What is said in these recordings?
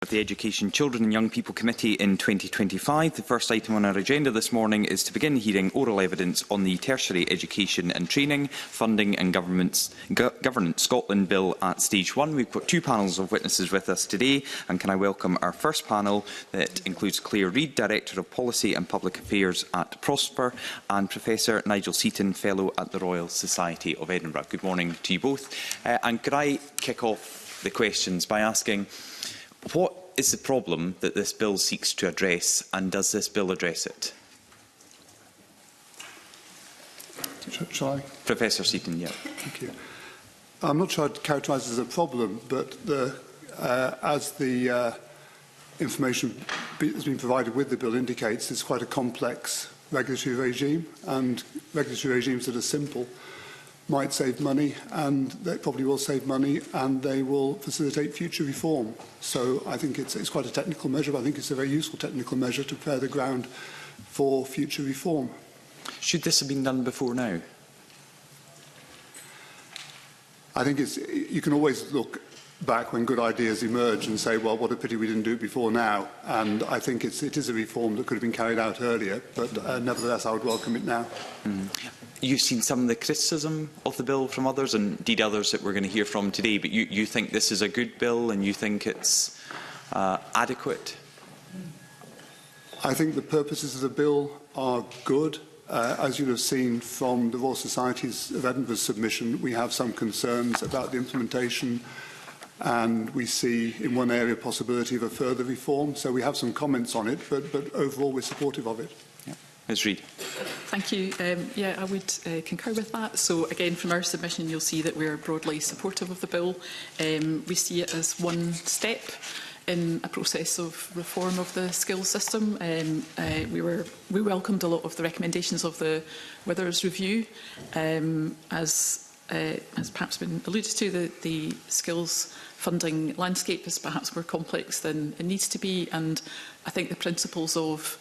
of the Education, Children and Young People Committee in 2025. The first item on our agenda this morning is to begin hearing oral evidence on the Tertiary Education and Training, Funding and Governance Scotland Bill at Stage 1. We've got two panels of witnesses with us today, and can I welcome our first panel that includes Claire Reid, Director of Policy and Public Affairs at Prosper, and Professor Nigel Seaton, Fellow at the Royal Society of Edinburgh. Good morning to you both. And could I kick off the questions by asking, what is the problem that this bill seeks to address, and does this bill address it? Shall I? Professor Seaton, yeah. Thank you. I'm not sure I'd characterise it as a problem, but as the information that's been provided with the bill indicates, it's quite a complex regulatory regime, and regulatory regimes that are simple might save money, and they probably will save money, and they will facilitate future reform. So I think it's quite a technical measure, but I think it's a very useful technical measure to prepare the ground for future reform. Should this have been done before now? I think you can always look back when good ideas emerge and say, well, what a pity we didn't do it before now. And I think it is a reform that could have been carried out earlier, but nevertheless, I would welcome it now. You've seen some of the criticism of the bill from others, and indeed others that we're going to hear from today, but you think this is a good bill and you think it's adequate? I think the purposes of the bill are good. As you have seen from the Royal Societies of Edinburgh's submission, we have some concerns about the implementation, and we see in one area a possibility of a further reform. So we have some comments on it, but overall we're supportive of it. Yeah. Ms Reid. Thank you. Yeah, I would concur with that. So again, from our submission, you'll see that we're broadly supportive of the bill. We see it as one step in a process of reform of the skills system. We welcomed a lot of the recommendations of the Withers Review. As perhaps been alluded to, the skills funding landscape is perhaps more complex than it needs to be, and I think the principles of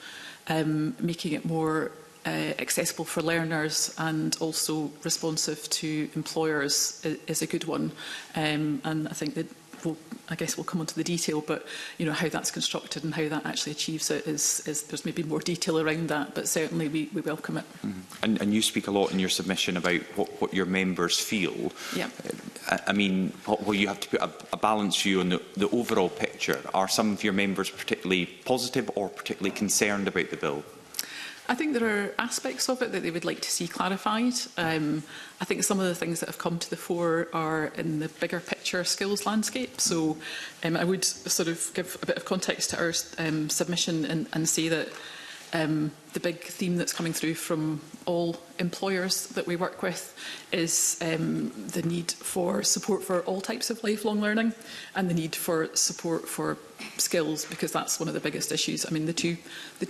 making it more accessible for learners and also responsive to employers is a good one, and I think that I guess we'll come on to the detail, but how that's constructed and how that actually achieves it is there's maybe more detail around that, but certainly we welcome it. And you speak a lot in your submission about what your members feel. Yeah. I mean, you have to put a balance view on the overall picture. Are some of your members particularly positive or particularly concerned about the bill? I think there are aspects of it that they would like to see clarified. I think some of the things that have come to the fore are in the bigger picture skills landscape. So I would sort of give a bit of context to our submission and say that the big theme that's coming through from all employers that we work with is the need for support for all types of lifelong learning and the need for support for skills, because that's one of the biggest issues. I mean, the two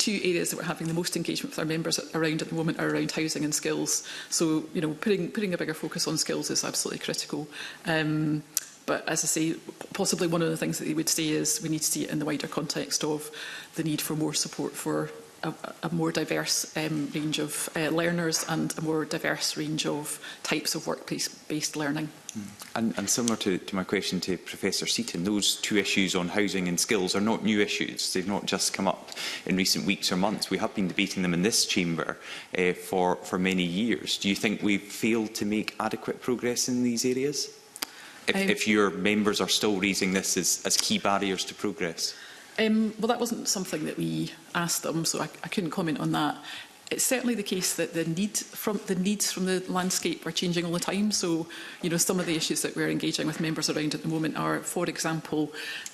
areas that we're having the most engagement with our members around at the moment are around housing and skills. So, putting a bigger focus on skills is absolutely critical. But as I say, possibly one of the things that they would say is we need to see it in the wider context of the need for more support for a more diverse range of learners and a more diverse range of types of workplace-based learning. And similar to my question to Professor Seaton, those two issues on housing and skills are not new issues. They've not just come up in recent weeks or months. We have been debating them in this chamber for many years. Do you think we've failed to make adequate progress in these areas? If your members are still raising this as key barriers to progress? Well, that wasn't something that we asked them, so I couldn't comment on that. It's certainly the case that the needs from the landscape are changing all the time. So, some of the issues that we're engaging with members around at the moment are, for example,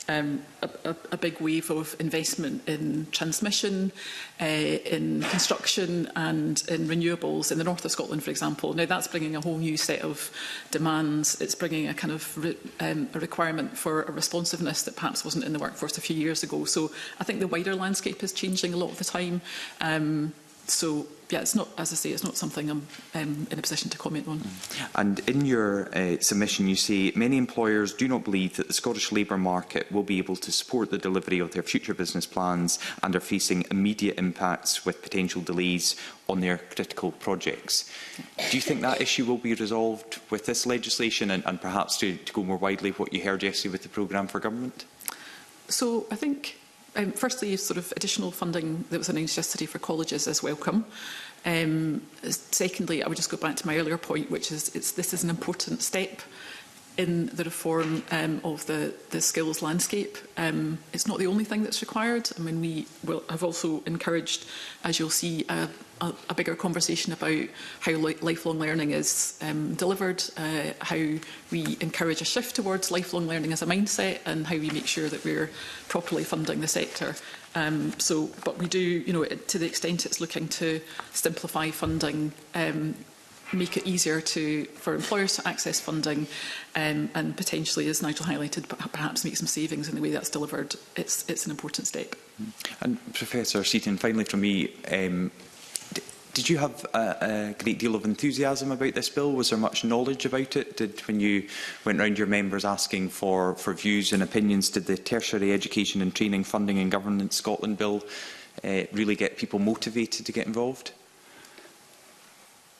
a big wave of investment in transmission, in construction and in renewables in the north of Scotland, for example. Now, that's bringing a whole new set of demands. It's bringing a kind of a requirement for a responsiveness that perhaps wasn't in the workforce a few years ago. So I think the wider landscape is changing a lot of the time. So, yeah, it's not, as I say, it's not something I'm in a position to comment on. And in your submission, you say many employers do not believe that the Scottish labour market will be able to support the delivery of their future business plans and are facing immediate impacts with potential delays on their critical projects. Do you think that issue will be resolved with this legislation and perhaps to go more widely what you heard yesterday with the programme for government? So I think, firstly, sort of additional funding that was announced yesterday for colleges is welcome. Secondly, I would just go back to my earlier point, which is this is an important step in the reform of the skills landscape. It's not the only thing that's required. I mean, we have also encouraged, as you'll see, a bigger conversation about how lifelong learning is delivered, how we encourage a shift towards lifelong learning as a mindset, and how we make sure that we're properly funding the sector. But we do, to the extent it's looking to simplify funding, make it easier for employers to access funding, and potentially, as Nigel highlighted, perhaps make some savings in the way that's delivered. It's an important step. And Professor Seaton, finally from me, did you have a great deal of enthusiasm about this bill? Was there much knowledge about it? When you went round your members asking for views and opinions, did the Tertiary Education and Training Funding and Governance Scotland Bill really get people motivated to get involved?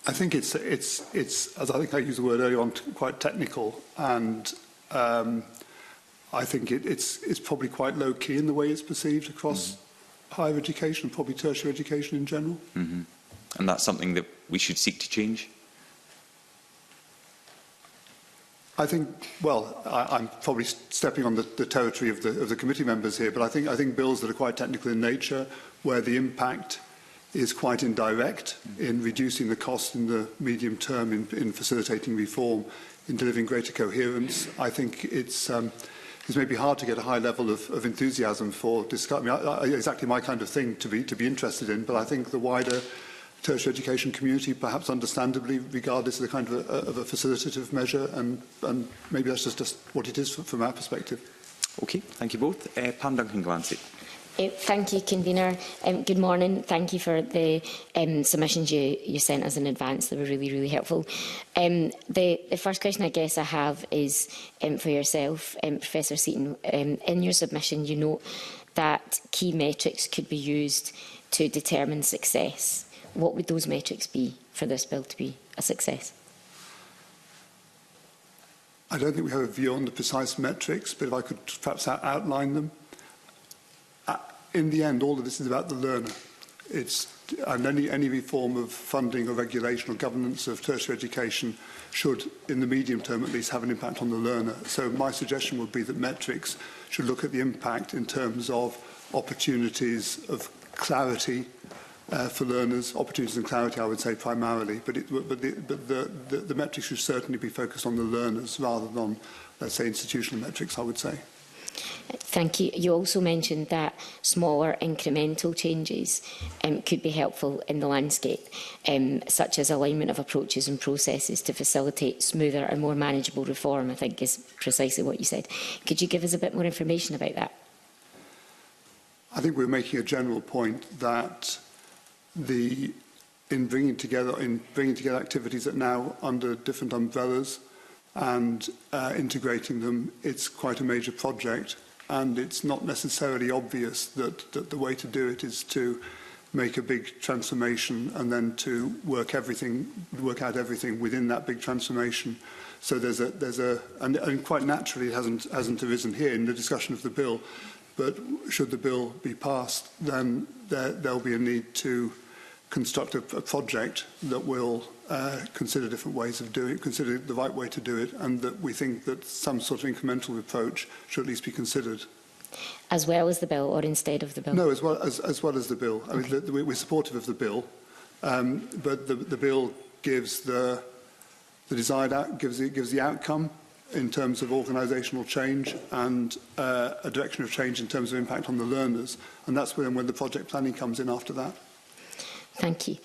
I think it's as I think I used the word earlier on, quite technical, and I think it's probably quite low key in the way it's perceived across higher education, probably tertiary education in general. Mm-hmm. And that's something that we should seek to change? I think, well, I'm probably stepping on the territory of the committee members here, but I think bills that are quite technical in nature, where the impact is quite indirect in reducing the cost in the medium term, in facilitating reform, in delivering greater coherence, I think it's maybe hard to get a high level of enthusiasm for discussing. I mean, exactly my kind of thing to be interested in, but I think the wider tertiary education community, perhaps understandably, regard this as a kind of a facilitative measure, and maybe that's just what it is from our perspective. Okay, thank you both. Pam Duncan-Glancy. Thank you, Convener. Good morning. Thank you for the submissions you sent us in advance. They were really, really helpful. The first question I guess I have is for yourself, Professor Seaton. In your submission, you note that key metrics could be used to determine success. What would those metrics be for this bill to be a success? I don't think we have a view on the precise metrics, but if I could perhaps outline them. In the end, all of this is about the learner. And any reform of funding or regulation or governance of tertiary education should, in the medium term at least, have an impact on the learner. So my suggestion would be that metrics should look at the impact in terms of opportunities of clarity for learners, opportunities and clarity, I would say, primarily. But the metrics should certainly be focused on the learners rather than on, let's say, institutional metrics, I would say. Thank you. You also mentioned that smaller incremental changes could be helpful in the landscape, such as alignment of approaches and processes to facilitate smoother and more manageable reform, I think is precisely what you said. Could you give us a bit more information about that? I think we're making a general point that in bringing together activities that are now under different umbrellas and integrating them, it's quite a major project, and it's not necessarily obvious that the way to do it is to make a big transformation and then to work out everything within that big transformation. So and quite naturally it hasn't arisen here in the discussion of the bill, but should the bill be passed, then there'll be a need to construct a project that will consider different ways of doing it, consider the right way to do it, and that we think that some sort of incremental approach should at least be considered. As well as the bill, or instead of the bill? No, as well as the bill. Okay. I mean, we're supportive of the bill, but the bill gives the desired gives the outcome in terms of organisational change and a direction of change in terms of impact on the learners, and that's when the project planning comes in after that. Thank you.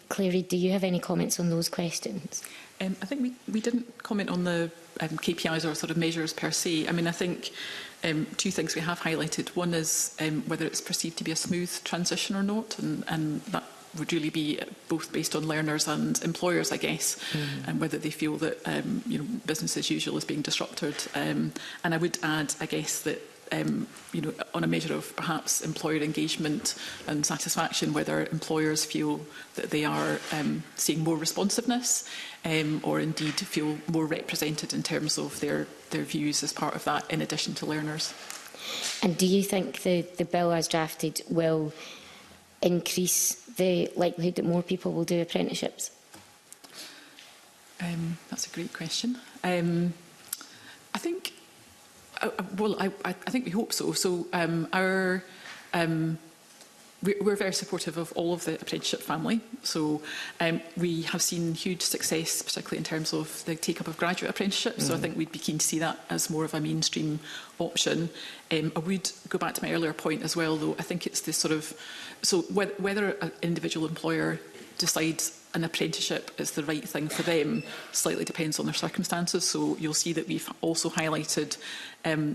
Clary, do you have any comments on those questions? I think we didn't comment on the KPIs or sort of measures per se. I mean, I think two things we have highlighted. One is whether it's perceived to be a smooth transition or not, and that would really be both based on learners and employers, I guess, and whether they feel that business as usual is being disrupted. And I would add, I guess, that on a measure of perhaps employer engagement and satisfaction, whether employers feel that they are seeing more responsiveness or indeed feel more represented in terms of their views as part of that, in addition to learners. And do you think the bill as drafted will increase the likelihood that more people will do apprenticeships? That's a great question. I think, well, I think we hope so. So we're very supportive of all of the apprenticeship family. So we have seen huge success, particularly in terms of the take-up of graduate apprenticeships. So I think we'd be keen to see that as more of a mainstream option. I would go back to my earlier point as well, though. I think it's this sort of, so whether an individual employer decides an apprenticeship is the right thing for them slightly depends on their circumstances. So you'll see that we've also highlighted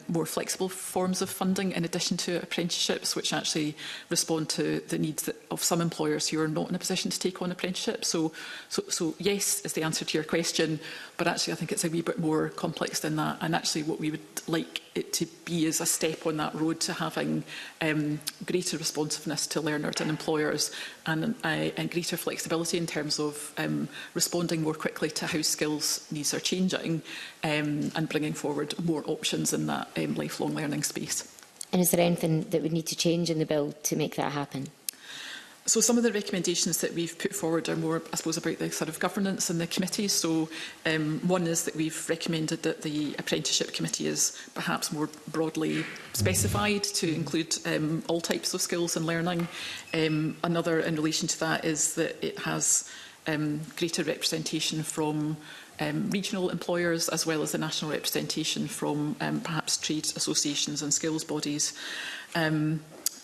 more flexible forms of funding in addition to apprenticeships, which actually respond to the needs of some employers who are not in a position to take on apprenticeships. So yes is the answer to your question, but actually I think it's a wee bit more complex than that. And actually what we would like it to be is a step on that road to having greater responsiveness to learners and employers and greater flexibility in terms of responding more quickly to how skills needs are changing and bringing forward more options in that lifelong learning space. And is there anything that would need to change in the bill to make that happen? So some of the recommendations that we've put forward are more, I suppose, about the sort of governance and the committees. So one is that we've recommended that the apprenticeship committee is perhaps more broadly specified to include all types of skills and learning. Another in relation to that is that it has greater representation from regional employers as well as the national representation from perhaps trade associations and skills bodies.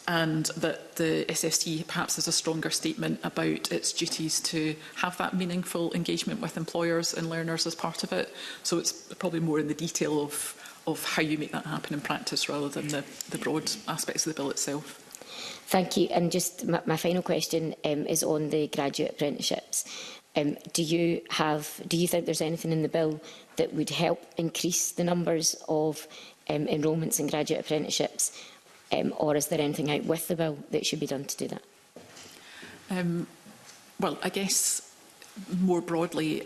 And that the SFC perhaps has a stronger statement about its duties to have that meaningful engagement with employers and learners as part of it. So it's probably more in the detail of how you make that happen in practice rather than the broad aspects of the bill itself. Thank you. And just my final question is on the graduate apprenticeships. Do you think there's anything in the bill that would help increase the numbers of enrolments in graduate apprenticeships? Or is there anything out with the bill that should be done to do that? Well, I guess more broadly,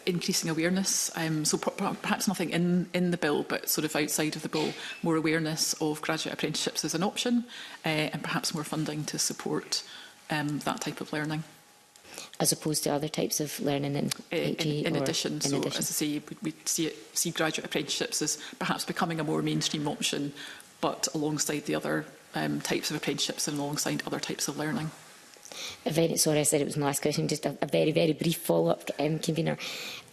increasing awareness. So perhaps nothing in the bill, but sort of outside of the bill, more awareness of graduate apprenticeships as an option and perhaps more funding to support that type of learning. As opposed to other types of learning in HE? In addition, as I say, we see graduate apprenticeships as perhaps becoming a more mainstream option, but alongside the other types of apprenticeships and alongside other types of learning. Sorry, I said it was my last question. Just a very, very brief follow-up, Convener.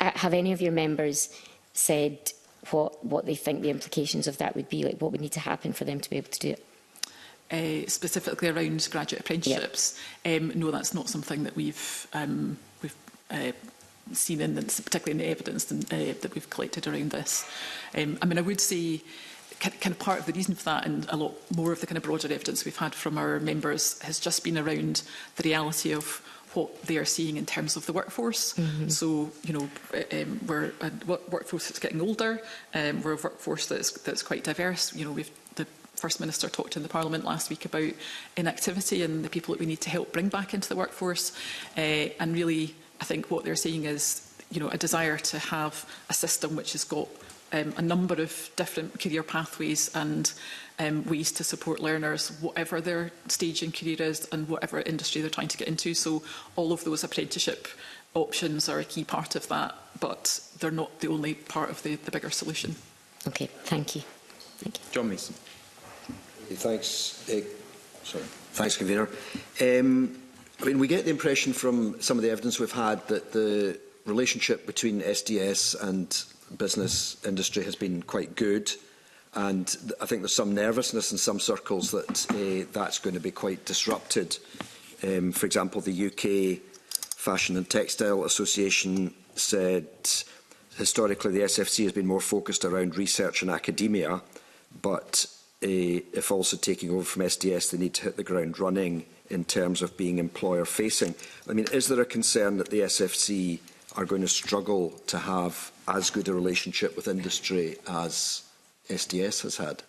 Have any of your members said what they think the implications of that would be? Like what would need to happen for them to be able to do it? Specifically around graduate apprenticeships? Yep. No, that's not something that we've seen, particularly in the evidence that we've collected around this. I mean, I would say kind of part of the reason for that, and a lot more of the kind of broader evidence we've had from our members, has just been around the reality of what they are seeing in terms of the workforce. Mm-hmm. So, you know, we're a workforce that's getting older. We're a workforce that's quite diverse. You know, the First Minister talked in the Parliament last week about inactivity and the people that we need to help bring back into the workforce. And really, I think what they're seeing is, you know, a desire to have a system which has got a number of different career pathways and ways to support learners, whatever their stage in career is and whatever industry they're trying to get into. So all of those apprenticeship options are a key part of that, but they're not the only part of the bigger solution. Okay, thank you. Thank you. John Mason. Thanks, Convener. I mean, we get the impression from some of the evidence we've had that the relationship between SDS and business industry has been quite good, and I think there's some nervousness in some circles that that's going to be quite disrupted. For example, the UK Fashion and Textile Association said historically the SFC has been more focused around research and academia, but if also taking over from SDS, they need to hit the ground running in terms of being employer facing. I mean, is there a concern that the SFC are going to struggle to have as good a relationship with industry as SDS has had?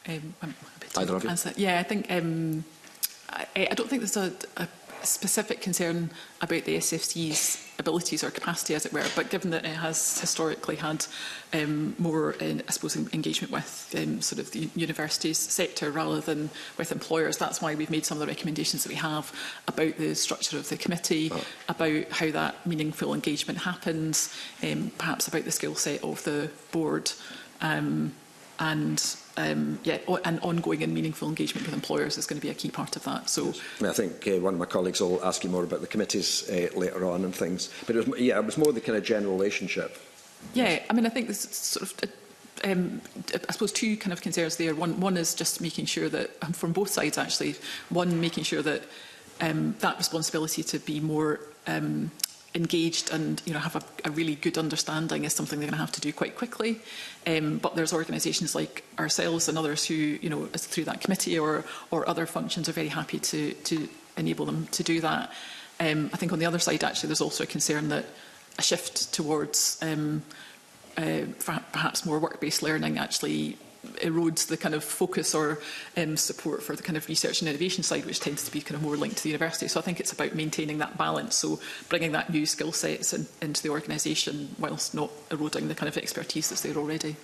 I'm happy to answer. Yeah, I think I don't think there's specific concern about the SFC's abilities or capacity, as it were, but given that it has historically had more, I suppose, engagement with sort of the universities sector rather than with employers, that's why we've made some of the recommendations that we have about the structure of the committee, about how that meaningful engagement happens, perhaps about the skill set of the board, and ongoing and meaningful engagement with employers is going to be a key part of that. So, I think one of my colleagues will ask you more about the committees later on and things. But it was more the kind of general relationship. Yeah, I mean, I think there's sort of, I suppose, two kind of concerns there. One is just making sure that, from both sides actually, one, making sure that that responsibility to be more engaged and have a really good understanding is something they're going to have to do quite quickly. But there's organisations like ourselves and others who, through that committee or other functions, are very happy to enable them to do that. I think on the other side, actually, there's also a concern that a shift towards perhaps more work-based learning actually erodes the kind of focus or support for the kind of research and innovation side, which tends to be kind of more linked to the university. So I think it's about maintaining that balance, so bringing that new skill sets into the organisation whilst not eroding the kind of expertise that's there already.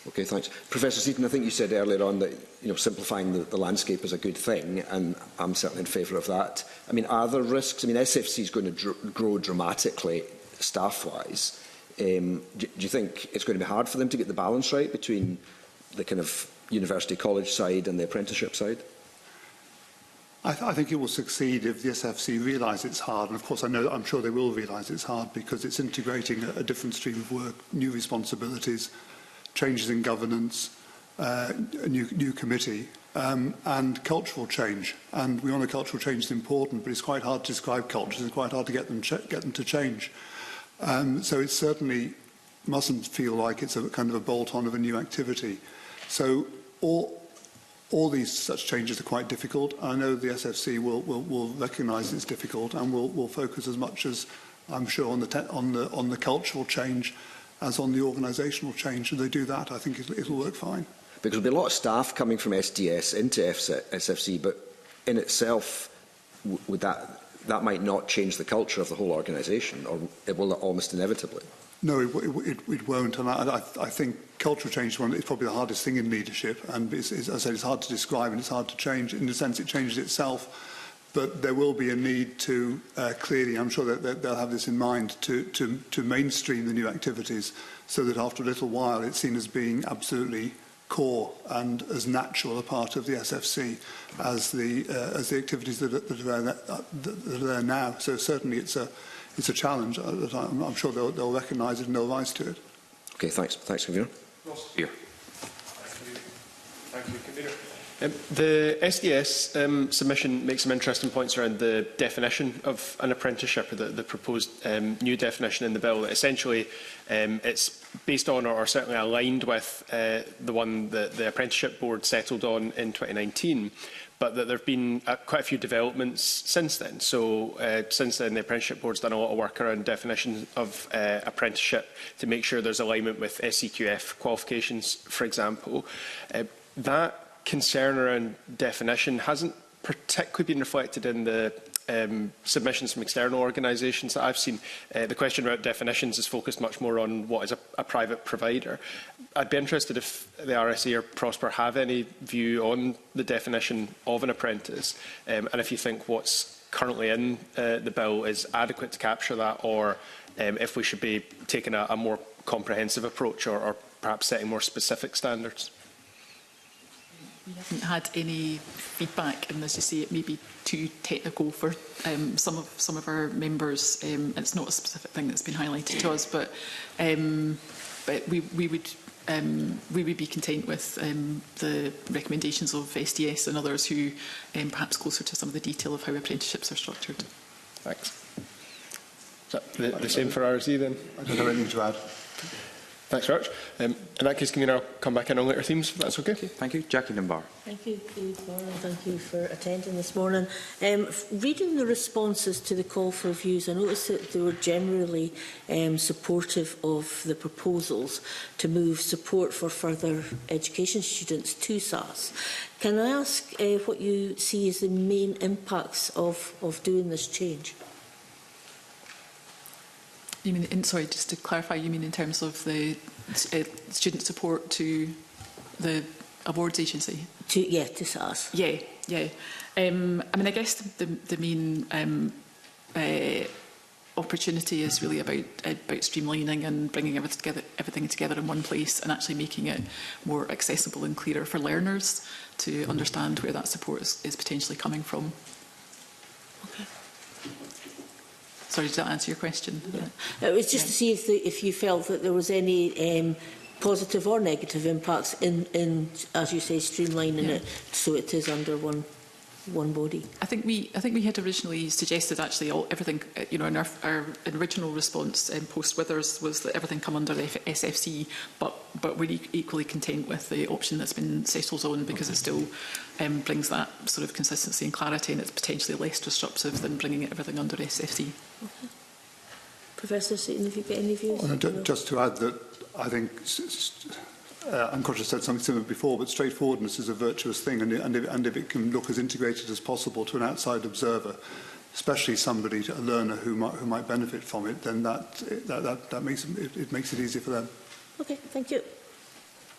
Okay, thanks. Professor Seaton, I think you said earlier on that simplifying the landscape is a good thing, and I'm certainly in favour of that. I mean, are there risks? I mean, SFC is going to grow dramatically staff-wise. Do you think it's going to be hard for them to get the balance right between the kind of university college side and the apprenticeship side? I think it will succeed if the SFC realise it's hard, and of course I'm sure they will realise it's hard, because it's integrating a different stream of work, new responsibilities, changes in governance, a new committee, and cultural change. And we all know cultural change is important, but it's quite hard to describe cultures. It's quite hard to get them to change. So it certainly mustn't feel like it's a kind of a bolt-on of a new activity. So all these such changes are quite difficult. I know the SFC will recognise it's difficult and will focus as much as, I'm sure, on the cultural change as on the organisational change. And they do that, I think it'll work fine. Because there'll be a lot of staff coming from SDS into SFC, but in itself, would that might not change the culture of the whole organisation, or it will almost inevitably? No, it won't. And I think cultural change is probably the hardest thing in leadership. And as I said, it's hard to describe and it's hard to change. In a sense, it changes itself. But there will be a need to, clearly, I'm sure that they'll have this in mind, to mainstream the new activities so that after a little while it's seen as being absolutely core and as natural a part of the SFC as the activities that are there now. So certainly it's a challenge that I'm sure they'll recognise it and they'll rise to it. Okay, thanks, Convener. Ross. Here. Thank you, Convener. The SDS submission makes some interesting points around the definition of an apprenticeship, or the proposed new definition in the bill. Essentially, it's based on, or certainly aligned with, the one that the Apprenticeship Board settled on in 2019, but that there have been quite a few developments since then. So since then, the Apprenticeship Board's done a lot of work around definition of apprenticeship to make sure there's alignment with SCQF qualifications, for example. That concern around definition hasn't particularly been reflected in the submissions from external organisations that I've seen. The question about definitions is focused much more on what is a private provider. I'd be interested if the RSA or Prosper have any view on the definition of an apprentice, and if you think what's currently in the bill is adequate to capture that, or if we should be taking a more comprehensive approach, or perhaps setting more specific standards. We haven't had any feedback, and as you say, it may be too technical for some of our members. It's not a specific thing that's been highlighted to us, but we would be content with the recommendations of SDS and others who perhaps closer to some of the detail of how apprenticeships are structured. Thanks. Is that the same for RSE then? I don't have anything to add. Thanks very much. In that case, Convener, I'll come back in on later themes, if that's okay. Thank you. Jackie Dunbar. Thank you. Good morning. Thank you for attending this morning. Reading the responses to the call for views, I noticed that they were generally supportive of the proposals to move support for further education students to SAS. Can I ask what you see as the main impacts of doing this change? You mean, sorry, just to clarify, you mean in terms of the student support to the awards agency? To SAS. Yeah. I mean, I guess the main opportunity is really about streamlining and bringing everything together in one place and actually making it more accessible and clearer for learners to understand where that support is potentially coming from. Okay. Sorry, did that answer your question? Yeah. It was just to see if you felt that there was any positive or negative impacts in, as you say, streamlining it so it is under one body. I think we had originally suggested actually everything, in our original response post Withers was that everything come under the SFC, but we're equally content with the option that's been settled on because it still brings that sort of consistency and clarity, and it's potentially less disruptive than bringing everything under SFC. Okay. Professor Seaton, have you got any views? Well, just to add that I think unconscious said something similar before, but straightforwardness is a virtuous thing, and if it can look as integrated as possible to an outside observer, especially somebody, a learner who might benefit from it, then that makes it easier for them. Okay, thank you.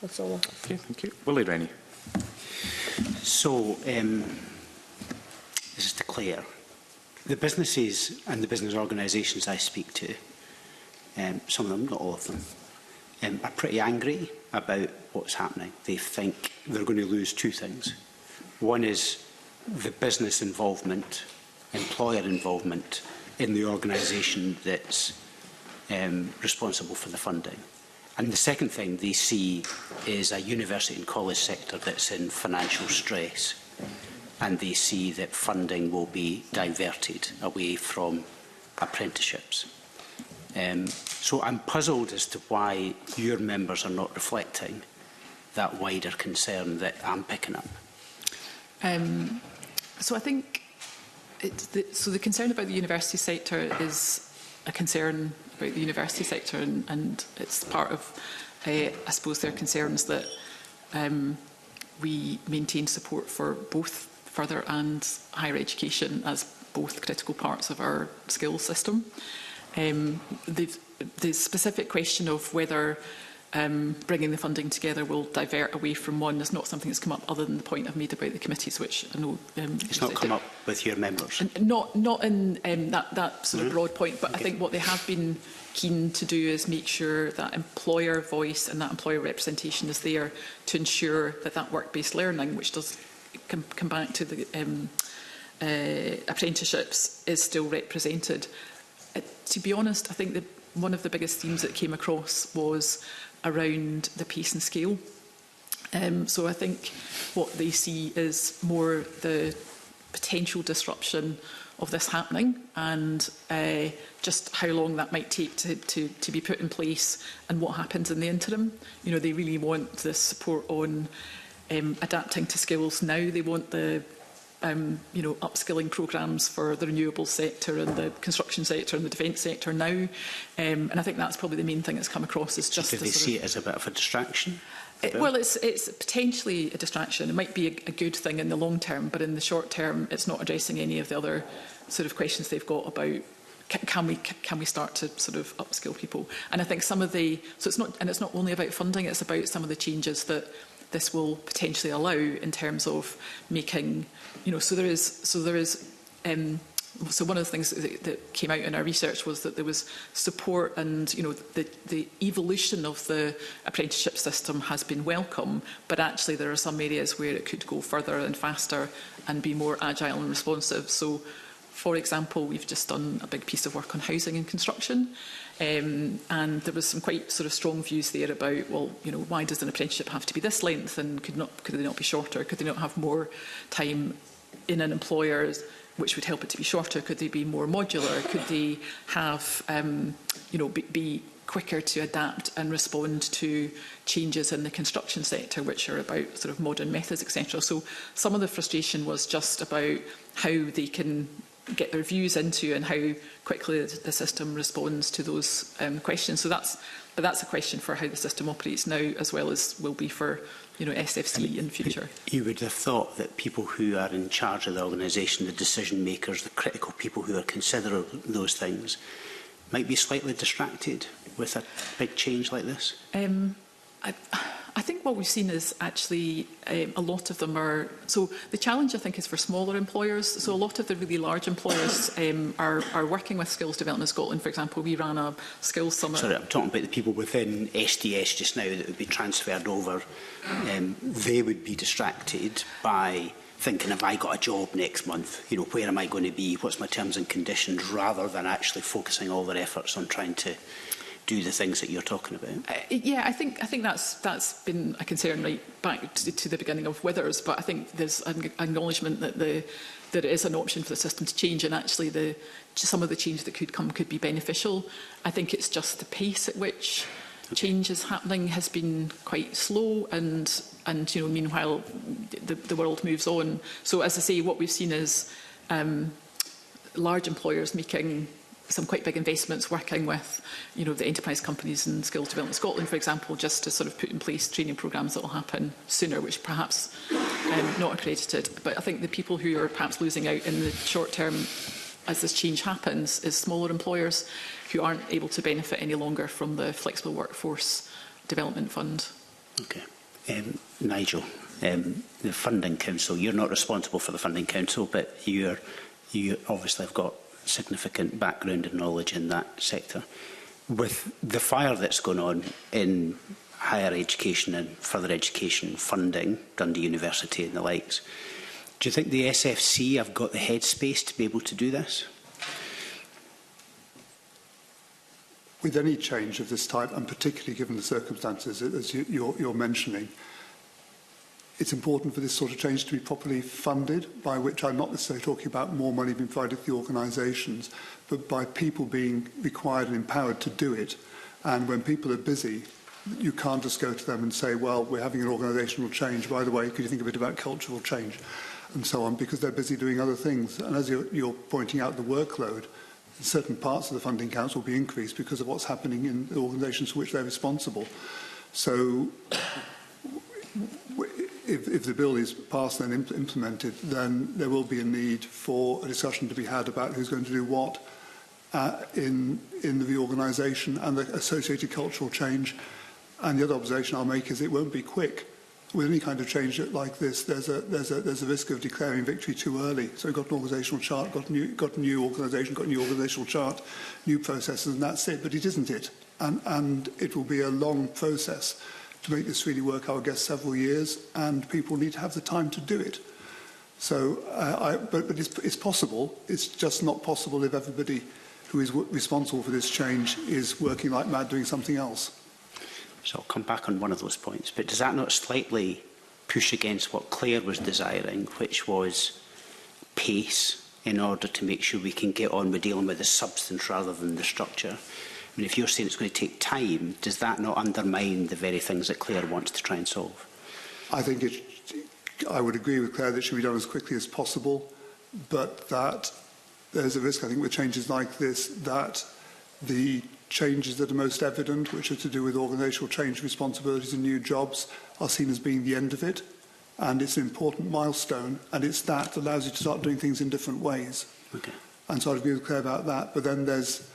That's all. Okay, thank you. Willie Rennie. So, this is to Claire. The businesses and the business organisations I speak to, some of them, not all of them, are pretty angry about what's happening. They think they're going to lose two things. One is the business involvement, employer involvement in the organisation that's responsible for the funding. And the second thing they see is a university and college sector that's in financial stress. And they see that funding will be diverted away from apprenticeships. So I'm puzzled as to why your members are not reflecting that wider concern that I'm picking up. So I think the concern about the university sector is a concern about the university sector, and it's part of, I suppose, their concerns that we maintain support for both further and higher education as both critical parts of our skills system. The specific question of whether bringing the funding together will divert away from one is not something that's come up, other than the point I've made about the committees, which I know... it's not come up with your members? Not in that sort of broad point, but okay. I think what they have been keen to do is make sure that employer voice and that employer representation is there to ensure that that work-based learning, which does come back to the apprenticeships, is still represented. To be honest, I think that one of the biggest themes that came across was around the pace and scale. So I think what they see is more the potential disruption of this happening and just how long that might take to be put in place and what happens in the interim. You know, they really want this support on adapting to skills now. They want the upskilling programmes for the renewables sector and the construction sector and the defence sector now. And I think that's probably the main thing that's come across. Is just do they see it as a bit of a distraction? Well, it's potentially a distraction. It might be a good thing in the long term, but in the short term, it's not addressing any of the other sort of questions they've got about can we start to sort of upskill people. And I think some of it's not only about funding; it's about some of the changes that this will potentially allow in terms of making, so one of the things that came out in our research was that there was support and, the evolution of the apprenticeship system has been welcome, but actually there are some areas where it could go further and faster and be more agile and responsive. So, for example, we've just done a big piece of work on housing and construction. And there was some quite sort of strong views there about, well, why does an apprenticeship have to be this length, and could they not be shorter? Could they not have more time in an employer's which would help it to be shorter? Could they be more modular? Could they have, be quicker to adapt and respond to changes in the construction sector, which are about sort of modern methods, etc. So some of the frustration was just about how they can get their views into and how quickly the system responds to those questions. So that's a question for how the system operates now, as well as will be for SFC in future. You would have thought that people who are in charge of the organisation, the decision makers, the critical people who are considering those things, might be slightly distracted with a big change like this? I think what we've seen is actually a lot of them are... So the challenge, I think, is for smaller employers. So a lot of the really large employers are working with Skills Development Scotland. For example, we ran a skills summit. Sorry, I'm talking about the people within SDS just now that would be transferred over. They would be distracted by thinking, have I got a job next month? Where am I going to be? What's my terms and conditions? Rather than actually focusing all their efforts on trying to do the things that you're talking about. Yeah, I think that's been a concern right back to the beginning of Withers, but I think there's an acknowledgement that that it is an option for the system to change, and actually some of the change that could come could be beneficial. I think it's just the pace at which change is happening has been quite slow, and meanwhile the world moves on. So as I say, what we've seen is large employers making some quite big investments, working with the enterprise companies and Skills Development Scotland, for example, just to sort of put in place training programmes that will happen sooner, which perhaps not accredited. But I think the people who are perhaps losing out in the short term as this change happens is smaller employers who aren't able to benefit any longer from the Flexible Workforce Development Fund. Okay. Nigel, the Funding Council, you're not responsible for the Funding Council, but you obviously have got significant background and knowledge in that sector. With the fire that's going on in higher education and further education funding, Dundee University and the likes, do you think the SFC have got the headspace to be able to do this? With any change of this type, and particularly given the circumstances as you're mentioning, it's important for this sort of change to be properly funded, by which I'm not necessarily talking about more money being provided to the organisations, but by people being required and empowered to do it. And when people are busy, you can't just go to them and say, well, we're having an organisational change. By the way, could you think a bit about cultural change? And so on, because they're busy doing other things. And as you're pointing out, the workload, certain parts of the Funding Council will be increased because of what's happening in the organisations for which they're responsible. So if the bill is passed and implemented, then there will be a need for a discussion to be had about who's going to do what in the reorganisation and the associated cultural change. And the other observation I'll make is it won't be quick. With any kind of change like this, there's a risk of declaring victory too early. So we've got an organisational chart, got a new organisation, got a new organisational chart, new processes, and that's it. But it isn't it, and it will be a long process to make this really work. I would guess several years, and people need to have the time to do it. So, but it's possible. It's just not possible if everybody who is responsible for this change is working like mad doing something else. So I'll come back on one of those points, but does that not slightly push against what Claire was desiring, which was pace, in order to make sure we can get on with dealing with the substance rather than the structure? I mean, if you're saying it's going to take time, does that not undermine the very things that Claire wants to try and solve? I think I would agree with Claire that it should be done as quickly as possible, but that there's a risk, I think, with changes like this, that the changes that are most evident, which are to do with organisational change, responsibilities and new jobs, are seen as being the end of it. And it's an important milestone, and it's that allows you to start doing things in different ways. Okay. And so I'd agree with Claire about that. But then there's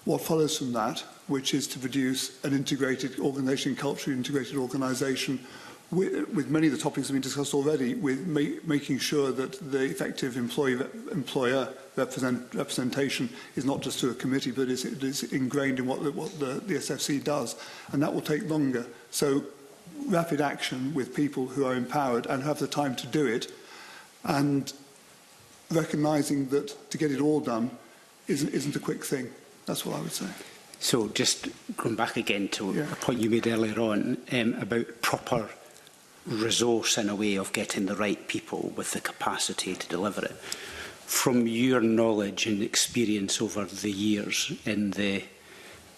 what follows from that, which is to produce an integrated organisation, culturally integrated organisation, with many of the topics that have been discussed already, with making sure that the effective employer representation is not just to a committee, but is ingrained in what the SFC does. And that will take longer. So rapid action with people who are empowered and have the time to do it, and recognising that to get it all done isn't a quick thing. That's what I would say. So just going back again to a point you made earlier on about proper resource in a way of getting the right people with the capacity to deliver it. From your knowledge and experience over the years in the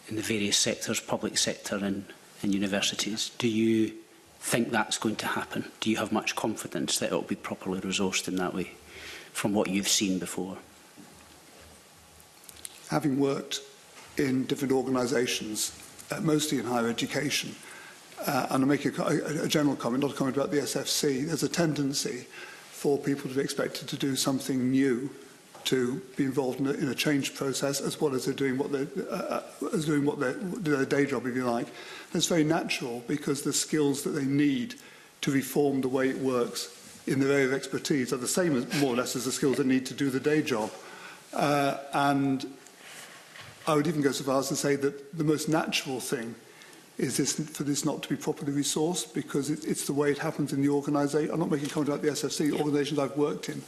various sectors, public sector and universities, do you think that's going to happen? Do you have much confidence that it will be properly resourced in that way, from what you've seen before? Having worked in different organisations, mostly in higher education, and I'll make a general comment, not a comment about the SFC, there's a tendency for people to be expected to do something new, to be involved in a change process, as well as doing what their day job, if you like. That's very natural, because the skills that they need to reform the way it works in their area of expertise are the same, as, more or less, as the skills they need to do the day job. And I would even go so far as to say that the most natural thing is for this not to be properly resourced, because it's the way it happens in the organisation. I'm not making a comment about the SFC, organisations I've worked in.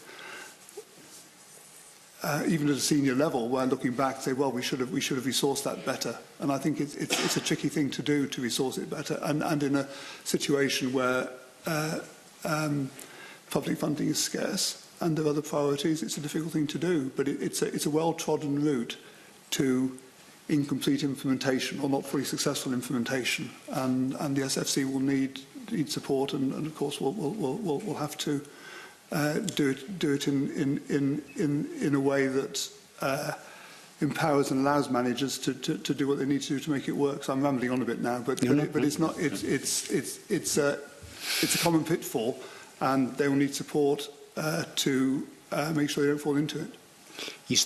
Even at a senior level, where looking back, say, well, we should have resourced that better. And I think it's a tricky thing to do, to resource it better. And in a situation where public funding is scarce and there are other priorities, it's a difficult thing to do. But it's a well-trodden route to incomplete implementation or not fully successful implementation. And the SFC will need support, and of course we'll have to do it in a way that empowers and allows managers to do what they need to do to make it work. So I'm rambling on a bit now, but it's not. It's a common pitfall, and they will need support to make sure they don't fall into it. You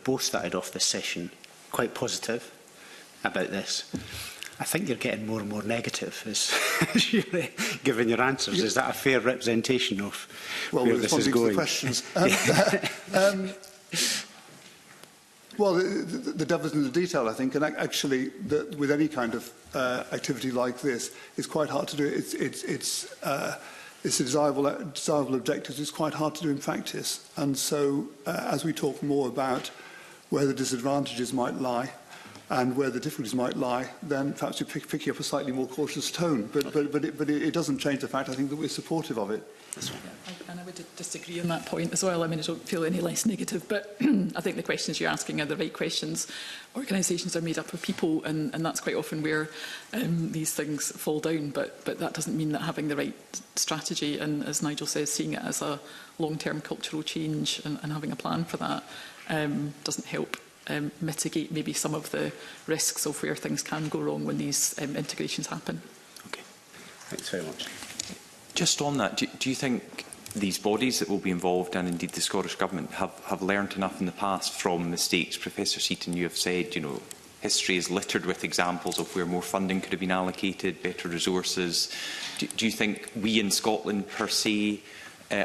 both started off this session quite positive about this. I think you're getting more and more negative as you're giving your answers. Is that a fair representation of where this is going? To the questions. Well, the devil's in the detail, I think, and actually, with any kind of activity like this, it's quite hard to do. It's a desirable objective. It's quite hard to do in practice, and so as we talk more about where the disadvantages might lie and where the difficulties might lie, then perhaps you're picking up a slightly more cautious tone. But it doesn't change the fact, I think, that we're supportive of it. And I would disagree on that point as well. I mean, I don't feel any less negative, but I think the questions you're asking are the right questions. Organisations are made up of people, and that's quite often where these things fall down. But that doesn't mean that having the right strategy and, as Nigel says, seeing it as a long-term cultural change and having a plan for that doesn't help mitigate maybe some of the risks of where things can go wrong when these integrations happen. Okay, thanks very much. Just on that, do you think these bodies that will be involved, and indeed the Scottish Government, have learned enough in the past from mistakes? Professor Seaton, you have said, you know, history is littered with examples of where more funding could have been allocated, better resources. Do you think we in Scotland, per se,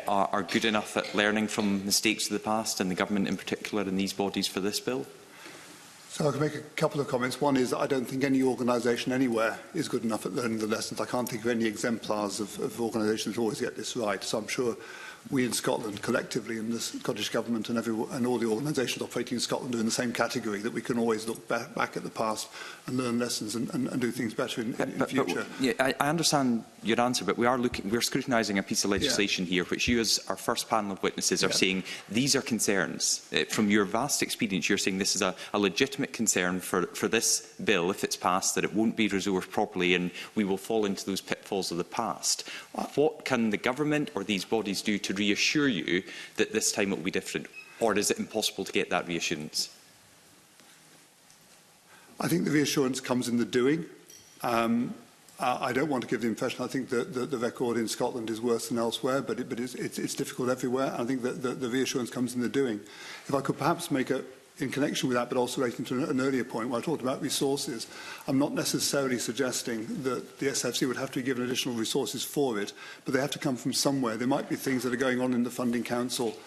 are good enough at learning from mistakes of the past, and the Government in particular, in these bodies for this bill? So I can make a couple of comments. One is that I don't think any organisation anywhere is good enough at learning the lessons. I can't think of any exemplars of organisations that always get this right. So I'm sure we in Scotland, collectively, in the Scottish Government and all the organisations operating in Scotland are in the same category, that we can always look back at the past and learn lessons and do things better in future. I understand your answer, but we're scrutinising a piece of legislation here, which you, as our first panel of witnesses, are saying these are concerns. From your vast experience, you're saying this is a legitimate concern for this bill, if it's passed, that it won't be resourced properly and we will fall into those pitfalls of the past. What can the Government or these bodies do to reassure you that this time it will be different, or is it impossible to get that reassurance? I think the reassurance comes in the doing. I don't want to give the impression, I think that the record in Scotland is worse than elsewhere, but it's difficult everywhere. I think that the reassurance comes in the doing. If I could perhaps make in connection with that, but also relating to an earlier point where I talked about resources, I'm not necessarily suggesting that the SFC would have to be given additional resources for it, but they have to come from somewhere. There might be things that are going on in the Funding Council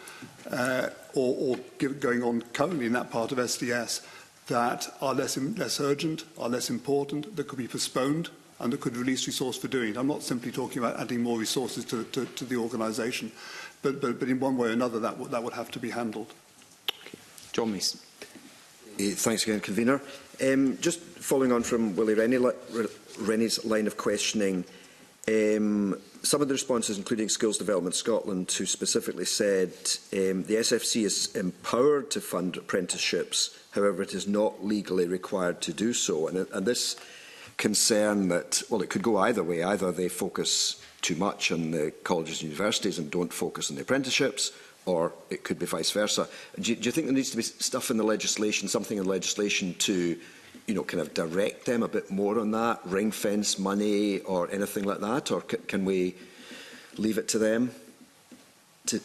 or going on currently in that part of SDS that are less urgent, are less important, that could be postponed and that could release resource for doing it. I'm not simply talking about adding more resources to the organisation, but in one way or another that would have to be handled. John Mason. Thanks again, Convener. Just following on from Willie Rennie's line of questioning, Some of the responses, including Skills Development Scotland, who specifically said the SFC is empowered to fund apprenticeships, however, it is not legally required to do so. And this concern that, well, it could go either way. Either they focus too much on the colleges and universities and don't focus on the apprenticeships, or it could be vice versa. Do you think there needs to be stuff in the legislation, something in the legislation to, you know, kind of direct them a bit more on that, ring fence money or anything like that, or can we leave it to them to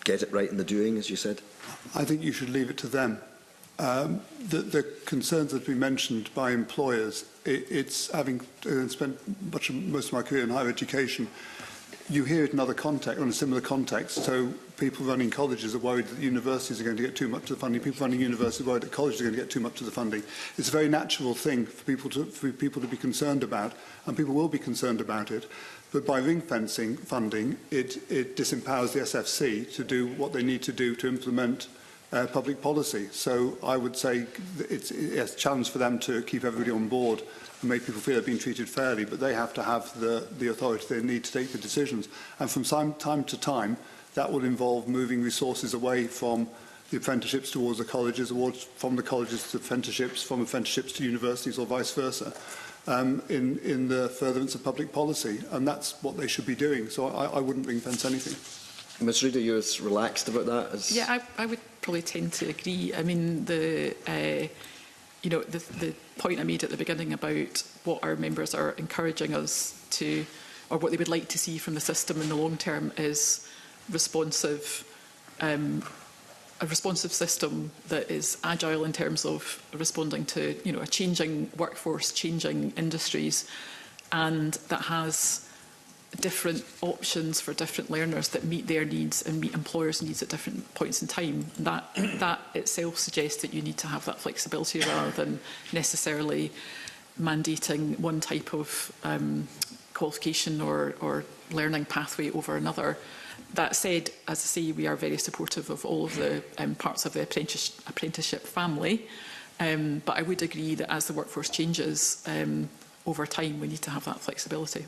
get it right in the doing, as you said? I think you should leave it to them. The concerns that have been mentioned by employers, it's having spent most of my career in higher education, you hear it in other contexts, in a similar context. So people running colleges are worried that universities are going to get too much of the funding. People running universities are worried that colleges are going to get too much of the funding. It's a very natural thing for people to be concerned about, and people will be concerned about it. But by ring-fencing funding, it disempowers the SFC to do what they need to do to implement public policy. So I would say it's a challenge for them to keep everybody on board and make people feel they're being treated fairly, but they have to have the authority they need to take the decisions. And from time to time, that will involve moving resources away from the apprenticeships towards the colleges, or from the colleges to apprenticeships, from apprenticeships to universities, or vice versa, in the furtherance of public policy. And that's what they should be doing. So I wouldn't ring-fence anything. Ms Reid, are you as relaxed about that? Yeah, I would probably tend to agree. I mean, the point I made at the beginning about what our members are encouraging us to, or what they would like to see from the system in the long term, is responsive, a responsive system that is agile in terms of responding to, you know, a changing workforce, changing industries, and that has different options for different learners that meet their needs and meet employers' needs at different points in time. That itself suggests that you need to have that flexibility rather than necessarily mandating one type of qualification or learning pathway over another. That said, as I say, we are very supportive of all of the parts of the apprenticeship family, but I would agree that as the workforce changes over time, we need to have that flexibility.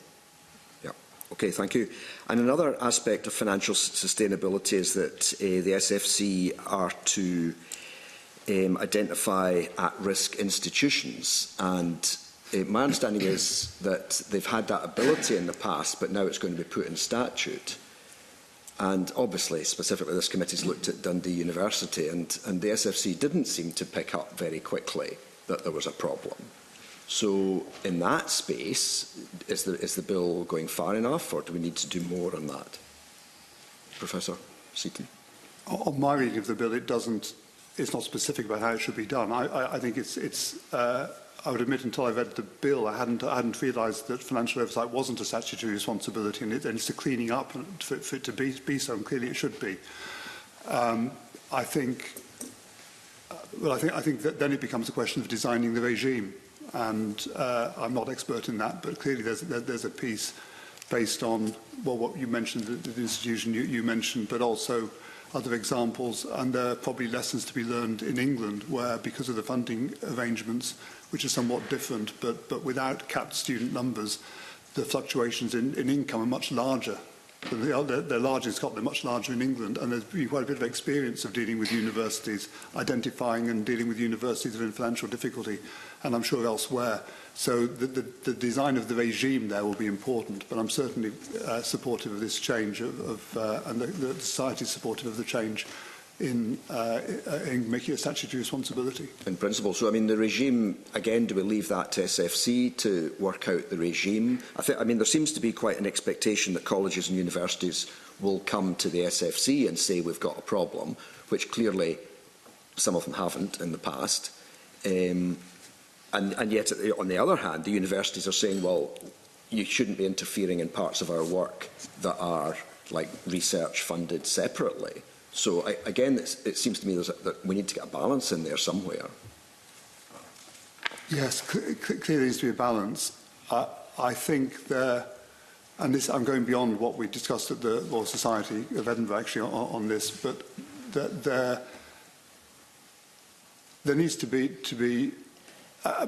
Okay, thank you. And another aspect of financial sustainability is that the SFC are to identify at-risk institutions. And my understanding is that they've had that ability in the past, but now it's going to be put in statute. And obviously, specifically, this committee's looked at Dundee University, and the SFC didn't seem to pick up very quickly that there was a problem. So, in that space, is the bill going far enough, or do we need to do more on that? Professor Seaton? On my reading of the bill, it's not specific about how it should be done. I think I would admit, until I read the bill, I hadn't realised that financial oversight wasn't a statutory responsibility, and it's a cleaning up for it to be so, and clearly it should be. I think that then it becomes a question of designing the regime. And I'm not expert in that, but clearly there's a piece based on, well, what you mentioned, the institution you mentioned, but also other examples. And there are probably lessons to be learned in England, where, because of the funding arrangements, which are somewhat different, but without capped student numbers, the fluctuations in income are much larger. They're large in Scotland, much larger in England, and there's been quite a bit of experience of dealing with universities, identifying and dealing with universities that are in financial difficulty, and I'm sure elsewhere. So the design of the regime there will be important, but I'm certainly supportive of this change, and the society is supportive of the change in making a statutory responsibility. In principle. So, I mean, the regime, again, do we leave that to SFC to work out the regime? I mean, there seems to be quite an expectation that colleges and universities will come to the SFC and say we've got a problem, which clearly some of them haven't in the past. And yet, on the other hand, the universities are saying, well, you shouldn't be interfering in parts of our work that are, like, research funded separately. So, again, it seems to me that we need to get a balance in there somewhere. Yes, clearly there needs to be a balance. I think and this, I'm going beyond what we discussed at the Royal Society of Edinburgh, actually, on this, but there needs to be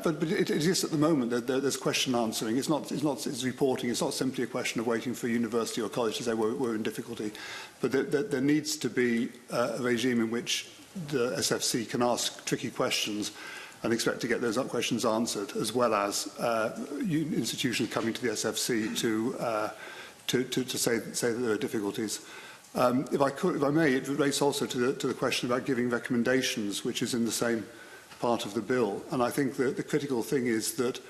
But it exists at the moment. There's question answering. It's reporting. It's not simply a question of waiting for a university or college to say we're in difficulty. But there needs to be a regime in which the SFC can ask tricky questions and expect to get those questions answered, as well as institutions coming to the SFC to say that there are difficulties. If I may, it relates also to the question about giving recommendations, which is in the same part of the bill. And I think that the critical thing is that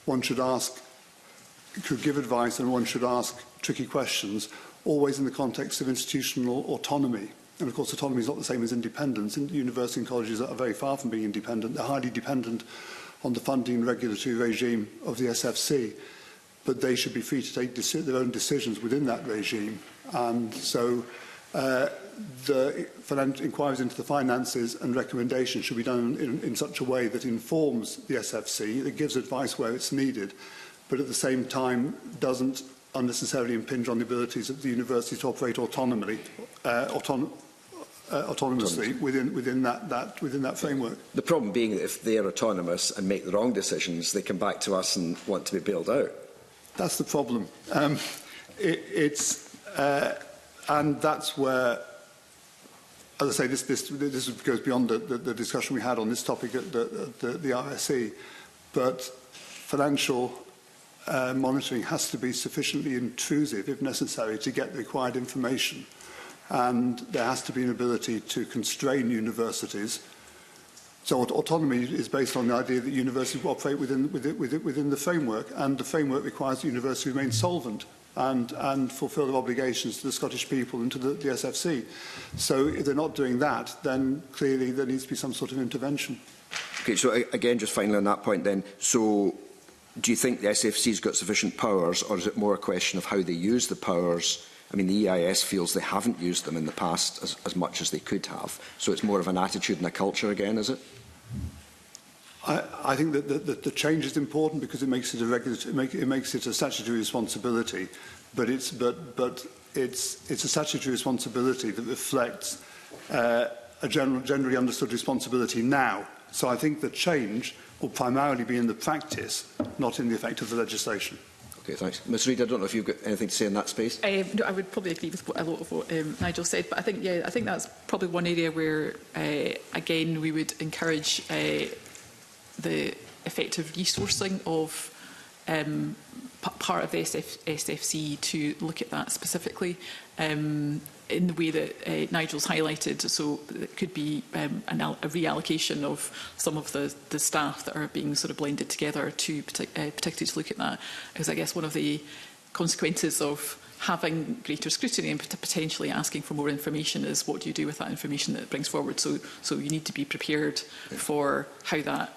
one should give advice and one should ask tricky questions, always in the context of institutional autonomy. And of course, autonomy is not the same as independence. Universities and colleges are very far from being independent. They're highly dependent on the funding and regulatory regime of the SFC. But they should be free to take their own decisions within that regime. And so the inquiries into the finances and recommendations should be done in such a way that informs the SFC, that gives advice where it's needed, but at the same time doesn't unnecessarily impinge on the abilities of the university to operate autonomously within that framework. The problem being that if they're autonomous and make the wrong decisions, they come back to us and want to be bailed out. That's the problem. And that's where, as I say, this goes beyond the discussion we had on this topic at the RSE, but financial monitoring has to be sufficiently intrusive, if necessary, to get the required information. And there has to be an ability to constrain universities. So autonomy is based on the idea that universities will operate within the framework, and the framework requires the university to remain solvent and fulfil their obligations to the Scottish people and to the SFC. So if they're not doing that, then clearly there needs to be some sort of intervention. Okay, so again, just finally on that point then, so do you think the SFC's got sufficient powers, or is it more a question of how they use the powers? I mean, the EIS feels they haven't used them in the past as much as they could have. So it's more of an attitude and a culture again, is it? I think that the change is important because it makes it it makes it a statutory responsibility, but it's a statutory responsibility that reflects a generally understood responsibility now. So I think the change will primarily be in the practice, not in the effect of the legislation. Okay, thanks. Ms Reid, I don't know if you've got anything to say in that space. No, I would probably agree with a lot of what Nigel said, but I think that's probably one area where, again, we would encourage the effective resourcing of part of the SFC to look at that specifically in the way that Nigel's highlighted. So it could be a reallocation of some of the staff that are being sort of blended together to particularly to look at that. Because I guess one of the consequences of having greater scrutiny and potentially asking for more information is what do you do with that information that it brings forward. So you need to be prepared for how that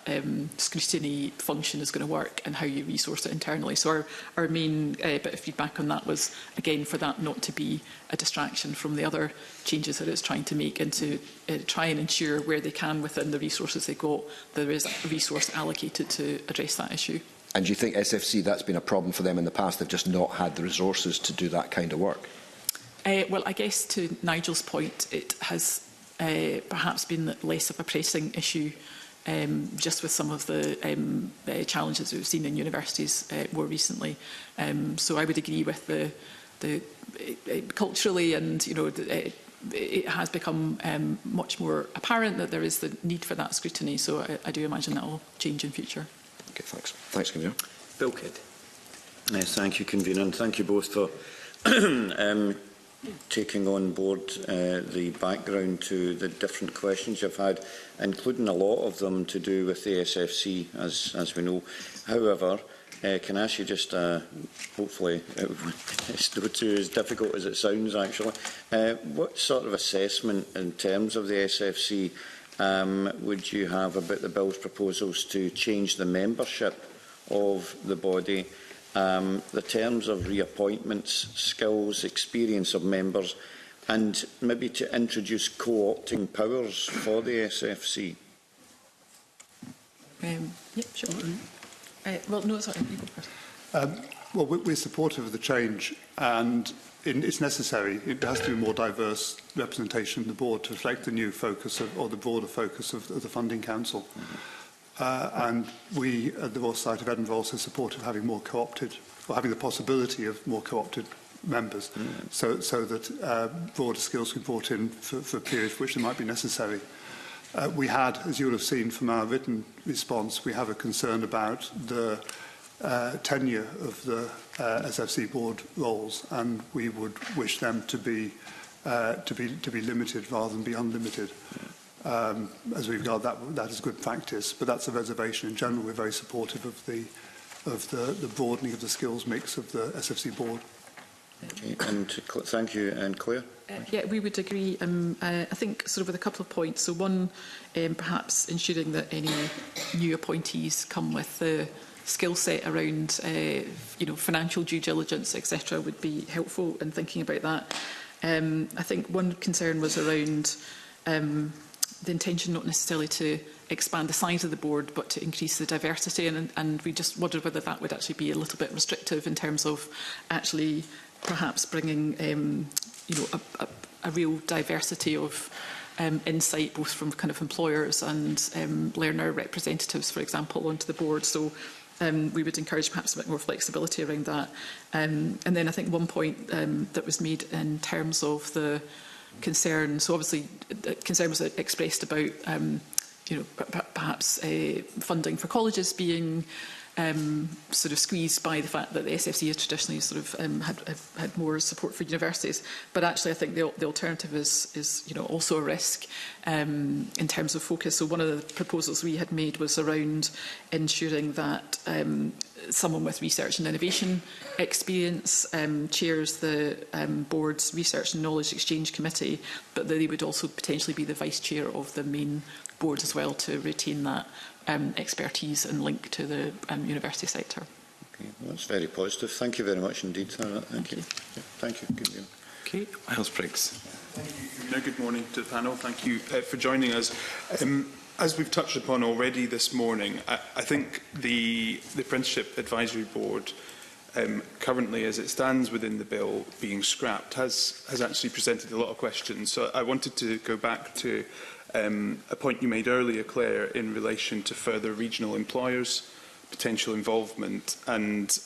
scrutiny function is going to work and how you resource it internally. So our main bit of feedback on that was, again, for that not to be a distraction from the other changes that it's trying to make, and to try and ensure where they can within the resources they got, there is a resource allocated to address that issue. And do you think SFC, that's been a problem for them in the past? They've just not had the resources to do that kind of work? Well, I guess to Nigel's point, it has perhaps been less of a pressing issue just with some of the challenges we've seen in universities more recently. So I would agree with the culturally, and it has become much more apparent that there is the need for that scrutiny. So I do imagine that will change in future. Okay, thanks. Thanks, Convener. Bill Kidd. Yes, thank you, Convener, and thank you both for taking on board the background to the different questions you've had, including a lot of them to do with the SFC, as we know. However, can I ask you just, hopefully, it's not too as difficult as it sounds, actually, what sort of assessment in terms of the SFC would you have about the Bill's proposals to change the membership of the body, the terms of reappointments, skills, experience of members, and maybe to introduce co-opting powers for the SFC? Yeah, sure. Well, no, sorry, you go first. Well, we're supportive of the change, and it's necessary. It has to be more diverse representation of the board to reflect the new focus or the broader focus of the Funding Council. And we at the Royal Society of Edinburgh also supported having more co-opted, or having the possibility of more co-opted members, so that broader skills can be brought in for a period for which they might be necessary. We had, as you will have seen from our written response, we have a concern about the tenure of the SFC board roles, and we would wish them to be limited rather than be unlimited. As we regard that as good practice, but that's a reservation. In general, we're very supportive of the broadening of the skills mix of the SFC board. Okay, and thank you. And Claire? Yeah, we would agree. I think sort of with a couple of points. So one, perhaps ensuring that any new appointees come with the skill set around financial due diligence, etc., would be helpful in thinking about that. I think one concern was around the intention not necessarily to expand the size of the board, but to increase the diversity, and we just wondered whether that would actually be a little bit restrictive in terms of actually perhaps bringing a real diversity of insight, both from kind of employers and learner representatives, for example, onto the board. So we would encourage perhaps a bit more flexibility around that. And then I think one point that was made in terms of the concern, so obviously the concern was expressed about perhaps funding for colleges being sort of squeezed by the fact that the SFC has traditionally sort of had more support for universities. But actually, I think the alternative is also a risk in terms of focus. So one of the proposals we had made was around ensuring that someone with research and innovation experience chairs the board's research and knowledge exchange committee, but that they would also potentially be the vice chair of the main board as well, to retain that expertise and link to the university sector. Okay, well, that's very positive. Thank you very much indeed, Sarah. Thank you. Yeah, thank you. Good deal. Okay, Miles Briggs. Thank you. Good morning to the panel. Thank you for joining us. As we've touched upon already this morning, I think the Apprenticeship Advisory Board, currently as it stands within the bill being scrapped, has actually presented a lot of questions. So I wanted to go back to a point you made earlier, Claire, in relation to further regional employers, potential involvement, and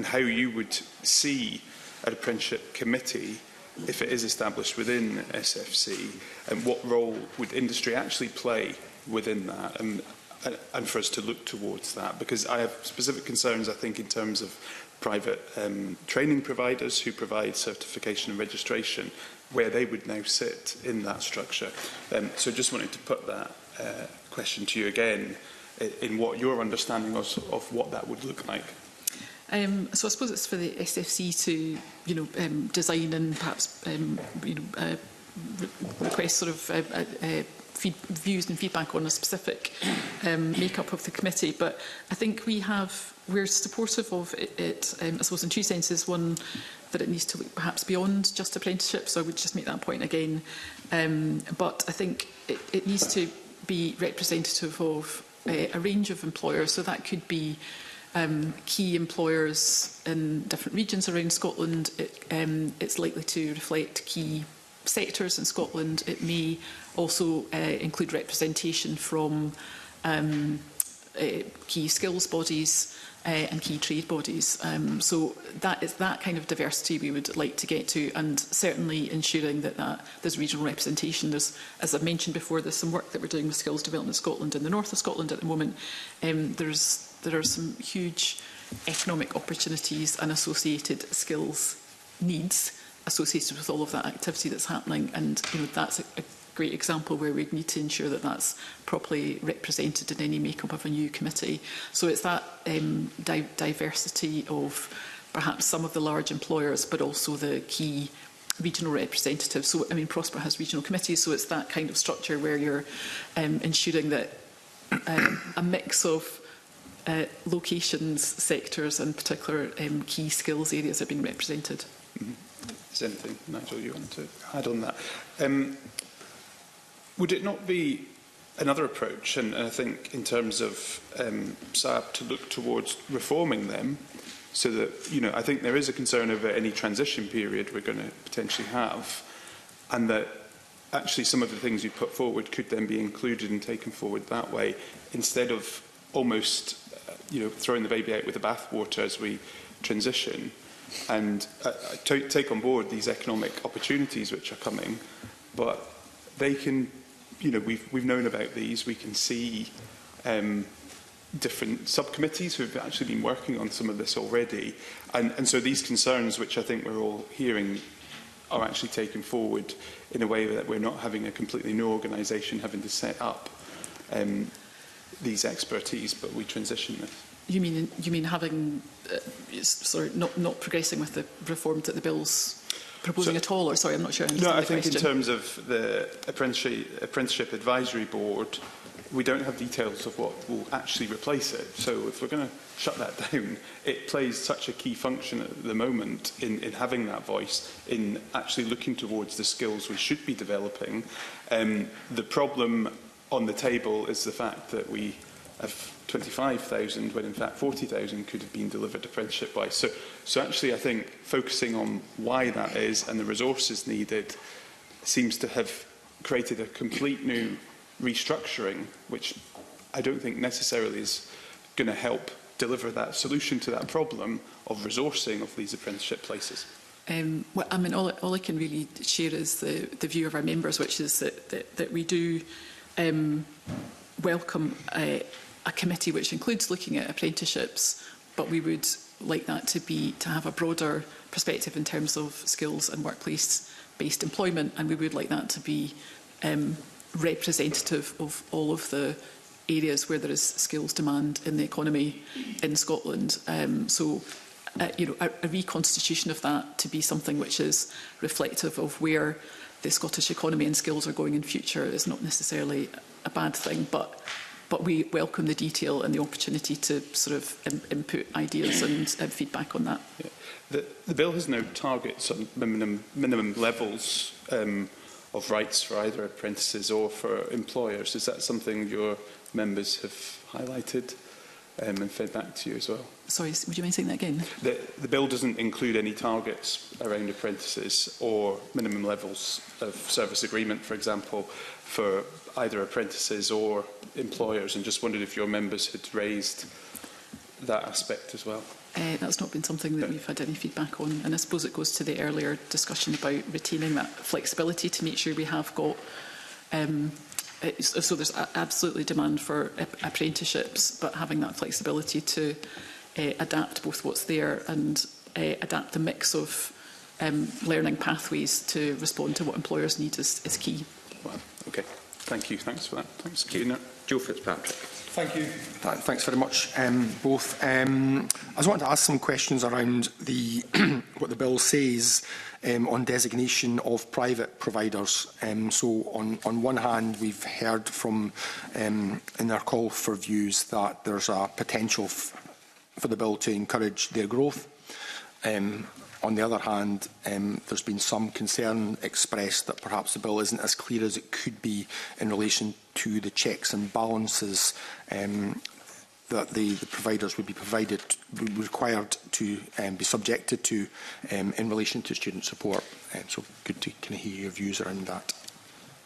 how you would see an apprenticeship committee if it is established within SFC, and what role would industry actually play within that, and for us to look towards that, because I have specific concerns, I think, in terms of private training providers who provide certification and registration, where they would now sit in that structure. So just wanted to put that question to you again, in what your understanding of what that would look like. So I suppose it's for the SFC to, design and perhaps, request sort of views and feedback on a specific make-up of the committee. But I think we're supportive of it, I suppose, in two senses. One, that it needs to look perhaps beyond just apprenticeship, so I would just make that point again. But I think it needs to be representative of a range of employers, so that could be key employers in different regions around Scotland. It's likely to reflect key sectors in Scotland. It may also include representation from key skills bodies and key trade bodies. So that is that kind of diversity we would like to get to, and certainly ensuring that there's regional representation. There's, as I've mentioned before, there's some work that we're doing with Skills Development Scotland in the north of Scotland at the moment. There are some huge economic opportunities and associated skills needs associated with all of that activity that's happening, and that's a great example where we need to ensure that that's properly represented in any make-up of a new committee. So it's that diversity of perhaps some of the large employers, but also the key regional representatives. So, I mean, Prosper has regional committees, so it's that kind of structure where you're ensuring that a mix of locations, sectors and particular key skills areas are being represented. Mm-hmm. Is there anything, Nigel, you want to add on that? Would it not be another approach, and I think in terms of SAB, to look towards reforming them, so that, I think there is a concern over any transition period we're going to potentially have, and that actually some of the things you put forward could then be included and taken forward that way, instead of almost throwing the baby out with the bathwater as we transition. And take on board these economic opportunities which are coming, but they can, we've known about these. We can see different subcommittees who've actually been working on some of this already, and so these concerns, which I think we're all hearing, are actually taken forward in a way that we're not having a completely new organisation having to set up these expertise, but we transition this. You mean having not progressing with the reforms that the bill's proposing at all, or sorry, I'm not sure I understand I the think question. In terms of the apprenticeship advisory board, we don't have details of what will actually replace it. So if we're going to shut that down, it plays such a key function at the moment in having that voice, in actually looking towards the skills we should be developing. The problem on the table is the fact that we have 25,000 when in fact 40,000 could have been delivered apprenticeship-wise. So actually I think focusing on why that is and the resources needed seems to have created a complete new restructuring, which I don't think necessarily is going to help deliver that solution to that problem of resourcing of these apprenticeship places. Well, I mean, all I can really share is the view of our members, which is that we do welcome a committee which includes looking at apprenticeships, but we would like that to have a broader perspective in terms of skills and workplace-based employment, and we would like that to be representative of all of the areas where there is skills demand in the economy in Scotland. A reconstitution of that to be something which is reflective of where the Scottish economy and skills are going in future is not necessarily a bad thing, but we welcome the detail and the opportunity to sort of input ideas and feedback on that. Yeah. The bill has no targets on minimum levels of rights for either apprentices or for employers. Is that something your members have highlighted and fed back to you as well? Sorry, would you mind saying that again? The bill doesn't include any targets around apprentices or minimum levels of service agreement, for example, for either apprentices or employers, and just wondered if your members had raised that aspect as well. That's not been something that we've had any feedback on, and I suppose it goes to the earlier discussion about retaining that flexibility to make sure we have got so there's absolutely demand for apprenticeships, but having that flexibility to adapt both what's there and adapt the mix of learning pathways to respond to what employers need is key. Wow. Okay. Thank you. Thanks for that. Thanks, Kieran. Joe Fitzpatrick. Thank you. Thanks very much, both. I was wanting to ask some questions around what the bill says on designation of private providers. So on one hand, we've heard from, in our call for views, that there's a potential for the bill to encourage their growth. On the other hand, there's been some concern expressed that perhaps the bill isn't as clear as it could be in relation to the checks and balances that the providers would be required to be subjected to in relation to student support. So good to kind of hear your views around that.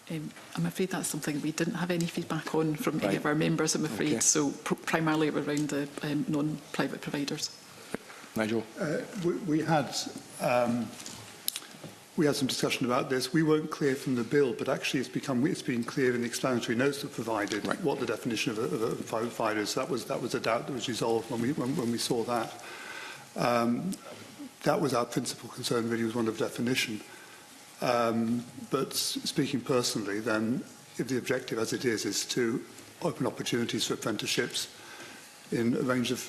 I'm afraid that's something we didn't have any feedback on from any of our members, I'm afraid. Okay. So primarily around the non-private providers. Nigel? We had some discussion about this. We weren't clear from the bill, but actually it's been clear in the explanatory notes that provided what the definition of a private provider is. That was a doubt that was resolved when we saw that. That was our principal concern, really, was one of definition. But speaking personally, then, if the objective, as it is to open opportunities for apprenticeships in a range of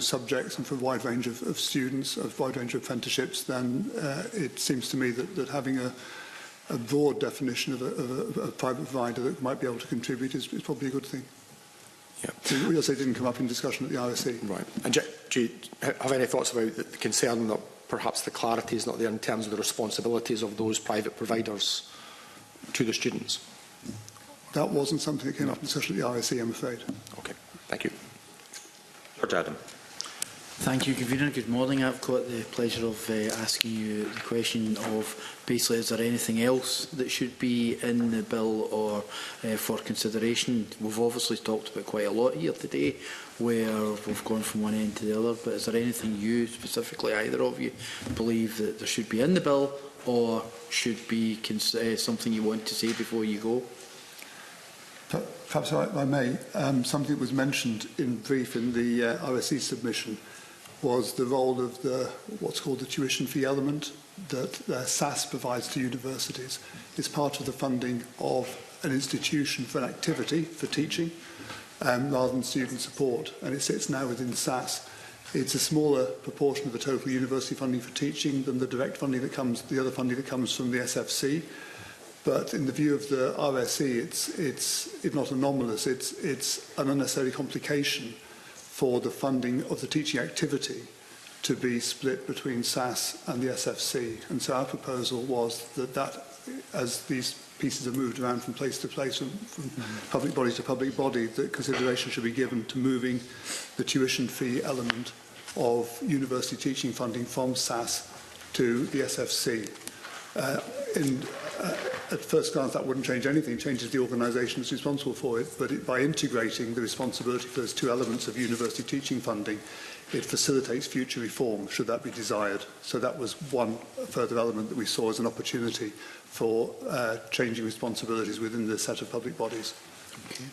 subjects and for a wide range of students, a wide range of apprenticeships, then it seems to me that having a broad definition of a private provider that might be able to contribute is probably a good thing. Yeah. So we also didn't come up in discussion at the RSC. Right. And do you have any thoughts about the concern that perhaps the clarity is not there in terms of the responsibilities of those private providers to the students? That wasn't something that came up in discussion at the RSC, I'm afraid. Okay. Thank you. George Adam. Thank you, Convener. Good morning. I've got the pleasure of asking you the question of basically, is there anything else that should be in the bill or for consideration? We've obviously talked about quite a lot here today where we've gone from one end to the other, but is there anything you specifically, either of you, believe that there should be in the bill or should be something you want to say before you go? Perhaps I may. Something that was mentioned in brief in the RSE submission was the role of what's called the tuition fee element that SAS provides to universities. It's part of the funding of an institution for an activity, for teaching, rather than student support, and it sits now within SAS. It's a smaller proportion of the total university funding for teaching than the direct funding that comes, the other funding that comes from the SFC. But in the view of the RSE, it's if not anomalous, it's an unnecessary complication for the funding of the teaching activity to be split between SAS and the SFC. And so our proposal was that as these pieces are moved around from place to place, from public body to public body, that consideration should be given to moving the tuition fee element of university teaching funding from SAS to the SFC. At first glance, that wouldn't change anything. It changes the organisation that's responsible for it. But by integrating the responsibility for those two elements of university teaching funding, it facilitates future reform, should that be desired. So that was one further element that we saw as an opportunity for changing responsibilities within the set of public bodies. Okay.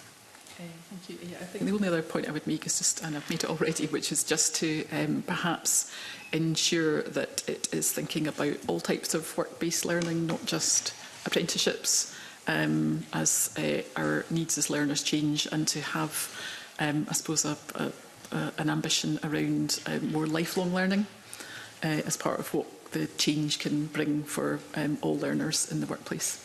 Thank you. Yeah, I think the only other point I would make is just, and I've made it already, which is just to perhaps ensure that it is thinking about all types of work-based learning, not just apprenticeships, as our needs as learners change, and to have, I suppose, an ambition around more lifelong learning as part of what the change can bring for all learners in the workplace.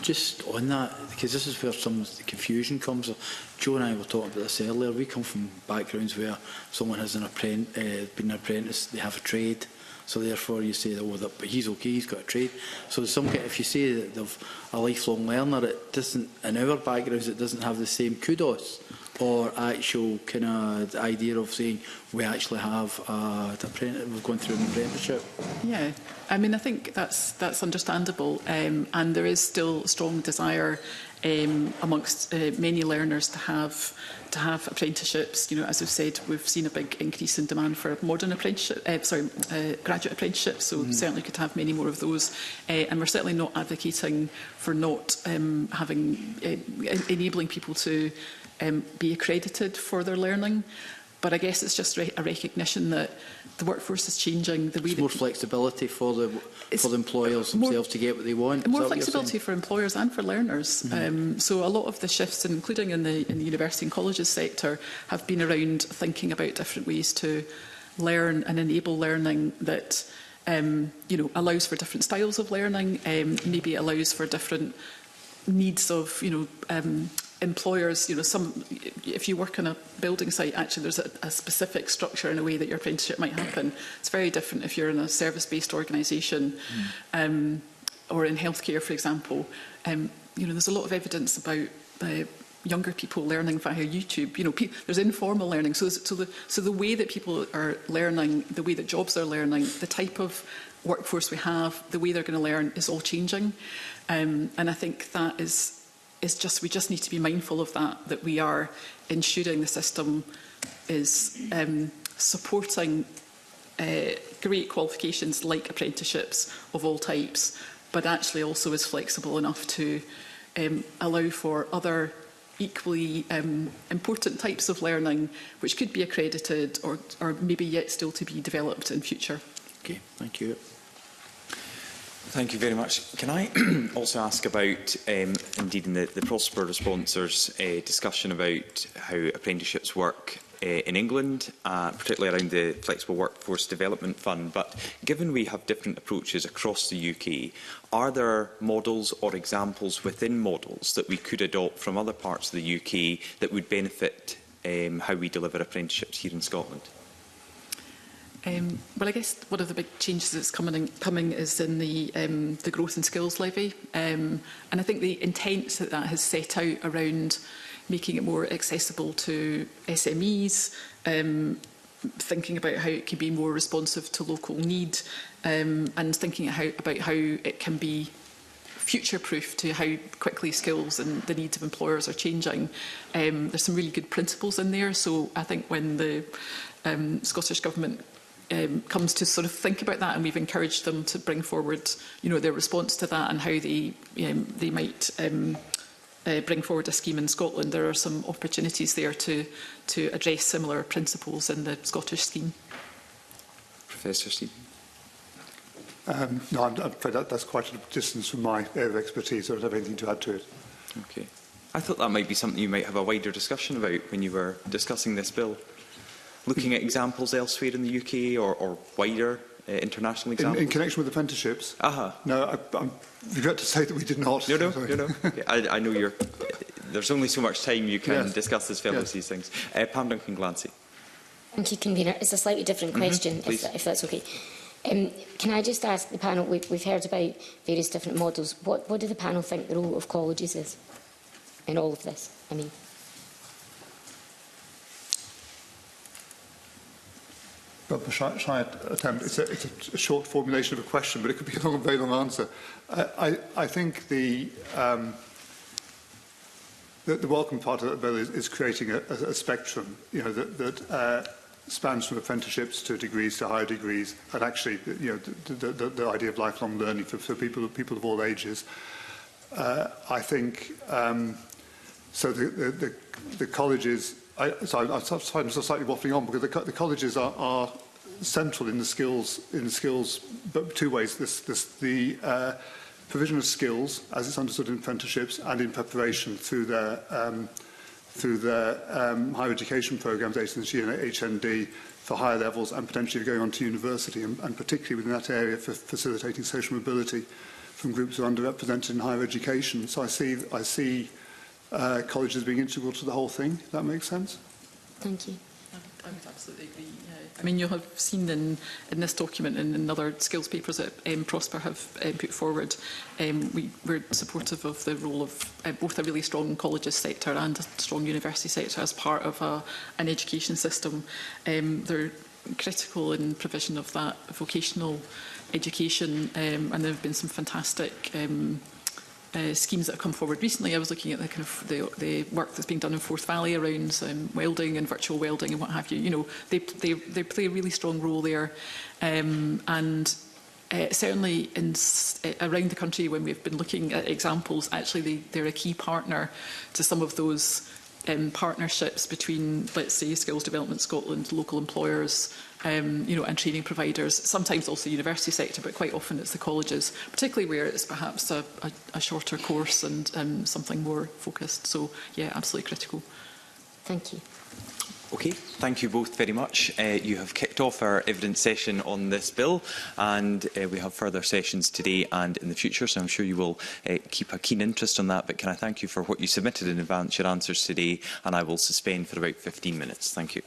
Just on that, because this is where some of the confusion comes. Joe and I were talking about this earlier. We come from backgrounds where someone has been an apprentice, they have a trade, so therefore you say, oh, but he's okay, he's got a trade. So if you say that they've a lifelong learner, it doesn't, in our backgrounds, it doesn't have the same kudos or actual kind of idea of saying we actually have we've gone through an apprenticeship. Yeah, I mean, I think that's understandable, and there is still a strong desire amongst many learners to have apprenticeships. You know, as we've said, we've seen a big increase in demand for modern graduate apprenticeships, so certainly could have many more of those. And we're certainly not advocating for not enabling people to be accredited for their learning. But I guess it's just a recognition that the workforce is changing. There's more flexibility for the employers themselves to get what they want. More flexibility for employers and for learners. So a lot of the shifts, including in the university and colleges sector, have been around thinking about different ways to learn and enable learning that allows for different styles of learning, maybe allows for different needs of employers. If you work on a building site, actually there's a specific structure in a way that your apprenticeship might happen. It's very different if you're in a service-based organisation or in healthcare, for example. There's a lot of evidence about younger people learning via YouTube. There's informal learning. So the way that people are learning, the way that jobs are learning, the type of workforce we have, the way they're going to learn is all changing. And I think that we just need to be mindful of that we are ensuring the system is supporting great qualifications like apprenticeships of all types, but actually also is flexible enough to allow for other equally important types of learning which could be accredited or maybe yet still to be developed in future. Okay, thank you. Thank you very much. Can I also ask about, indeed, in the Prosper responsor's discussion about how apprenticeships work in England, particularly around the Flexible Workforce Development Fund, but given we have different approaches across the UK, are there models or examples within models that we could adopt from other parts of the UK that would benefit how we deliver apprenticeships here in Scotland? Well, I guess one of the big changes that's coming is in the growth and skills levy, and I think the intent that has set out around making it more accessible to SMEs, thinking about how it can be more responsive to local need, and thinking about how it can be future-proof to how quickly skills and the needs of employers are changing. There's some really good principles in there, so I think when the Scottish Government comes to sort of think about that, and we've encouraged them to bring forward, their response to that and how they might bring forward a scheme in Scotland. There are some opportunities there to address similar principles in the Scottish scheme. Professor Stephen. No, I'm afraid that's quite a distance from my area of expertise. I don't have anything to add to it. Okay. I thought that might be something you might have a wider discussion about when you were discussing this bill. Looking at examples elsewhere in the UK or wider international examples? In connection with apprenticeships? No, I regret to say that we did not. No. Okay, I know there's only so much time you can discuss as fellows these things. Pam Duncan-Glancy. Thank you, Convener. It's a slightly different question, if that's okay. Can I just ask the panel, we've heard about various different models. What do the panel think the role of colleges is in all of this? But shall I attempt? It's a short formulation of a question, but it could be a very long answer. I think the welcome part of the bill is creating a spectrum, that spans from apprenticeships to degrees to higher degrees, and actually, the idea of lifelong learning for people of all ages. I think so. The colleges. I'm slightly waffling on because the colleges are central in the skills, but two ways. The provision of skills, as it's understood in apprenticeships, and in preparation through their higher education programmes, HNC and HND, for higher levels, and potentially going on to university, and particularly within that area for facilitating social mobility from groups who are underrepresented in higher education. So I see colleges being integral to the whole thing. If that makes sense? Thank you. I would absolutely agree. You'll have seen in this document and in other skills papers that Prosper have put forward, we're supportive of the role of both a really strong colleges sector and a strong university sector as part of an education system. They're critical in provision of that vocational education, and there have been some fantastic schemes that have come forward recently. I was looking at the work that's being done in Forth Valley around welding and virtual welding and what have you. They play a really strong role there, and certainly around the country when we've been looking at examples, actually they're a key partner to some of those partnerships between, let's say, Skills Development Scotland, local employers, and training providers, sometimes also university sector, but quite often it's the colleges, particularly where it's perhaps a shorter course and something more focused. So, yeah, absolutely critical. Thank you. Okay, thank you both very much. You have kicked off our evidence session on this bill, and we have further sessions today and in the future, so I'm sure you will keep a keen interest on that. But can I thank you for what you submitted in advance, your answers today, and I will suspend for about 15 minutes. Thank you.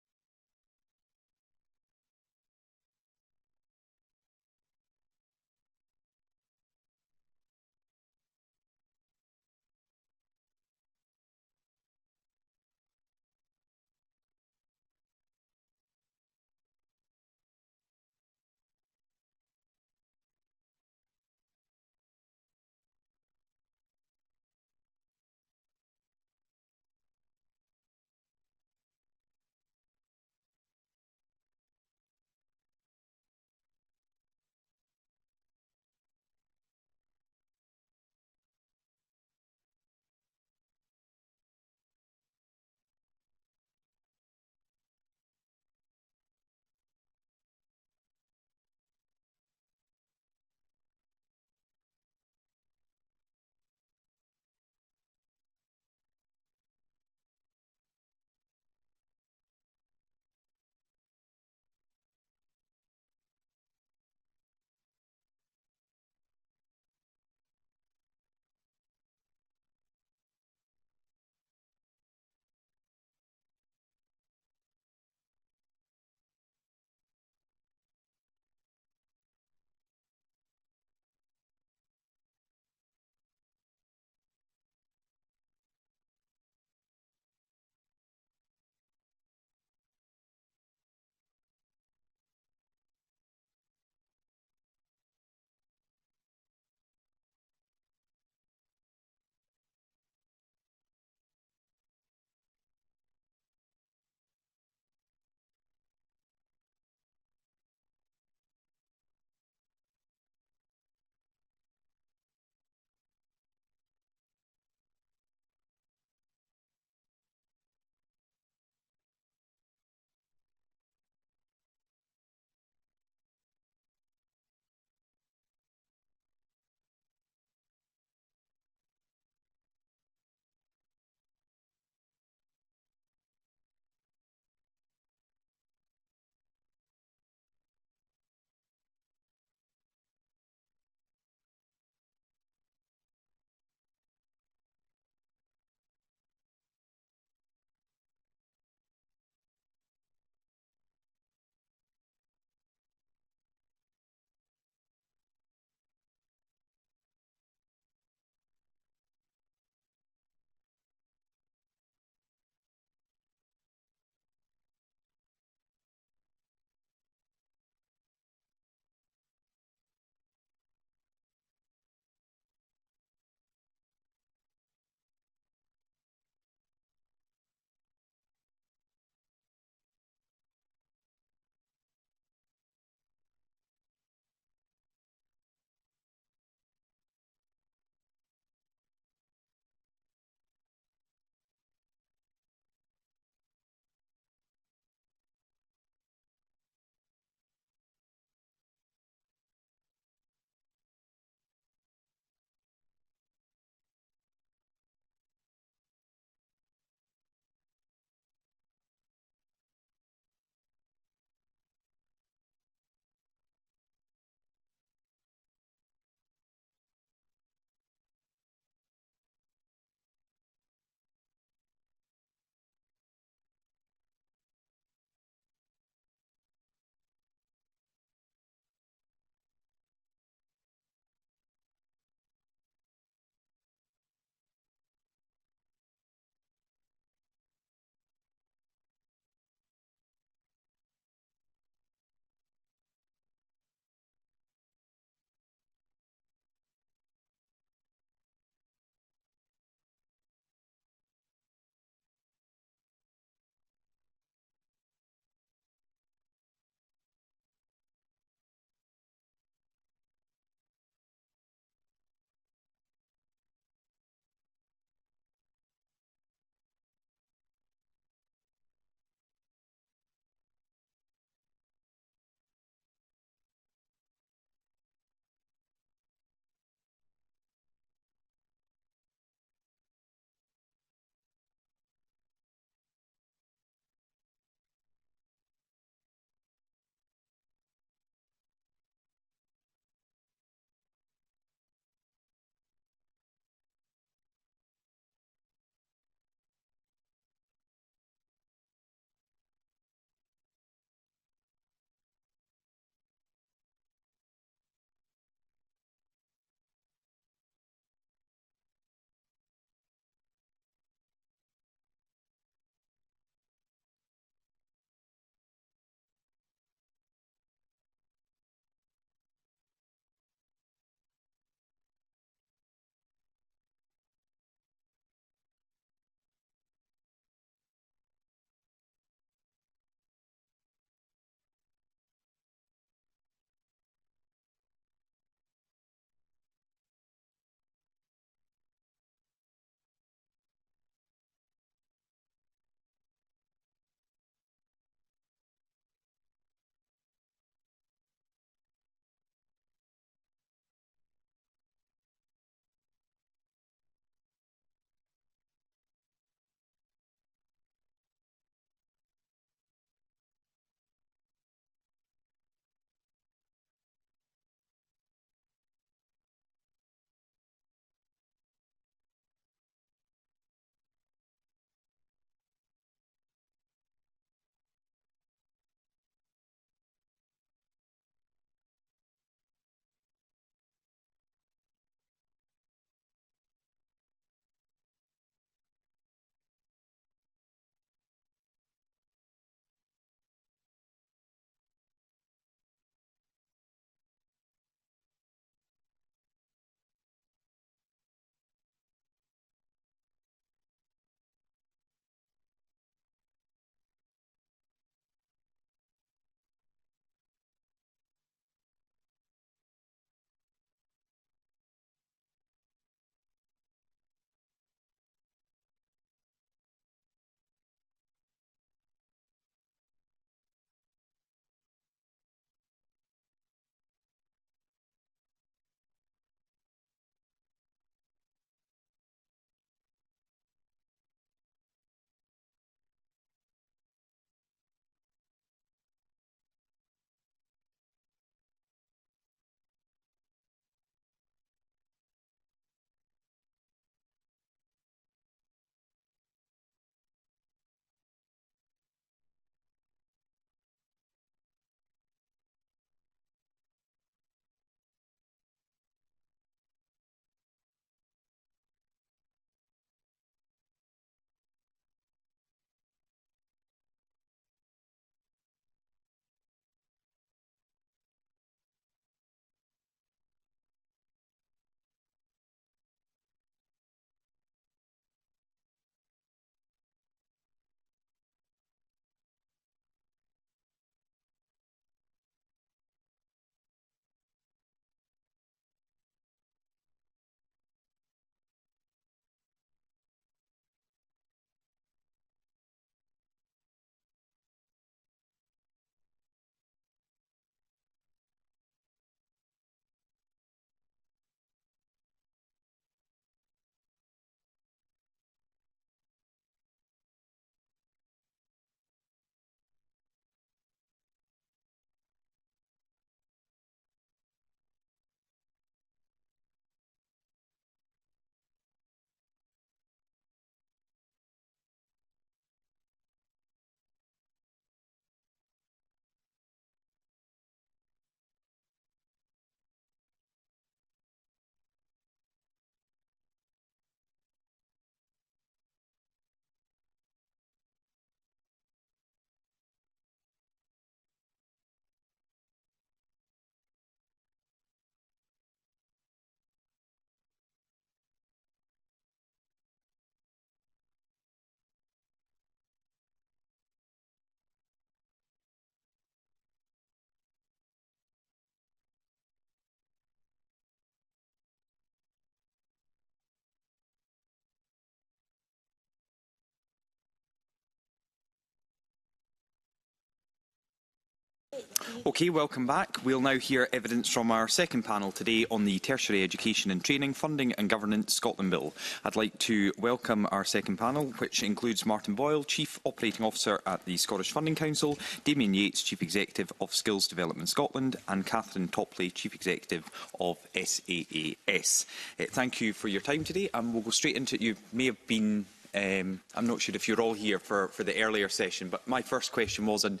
OK, welcome back. We'll now hear evidence from our second panel today on the Tertiary Education and Training, Funding and Governance Scotland Bill. I'd like to welcome our second panel, which includes Martin Boyle, Chief Operating Officer at the Scottish Funding Council, Damien Yates, Chief Executive of Skills Development Scotland, and Catherine Topley, Chief Executive of SAAS. Thank you for your time today, and we'll go straight into it. You may have been I'm not sure if you're all here for the earlier session, but my first question was, and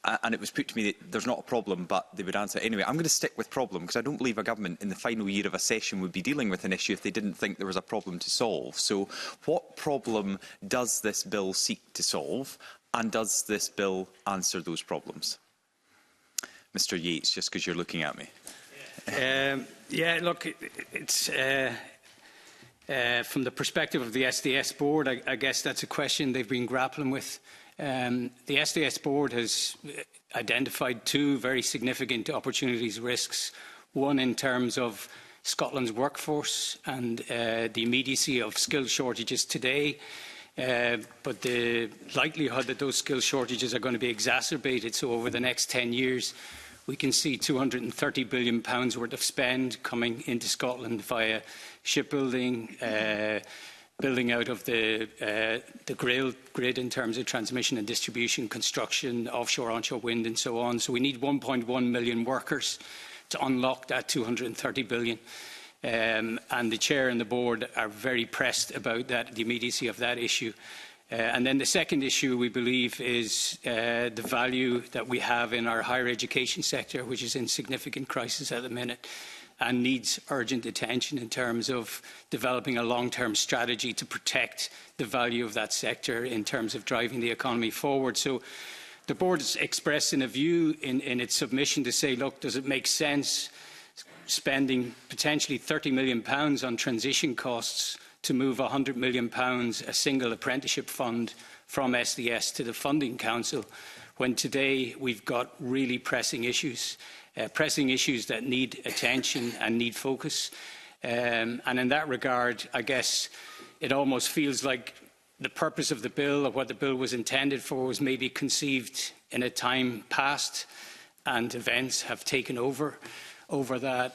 it was put to me that there's not a problem, but they would answer it anyway. I'm going to stick with problem, because I don't believe a government in the final year of a session would be dealing with an issue if they didn't think there was a problem to solve. So what problem does this bill seek to solve, and does this bill answer those problems? Mr Yates, just because you're looking at me. Yeah, look, it's... from the perspective of the SDS board, I guess that's a question they've been grappling with. The SDS board has identified two very significant opportunities, risks. One in terms of Scotland's workforce and the immediacy of skills shortages today, but the likelihood that those skills shortages are going to be exacerbated. So over the next 10 years, we can see £230 billion worth of spend coming into Scotland via shipbuilding, building out of the rail grid in terms of transmission and distribution, construction, offshore, onshore wind and so on. So we need 1.1 million workers to unlock that £230 billion. And the Chair and the Board are very pressed about that, the immediacy of that issue. And then the second issue, we believe, is the value that we have in our higher education sector, which is in significant crisis at the minute and needs urgent attention in terms of developing a long-term strategy to protect the value of that sector in terms of driving the economy forward. So the board is expressing a view in its submission to say, look, does it make sense spending potentially £30 million on transition costs to move £100 million, a single apprenticeship fund, from SDS to the Funding Council, when today we've got really pressing issues that need attention and need focus. And in that regard, I guess it almost feels like the purpose of the bill, or what the bill was intended for, was maybe conceived in a time past, and events have taken over that.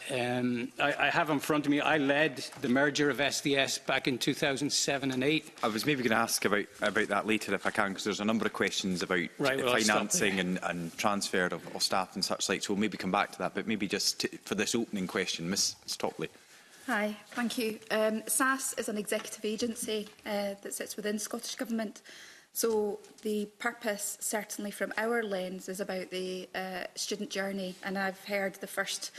I have in front of me, I led the merger of SDS back in 2007 and 8. I was maybe going to ask about that later if I can, because there's a number of questions about financing and transfer of staff and such like, so we'll maybe come back to that, but maybe just for this opening question, Ms Topley. Hi, thank you. SAS is an executive agency that sits within Scottish Government. So the purpose, certainly from our lens, is about the student journey. And I've heard the first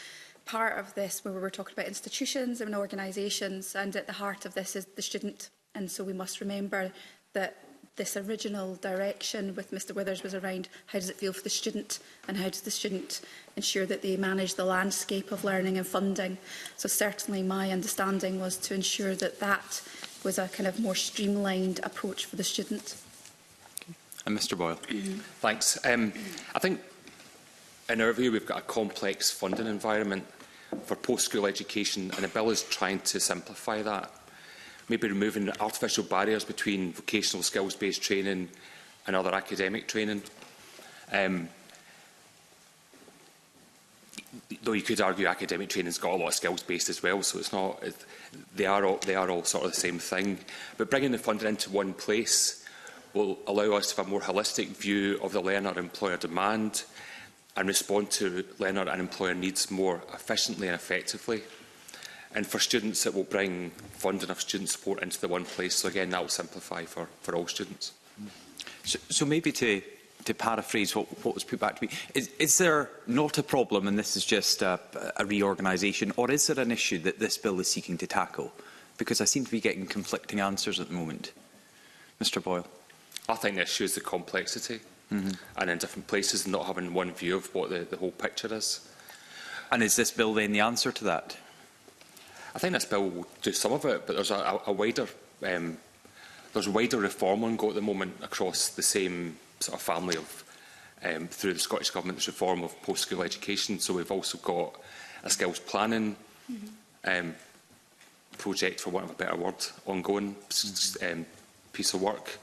part of this where we were talking about institutions and organisations, and at the heart of this is the student. And so we must remember that this original direction with Mr Withers was around how does it feel for the student, and how does the student ensure that they manage the landscape of learning and funding. So certainly my understanding was to ensure that that was a kind of more streamlined approach for the student. And Mr Boyle. Thanks. I think, in our view, we've got a complex funding environment for post-school education, and the bill is trying to simplify that. Maybe removing artificial barriers between vocational skills-based training and other academic training. Though you could argue academic training's got a lot of skills-based as well, so it's not. They are all sort of the same thing. But bringing the funding into one place will allow us to have a more holistic view of the learner-employer demand and respond to learner and employer needs more efficiently and effectively. And for students, it will bring funding of student support into the one place. So again, that will simplify for all students. So maybe to paraphrase what was put back to me, is there not a problem, and this is just a reorganisation, or is there an issue that this bill is seeking to tackle? Because I seem to be getting conflicting answers at the moment. Mr Boyle. I think the issue is the complexity, and in different places, and not having one view of what the whole picture is. And is this bill then the answer to that? I think this bill will do some of it, but there's a wider reform on go at the moment across the same sort of family of through the Scottish Government's reform of post-school education. So we've also got a skills planning project, for want of a better word, ongoing piece of work.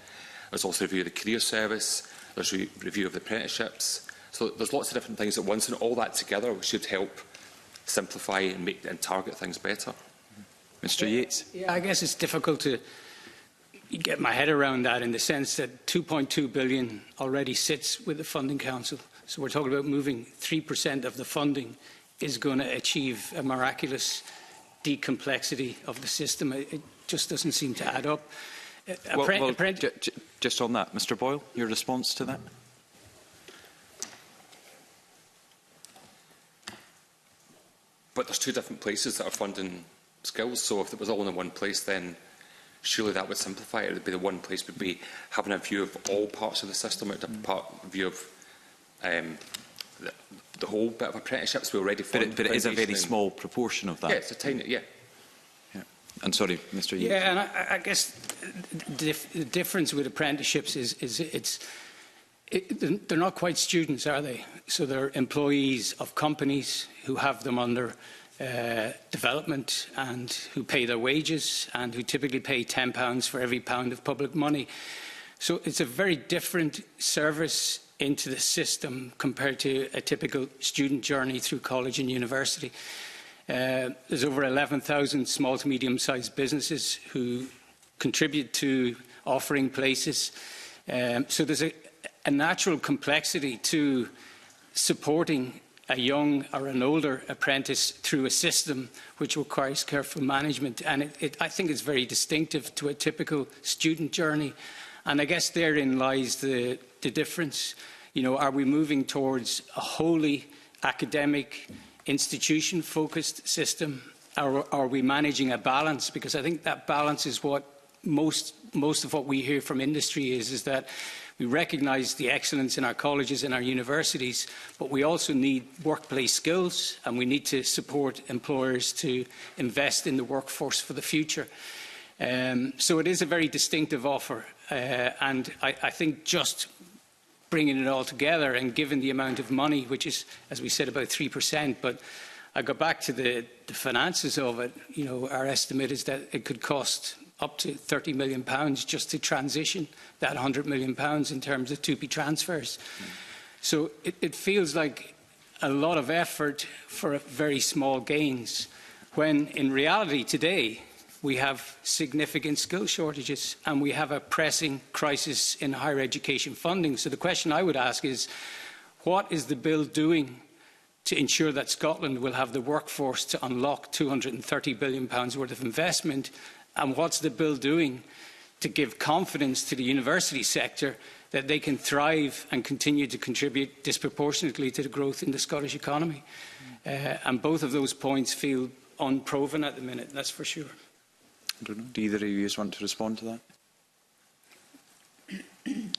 There's also a review of the career service, there's a review of the apprenticeships, So there's lots of different things at once, and all that together should help simplify and make and target things better. Mr. Yates. Yeah, I guess it's difficult to get my head around that, in the sense that 2.2 billion already sits with the Funding Council. So we're talking about moving 3% of the funding is going to achieve a miraculous decomplexity of the system. It just doesn't seem to add up. Just on that, Mr. Boyle, your response to that? But there's two different places that are funding skills, so if it was all in one place, then surely that would simplify it. It would be the one place would be having a view of all parts of the system, a view of the whole bit of apprenticeships we already fund. But it is a very small proportion of that. Yeah, it's a tiny, yeah. And sorry, Mr. Yates. Yeah, and I guess the difference with apprenticeships is they're not quite students, are they? So they're employees of companies who have them under development and who pay their wages and who typically pay £10 for every pound of public money. So it's a very different service into the system compared to a typical student journey through college and university. There's over 11,000 small to medium-sized businesses who contribute to offering places. So there's a natural complexity to supporting a young or an older apprentice through a system which requires careful management. And I think it's very distinctive to a typical student journey. And I guess therein lies the difference. You know, are we moving towards a wholly academic, institution-focused system? Are we managing a balance? Because I think that balance is what most of what we hear from industry is that we recognise the excellence in our colleges and our universities, but we also need workplace skills, and we need to support employers to invest in the workforce for the future. So it is a very distinctive offer, and I think just bringing it all together and given the amount of money, which is, as we said, about 3%, but I go back to the finances of it. You know, our estimate is that it could cost up to £30 million just to transition that £100 million in terms of TUPE transfers. So it feels like a lot of effort for very small gains, when in reality today we have significant skill shortages and we have a pressing crisis in higher education funding. So the question I would ask is, what is the bill doing to ensure that Scotland will have the workforce to unlock £230 billion worth of investment? And what's the bill doing to give confidence to the university sector that they can thrive and continue to contribute disproportionately to the growth in the Scottish economy? And both of those points feel unproven at the minute, that's for sure. I don't know. Do either of you want to respond to that?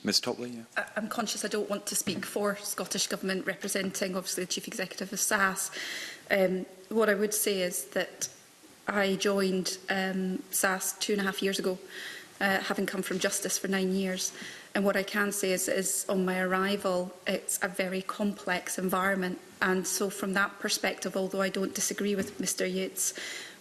Ms Topley, yeah. I'm conscious I don't want to speak for Scottish Government, representing obviously the Chief Executive of SAS. What I would say is that I joined SAS 2.5 years ago, having come from Justice for 9 years. And what I can say is on my arrival, it's a very complex environment. And so from that perspective, although I don't disagree with Mr Yates,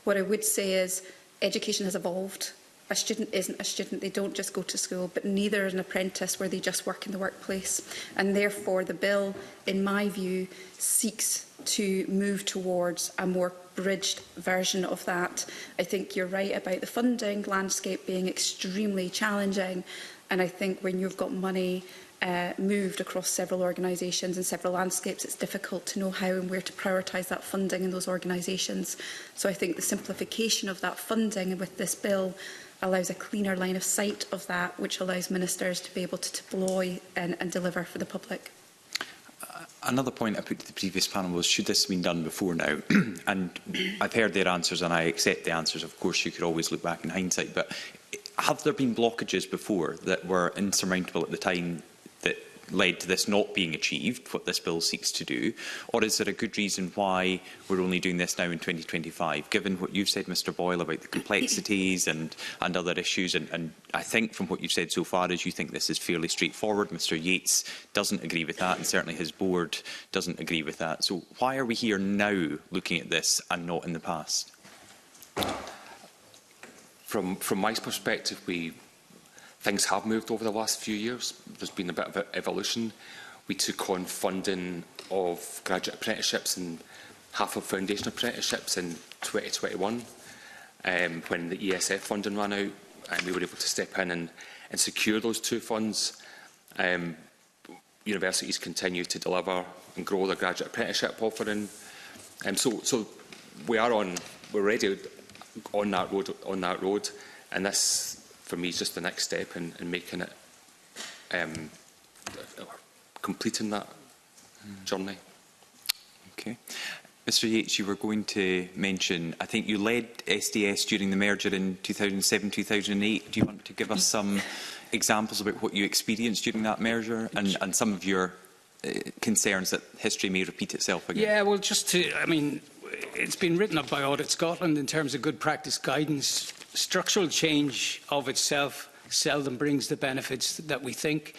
what I would say is education has evolved. A student isn't a student, they don't just go to school, but neither is an apprentice where they just work in the workplace. And therefore the bill, in my view, seeks to move towards a more bridged version of that. I think you're right about the funding landscape being extremely challenging, and I think when you've got money moved across several organisations and several landscapes, it's difficult to know how and where to prioritise that funding in those organisations. So I think the simplification of that funding with this bill allows a cleaner line of sight of that, which allows ministers to be able to deploy and deliver for the public. Another point I put to the previous panel was, should this have been done before now? And I've heard their answers and I accept the answers. Of course, you could always look back in hindsight, but have there been blockages before that were insurmountable at the time that led to this not being achieved, what this bill seeks to do? Or is there a good reason why we're only doing this now in 2025, given what you've said, Mr Boyle, about the complexities and other issues? And I think from what you've said so far is you think this is fairly straightforward. Mr Yates doesn't agree with that, and certainly his board doesn't agree with that. So why are we here now looking at this and not in the past? From my perspective, things have moved over the last few years. There's been a bit of evolution. we took on funding of graduate apprenticeships and half of foundation apprenticeships in 2021 when the ESF funding ran out, and we were able to step in and secure those two funds. Universities continue to deliver and grow their graduate apprenticeship offering. So we're already on that road, and this, for me, is just the next step in making it, completing that journey. Okay. Mr Yates, you were going to mention, I think you led SDS during the merger in 2007-2008. Do you want to give us some examples about what you experienced during that merger and some of your concerns that history may repeat itself again? Yeah, well, it's been written up by Audit Scotland in terms of good practice guidance. Structural change of itself seldom brings the benefits that we think.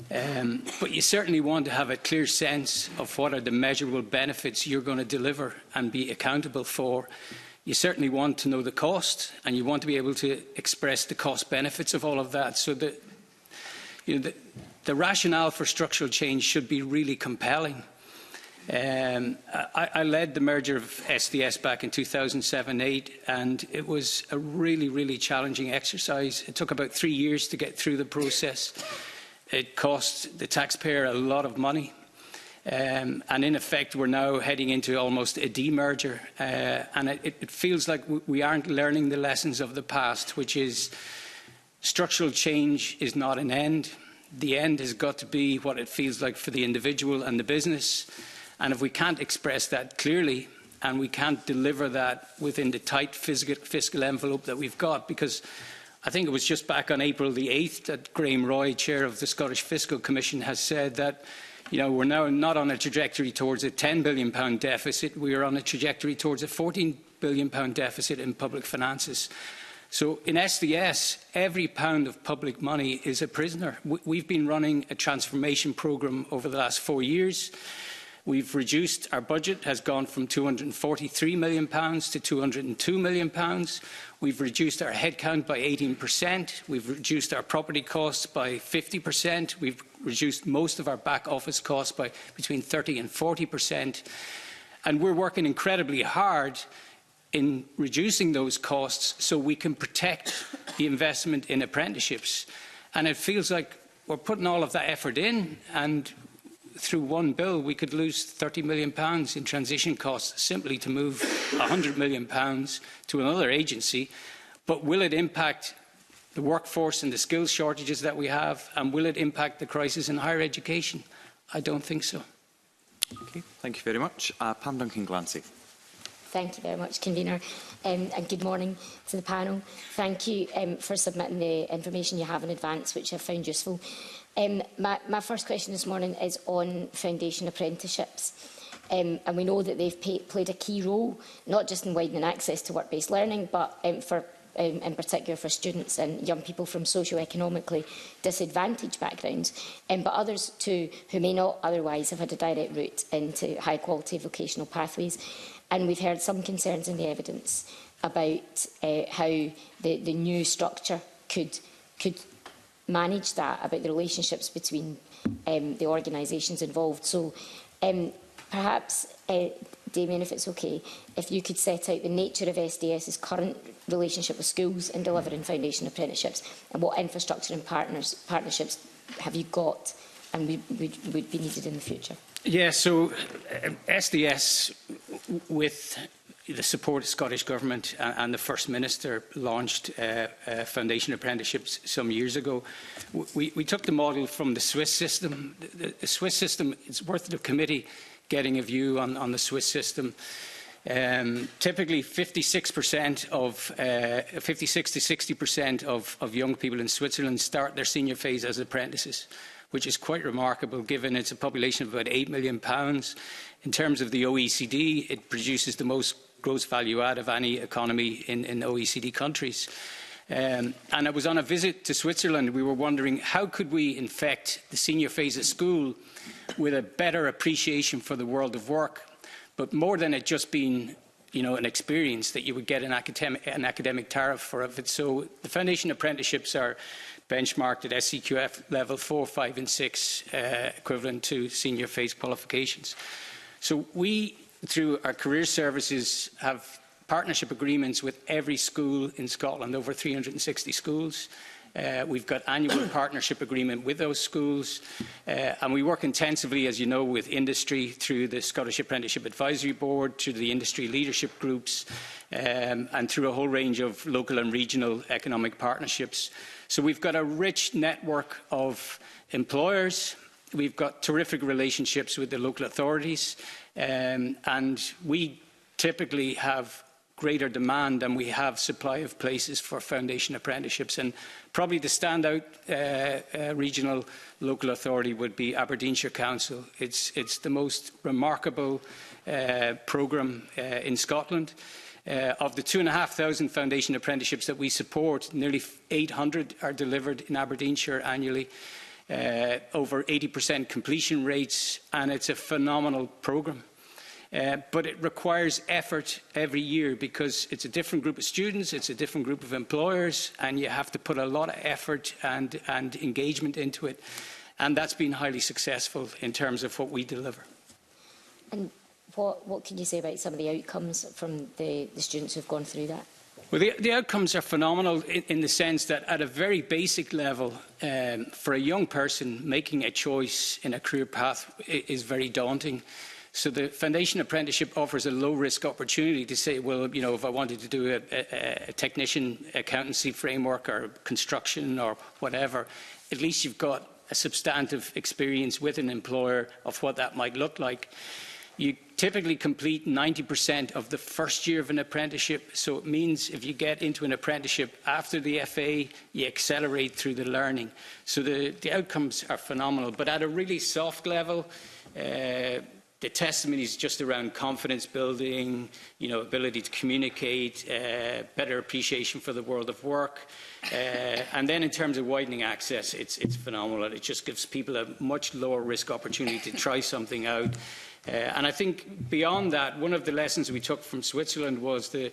But you certainly want to have a clear sense of what are the measurable benefits you're going to deliver and be accountable for. You certainly want to know the cost, and you want to be able to express the cost benefits of all of that. So that the rationale for structural change should be really compelling. I led the merger of SDS back in 2007-8, and it was a really, really challenging exercise. It took about 3 years to get through the process. It cost the taxpayer a lot of money. And in effect, we're now heading into almost a demerger. And it feels like we aren't learning the lessons of the past, which is structural change is not an end. The end has got to be what it feels like for the individual and the business. And if we can't express that clearly, and we can't deliver that within the tight fiscal envelope that we've got, because I think it was just back on April the 8th that Graham Roy, Chair of the Scottish Fiscal Commission, has said that we're now not on a trajectory towards a £10 billion deficit. We are on a trajectory towards a £14 billion deficit in public finances. So in SDS, every pound of public money is a prisoner. We've been running a transformation programme over the last 4 years. We've reduced, our budget has gone from £243 million to £202 million. We've reduced our headcount by 18%. We've reduced our property costs by 50%. We've reduced most of our back office costs by between 30 and 40%. And we're working incredibly hard in reducing those costs so we can protect the investment in apprenticeships. And it feels like we're putting all of that effort in, and through one bill we could lose £30 million in transition costs simply to move £100 million to another agency. But will it impact the workforce and the skills shortages that we have, and will it impact the crisis in higher education? I don't think so. Okay, thank you very much. Pam Duncan-Glancy. Thank you very much, Convener, and good morning to the panel. Thank you for submitting the information you have in advance, which I've found useful. My first question this morning is on foundation apprenticeships. And we know that they've played a key role, not just in widening access to work-based learning, but in particular for students and young people from socio-economically disadvantaged backgrounds, but others too who may not otherwise have had a direct route into high-quality vocational pathways. And we've heard some concerns in the evidence about how the new structure could manage that, about the relationships between the organisations involved. So perhaps, Damien, if it's okay, if you could set out the nature of SDS's current relationship with schools in delivering foundation apprenticeships, and what infrastructure and partnerships have you got and would be needed in the future? Yeah, so SDS, with the support of the Scottish Government and the First Minister, launched foundation apprenticeships some years ago. We took the model from the Swiss system. The Swiss system, it's worth the committee getting a view on the Swiss system. Typically, 56 to 60% of young people in Switzerland start their senior phase as apprentices, which is quite remarkable given it's a population of about £8 million. In terms of the OECD, it produces the most gross value add of any economy in OECD countries. And I was on a visit to Switzerland. We were wondering how could we infect the senior phase of school with a better appreciation for the world of work, but more than it just being an experience that you would get an academic tariff for it. So the foundation apprenticeships are benchmarked at SCQF level 4, 5 and 6, equivalent to senior phase qualifications. So we, through our career services, have partnership agreements with every school in Scotland, over 360 schools. We've got annual partnership agreement with those schools, and we work intensively, as you know, with industry through the Scottish Apprenticeship Advisory Board, through the industry leadership groups, and through a whole range of local and regional economic partnerships. So we've got a rich network of employers. We've got terrific relationships with the local authorities, and we typically have greater demand than we have supply of places for foundation apprenticeships. And probably the standout regional local authority would be Aberdeenshire Council. It's the most remarkable programme in Scotland. Of the 2,500 foundation apprenticeships that we support, nearly 800 are delivered in Aberdeenshire annually. Over 80% completion rates, and it's a phenomenal programme. But it requires effort every year because it's a different group of students, it's a different group of employers, and you have to put a lot of effort and engagement into it. And that's been highly successful in terms of what we deliver. And what can you say about some of the outcomes from the students who've gone through that? Well, the outcomes are phenomenal in the sense that at a very basic level, for a young person, making a choice in a career path is very daunting. So the foundation apprenticeship offers a low-risk opportunity to say, well, you know, if I wanted to do a technician accountancy framework or construction or whatever, at least you've got a substantive experience with an employer of what that might look like. You typically complete 90% of the first year of an apprenticeship, so it means if you get into an apprenticeship after the FA, you accelerate through the learning. So the outcomes are phenomenal, but at a really soft level, the testimony is just around confidence building, you know, ability to communicate, better appreciation for the world of work. And then in terms of widening access, it's phenomenal. It just gives people a much lower risk opportunity to try something out. And I think beyond that, one of the lessons we took from Switzerland was the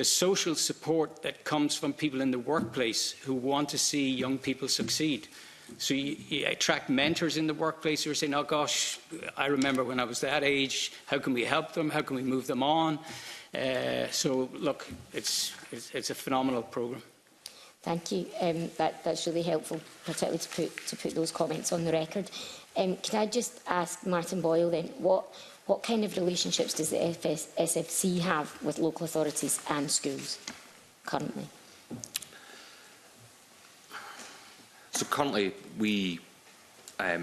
social support that comes from people in the workplace who want to see young people succeed. So you attract mentors in the workplace who are saying, oh gosh, I remember when I was that age, how can we help them? How can we move them on? So look, it's a phenomenal programme. Thank you. That's really helpful, particularly to put those comments on the record. Can I just ask Martin Boyle then, what kind of relationships does the SFC have with local authorities and schools currently? So currently, our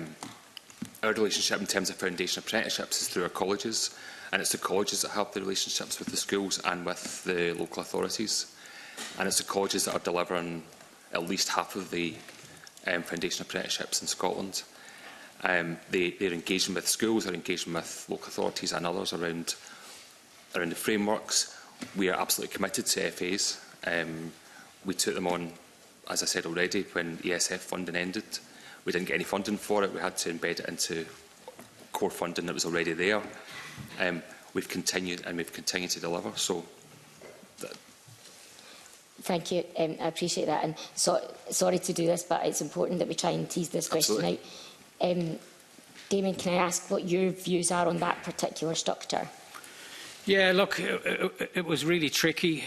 relationship in terms of foundation apprenticeships is through our colleges, and it's the colleges that have the relationships with the schools and with the local authorities. And it's the colleges that are delivering at least half of the foundation apprenticeships in Scotland. They're engaging with schools, they're engaging with local authorities and others around the frameworks. We are absolutely committed to FAs. We took them on, as I said already, when ESF funding ended. We didn't get any funding for it. We had to embed it into core funding that was already there. We've continued to deliver. So, thank you. I appreciate that. And sorry to do this, but it's important that we try and tease this question out. Damien, can I ask what your views are on that particular structure? Yeah, look, it was really tricky.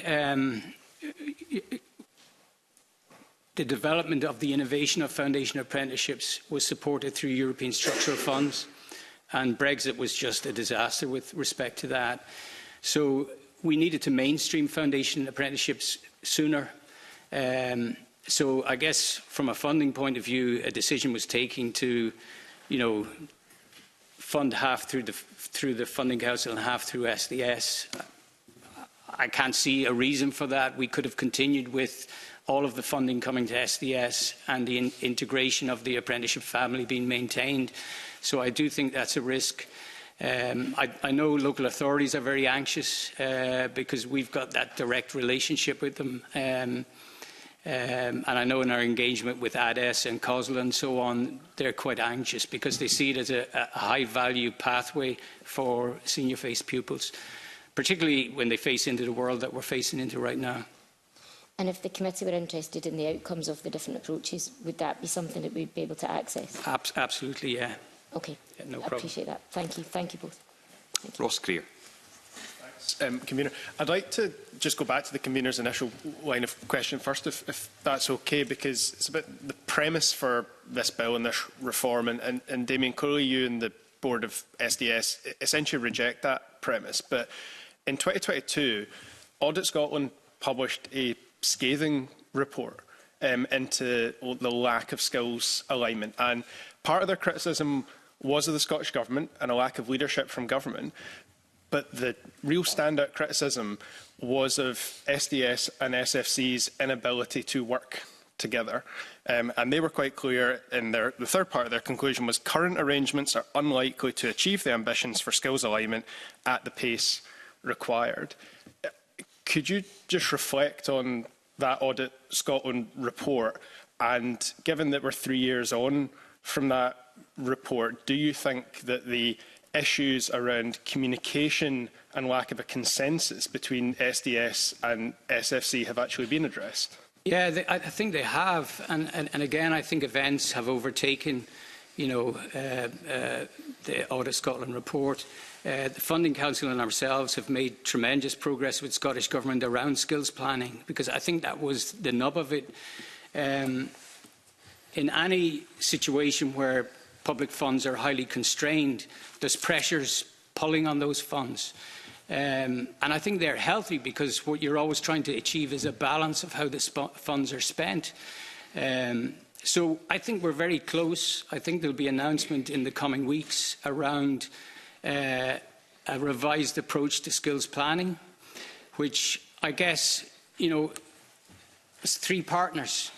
The development of the innovation of foundation apprenticeships was supported through European structural funds, and Brexit was just a disaster with respect to that. So we needed to mainstream foundation apprenticeships sooner. So I guess from a funding point of view, a decision was taken to, you know, fund half through the Funding Council and half through SDS. I can't see a reason for that. We could have continued with all of the funding coming to SDS and the integration of the apprenticeship family being maintained. So I do think that's a risk. I know local authorities are very anxious because we've got that direct relationship with them. And I know in our engagement with ADES and COSLA and so on, they're quite anxious because they see it as a high-value pathway for senior-faced pupils, particularly when they face into the world that we're facing into right now. And if the committee were interested in the outcomes of the different approaches, would that be something that we'd be able to access? Absolutely, yeah. Okay, yeah, no I problem. appreciate that. Thank you. Thank you both. Thank you. Ross Greer. Convener, I'd like to just go back to the Convener's initial line of question first, if that's okay, because it's about the premise for this bill and this reform, and Damien, clearly you and the Board of SDS essentially reject that premise. But in 2022, Audit Scotland published a scathing report into the lack of skills alignment, and part of their criticism was of the Scottish Government and a lack of leadership from government. But the real standout criticism was of SDS and SFC's inability to work together. And they were quite clear in the third part of their conclusion was current arrangements are unlikely to achieve the ambitions for skills alignment at the pace required. Could you just reflect on that Audit Scotland report? And given that we're 3 years on from that report, do you think that the issues around communication and lack of a consensus between SDS and SFC have actually been addressed? Yeah, I think they have, and again, I think events have overtaken, the Audit Scotland report. The Funding Council and ourselves have made tremendous progress with Scottish Government around skills planning, because I think that was the nub of it. In any situation where public funds are highly constrained, there's pressures pulling on those funds. And I think they're healthy, because what you're always trying to achieve is a balance of how the funds are spent. So I think we're very close. I think there'll be an announcement in the coming weeks around a revised approach to skills planning, which I guess, it's 3 partners.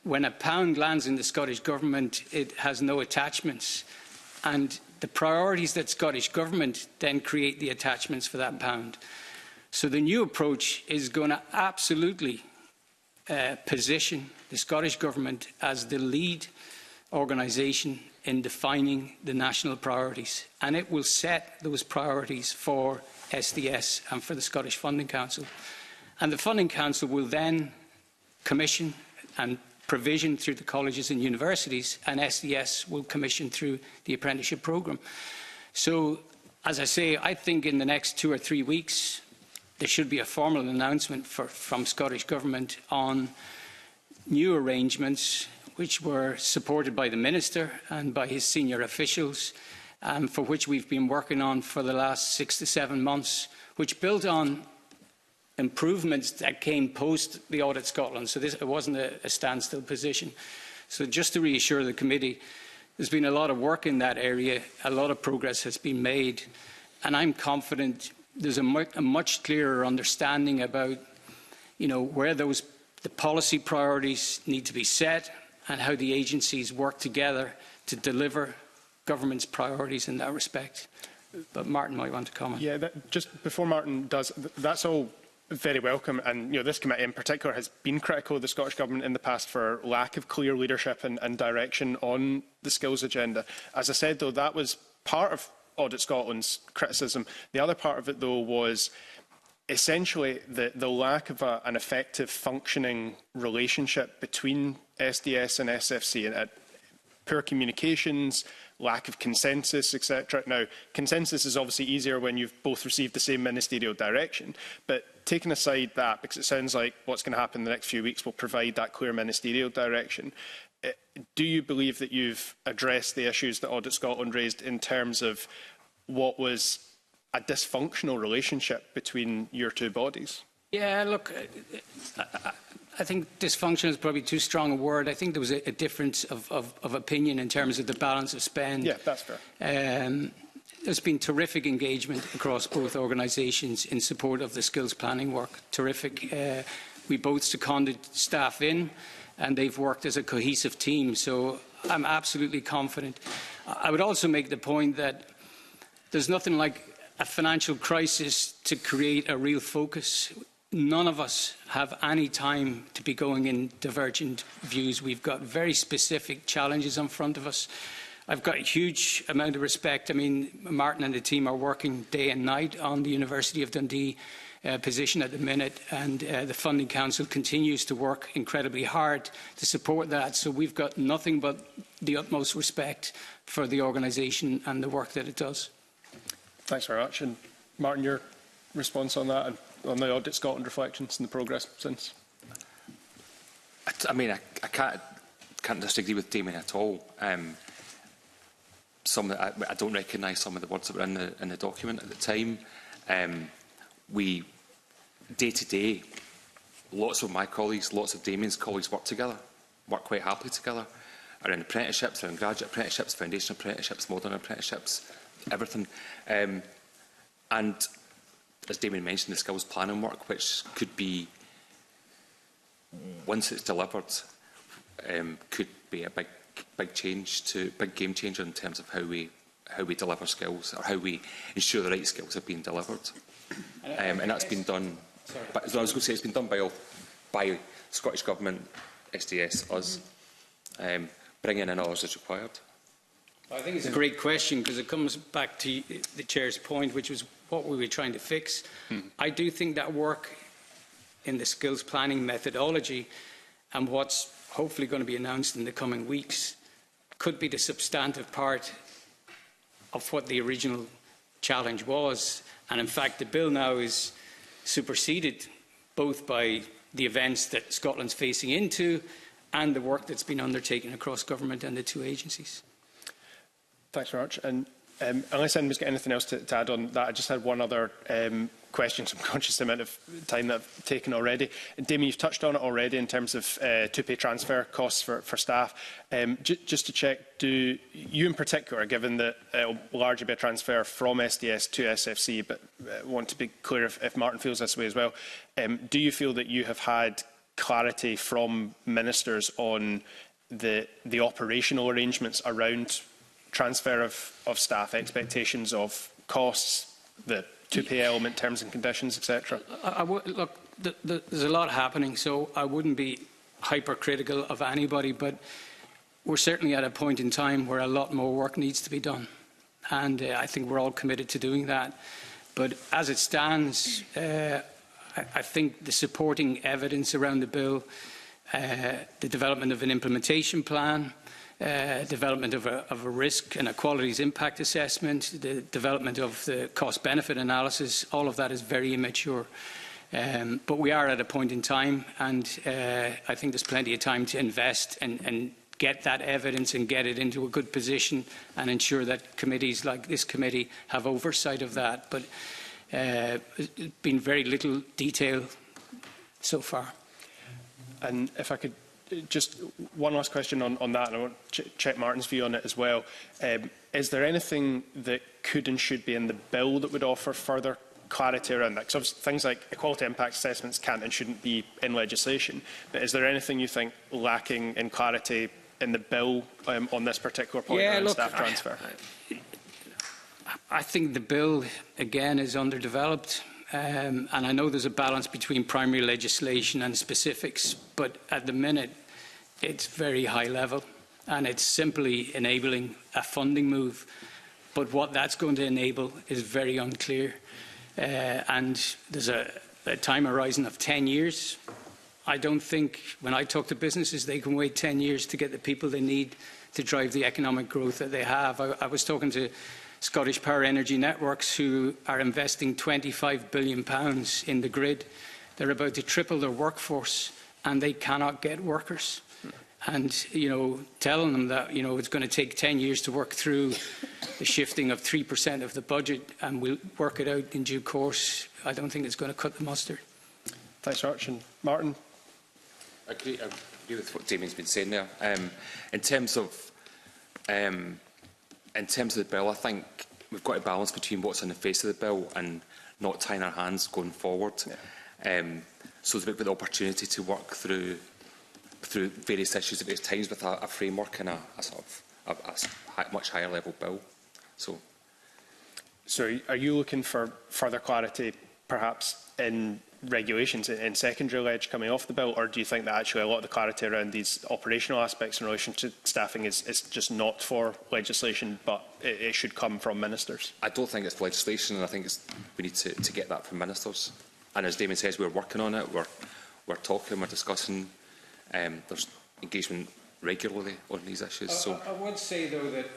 When a pound lands in the Scottish Government, it has no attachments. And the priorities that Scottish Government then create the attachments for that pound. So the new approach is going to absolutely position the Scottish Government as the lead organisation in defining the national priorities. And it will set those priorities for SDS and for the Scottish Funding Council. And the Funding Council will then commission and provision through the colleges and universities, and SDS will commission through the apprenticeship programme. So, as I say, I think in the next 2 or 3 weeks, there should be a formal announcement from Scottish Government on new arrangements, which were supported by the Minister and by his senior officials, for which we've been working on for the last 6 to 7 months, which built on improvements that came post the Audit Scotland. So it wasn't a standstill position. So just to reassure the committee, there's been a lot of work in that area, a lot of progress has been made, and I'm confident there's a much clearer understanding about, where the policy priorities need to be set and how the agencies work together to deliver government's priorities in that respect. But Martin might want to comment. Yeah, just before Martin does, that's all very welcome, and this committee in particular has been critical of the Scottish Government in the past for lack of clear leadership and direction on the skills agenda. As I said, though, that was part of Audit Scotland's criticism. The other part of it, though, was essentially the lack of an effective functioning relationship between SDS and SFC, and poor communications, lack of consensus, etc. Now, consensus is obviously easier when you've both received the same ministerial direction, but taking aside that, because it sounds like what's going to happen in the next few weeks will provide that clear ministerial direction, do you believe that you've addressed the issues that Audit Scotland raised in terms of what was a dysfunctional relationship between your 2 bodies? Yeah, look, I think dysfunction is probably too strong a word. I think there was a difference of opinion in terms of the balance of spend. Yeah, that's fair. There's been terrific engagement across both organisations in support of the skills planning work. Terrific. We both seconded staff in, and they've worked as a cohesive team. So I'm absolutely confident. I would also make the point that there's nothing like a financial crisis to create a real focus. None of us have any time to be going in divergent views. We've got very specific challenges in front of us. I've got a huge amount of respect. I mean, Martin and the team are working day and night on the University of Dundee position at the minute, and the Funding Council continues to work incredibly hard to support that. So we've got nothing but the utmost respect for the organisation and the work that it does. Thanks very much. And Martin, your response on that and on the Audit Scotland reflections and the progress since? I mean, I can't disagree with Damien at all. I don't recognise some of the words that were in the document at the time. We, day to day, lots of my colleagues, lots of Damien's colleagues work quite happily together, around apprenticeships, around graduate apprenticeships, foundation apprenticeships, modern apprenticeships, everything. And as Damien mentioned, the skills planning work, which could be, once it's delivered, could be a big game changer in terms of how we deliver skills, or how we ensure the right skills have been delivered. And that's been done. But as I was going to say, it's been done by Scottish Government, SDS, us, bringing in others as required. I think it's a great question, because it comes back to the Chair's point, which was what we were trying to fix. I do think that work in the skills planning methodology and what's hopefully going to be announced in the coming weeks could be the substantive part of what the original challenge was. And in fact, the bill now is superseded both by the events that Scotland's facing into and the work that's been undertaken across government and the two agencies. Thanks very much. And unless anyone's got anything else to add on that, I just had one other question, so I'm conscious of the amount of time that I've taken already. And Damien, you've touched on it already in terms of to-pay transfer costs for staff. Just to check, do you in particular, given that it will largely be a transfer from SDS to SFC, but want to be clear if Martin feels this way as well, do you feel that you have had clarity from ministers on the operational arrangements around transfer of staff, expectations of costs, the to-pay element, terms and conditions, etc.? Look, there's a lot happening, so I wouldn't be hypercritical of anybody, but we're certainly at a point in time where a lot more work needs to be done, and I think we're all committed to doing that. But as it stands, I think the supporting evidence around the bill, the development of an implementation plan, development of a risk and a qualities impact assessment, the development of the cost-benefit analysis, all of that is very immature. But we are at a point in time, and I think there's plenty of time to invest and get that evidence and get it into a good position and ensure that committees like this committee have oversight of that. But there's been very little detail so far. And if I could, just one last question on that, and I want to check Martin's view on it as well. Is there anything that could and should be in the bill that would offer further clarity around that? Because things like equality impact assessments can't and shouldn't be in legislation. But is there anything you think lacking in clarity in the bill on this particular point around staff transfer? I think the bill, again, is underdeveloped. And I know there's a balance between primary legislation and specifics, but at the minute it's very high level and it's simply enabling a funding move. But what that's going to enable is very unclear. And there's a time horizon of 10 years. I don't think, when I talk to businesses, they can wait 10 years to get the people they need to drive the economic growth that they have. I was talking to Scottish Power Energy Networks, who are investing £25 billion in the grid. They're about to triple their workforce, and they cannot get workers. And, telling them that, it's going to take 10 years to work through the shifting of 3% of the budget, and we'll work it out in due course, I don't think it's going to cut the mustard. Thanks very much. And Martin? I agree with what Damien's been saying there. In terms of the bill, I think we've got a balance between what's on the face of the bill and not tying our hands going forward. Yeah. So there's a bit of the opportunity to work through various issues at various times with a framework and a much higher level bill. So are you looking for further clarity, perhaps in regulations in secondary ledge coming off the bill, or do you think that actually a lot of the clarity around these operational aspects in relation to staffing is just not for legislation, but it should come from ministers? I don't think it's legislation, and I think we need to get that from ministers. And as Damon says, we're working on it. We're talking, we're discussing. There's engagement regularly on these issues. So I would say, though, that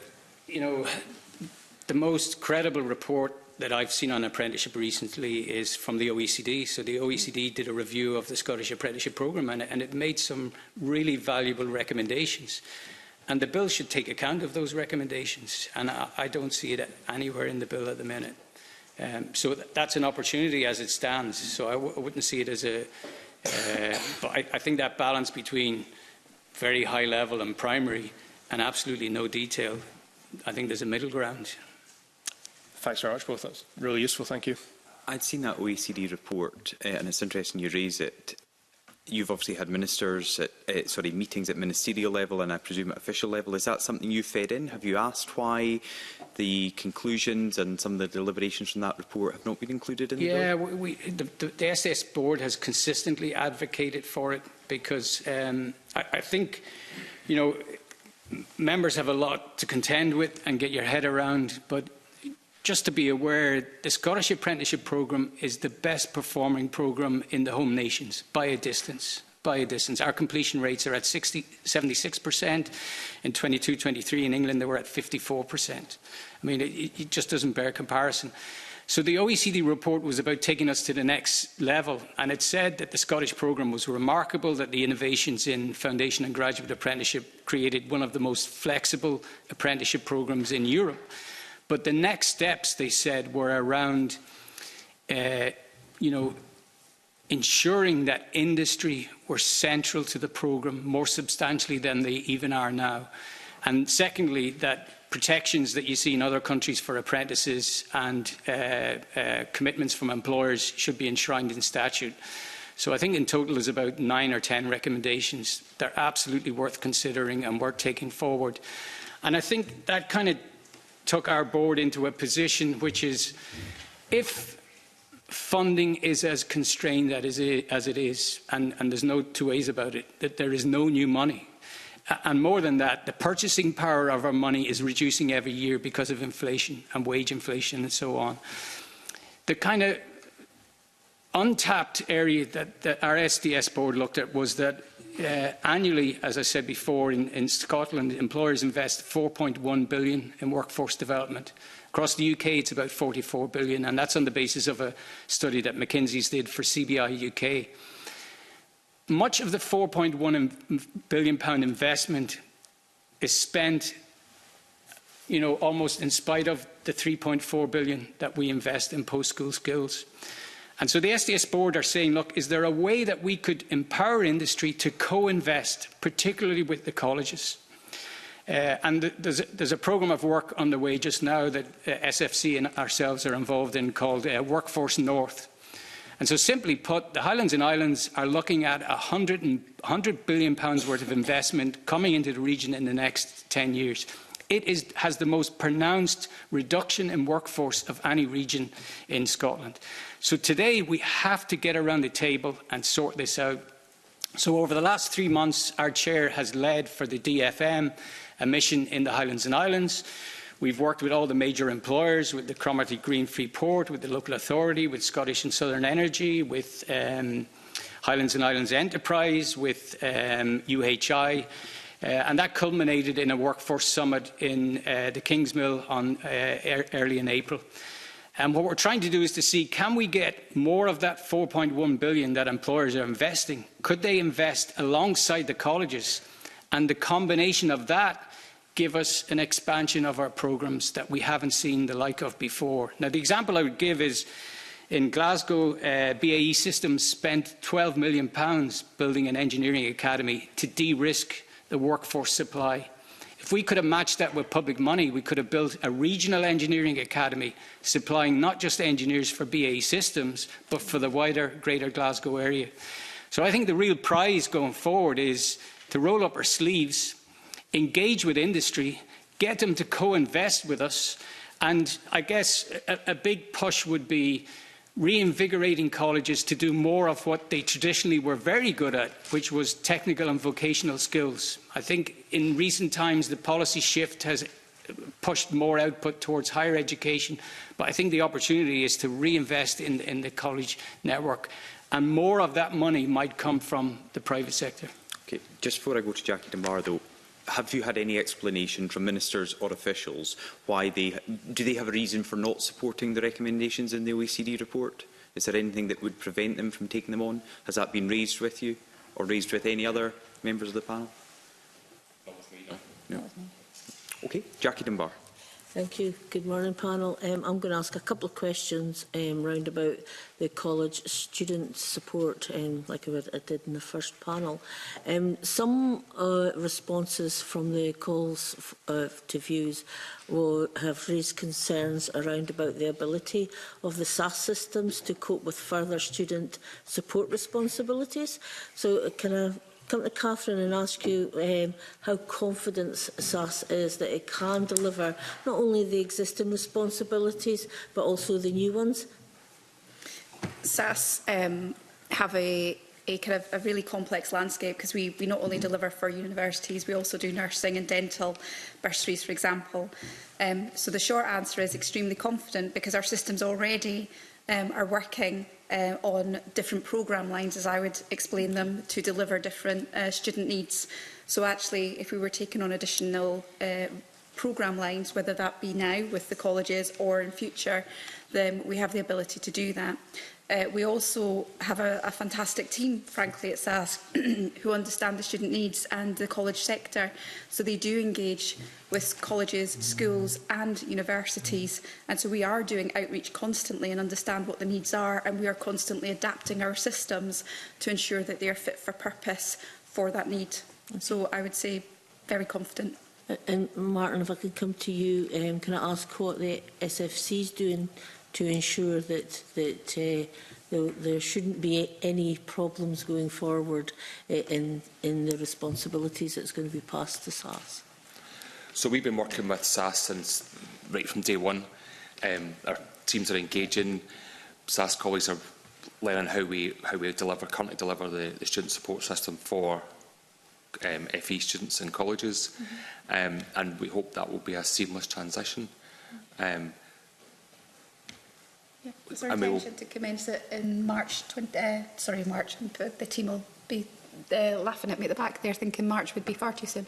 the most credible report that I've seen on apprenticeship recently is from the OECD. So the OECD did a review of the Scottish Apprenticeship Programme, and it made some really valuable recommendations. And the bill should take account of those recommendations, and I don't see it anywhere in the bill at the minute. So that's an opportunity as it stands. So I wouldn't see it as a... but I think that balance between very high level and primary and absolutely no detail, I think there's a middle ground. Thanks very much, both. That's really useful. Thank you. I'd seen that OECD report, and it's interesting you raise it. You've obviously had ministers at meetings at ministerial level and I presume at official level. Is that something you fed in? Have you asked why the conclusions and some of the deliberations from that report have not been included in the bill? Yeah, the SS board has consistently advocated for it because I think, members have a lot to contend with and get your head around, but just to be aware, the Scottish Apprenticeship Programme is the best performing programme in the home nations by a distance. Our completion rates are at 76%. In 22-23 in England, they were at 54%. I mean, it just doesn't bear comparison. So the OECD report was about taking us to the next level, and it said that the Scottish programme was remarkable, that the innovations in foundation and graduate apprenticeship created one of the most flexible apprenticeship programmes in Europe. But the next steps, they said, were around, ensuring that industry were central to the programme more substantially than they even are now. And secondly, that protections that you see in other countries for apprentices and commitments from employers should be enshrined in statute. So I think in total there's about 9 or 10 recommendations. They're absolutely worth considering and worth taking forward. And I think that kind of took our board into a position which is, if funding is as constrained as it is, and there's no two ways about it, that there is no new money. And more than that, the purchasing power of our money is reducing every year because of inflation and wage inflation and so on. The kind of untapped area that our SDS board looked at was that annually, as I said before, in Scotland, employers invest £4.1 billion in workforce development. Across the UK, it's about £44 billion, and that's on the basis of a study that McKinsey's did for CBI UK. Much of the £4.1 billion investment is spent, almost in spite of the £3.4 billion that we invest in post-school skills. And so the SDS board are saying, look, is there a way that we could empower industry to co-invest, particularly with the colleges? And there's a programme of work underway just now that SFC and ourselves are involved in called Workforce North. And so simply put, the Highlands and Islands are looking at £100 billion worth of investment coming into the region in the next 10 years. It has the most pronounced reduction in workforce of any region in Scotland. So today we have to get around the table and sort this out. So over the last 3 months, our chair has led for the DFM a mission in the Highlands and Islands. We've worked with all the major employers, with the Cromarty Green Freeport, with the local authority, with Scottish and Southern Energy, with Highlands and Islands Enterprise, with UHI. And that culminated in a workforce summit in the Kingsmill early in April. And what we're trying to do is to see, can we get more of that £4.1 billion that employers are investing? Could they invest alongside the colleges? And the combination of that give us an expansion of our programmes that we haven't seen the like of before. Now, the example I would give is in Glasgow, BAE Systems spent £12 million building an engineering academy to de-risk the workforce supply. If we could have matched that with public money, we could have built a regional engineering academy supplying not just engineers for BAE Systems, but for the wider Greater Glasgow area. So I think the real prize going forward is to roll up our sleeves, engage with industry, get them to co-invest with us, and I guess a big push would be reinvigorating colleges to do more of what they traditionally were very good at, which was technical and vocational skills. I think in recent times the policy shift has pushed more output towards higher education. But I think the opportunity is to reinvest in the college network, and more of that money might come from the private sector. Okay, just before I go to Jackie Dunbar, though, have you had any explanation from ministers or officials why do they have a reason for not supporting the recommendations in the OECD report? Is there anything that would prevent them from taking them on? Has that been raised with you or raised with any other members of the panel? Not with me, no. No. Okay, Jackie Dunbar. Thank you. Good morning, panel. I'm going to ask a couple of questions round about the college student support, like I did in the first panel. Some responses from the calls to views have raised concerns around about the ability of the SAS systems to cope with further student support responsibilities. So can I come to Catherine and ask you how confident SAS is that it can deliver not only the existing responsibilities but also the new ones? SAS have a kind of a really complex landscape, because we not only deliver for universities, we also do nursing and dental bursaries, for example. So the short answer is extremely confident, because our systems already are working on different programme lines, as I would explain them, to deliver different student needs. So actually, if we were taking on additional programme lines, whether that be now with the colleges or in future, then we have the ability to do that. We also have a fantastic team, frankly, at SAS, who understand the student needs and the college sector. So they do engage with colleges, schools and universities. And so we are doing outreach constantly and understand what the needs are, and we are constantly adapting our systems to ensure that they are fit for purpose for that need. So I would say very confident. And Martin, if I could come to you, can I ask what the SFC is doing to ensure that there shouldn't be any problems going forward in the responsibilities that's going to be passed to SAS? So we've been working with SAS since right from day one. Our teams are engaging. SAS colleagues are learning how we currently deliver the student support system for FE students in colleges, and we hope that will be a seamless transition. It's our intention to commence it in March. March. The team will be laughing at me at the back there, thinking March would be far too soon.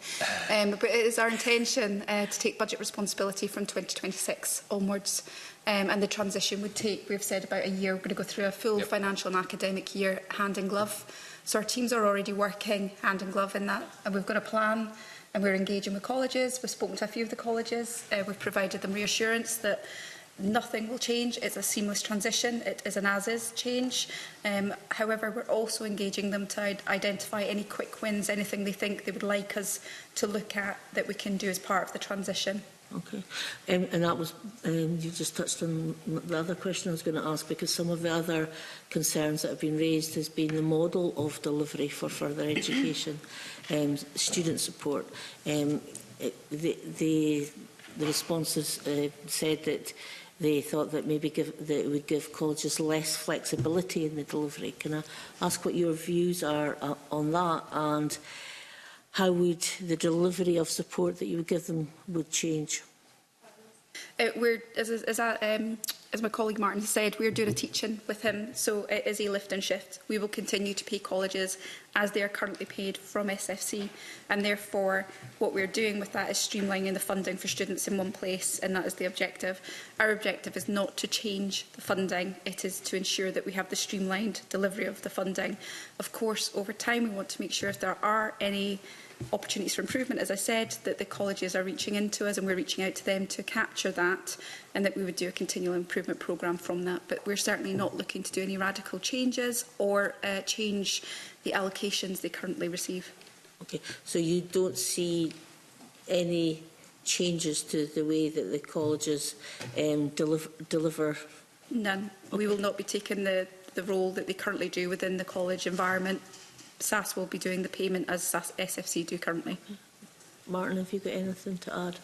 But it is our intention to take budget responsibility from 2026 onwards. And the transition would take, we've said, about a year. We're going to go through a full financial and academic year hand in glove. So our teams are already working hand in glove in that, and we've got a plan, and we're engaging with colleges. We've spoken to a few of the colleges. We've provided them reassurance that nothing will change. It's a seamless transition. It is an as-is change. However, we're also engaging them to identify any quick wins, anything they think they would like us to look at that we can do as part of the transition. Okay, and that was, you just touched on the other question I was going to ask, because some of the other concerns that have been raised has been the model of delivery for further education, student support. The responses said that they thought that maybe that it would give colleges less flexibility in the delivery. Can I ask what your views are on that, and how would the delivery of support that you would give them would change? As my colleague Martin said, we're doing a teaching with him, so it is a lift and shift. We will continue to pay colleges as they are currently paid from SFC, and therefore what we're doing with that is streamlining the funding for students in one place, and that is the objective. Our objective is not to change the funding, it is to ensure that we have the streamlined delivery of the funding. Of course, over time we want to make sure if there are any opportunities for improvement, as I said, that the colleges are reaching into us and we're reaching out to them to capture that, and that we would do a continual improvement programme from that. But we're certainly not looking to do any radical changes or change the allocations they currently receive. Okay, so you don't see any changes to the way that the colleges deliver? None. Okay. We will not be taking the role that they currently do within the college environment. SAS will be doing the payment as SFC do currently. Martin, have you got anything to add?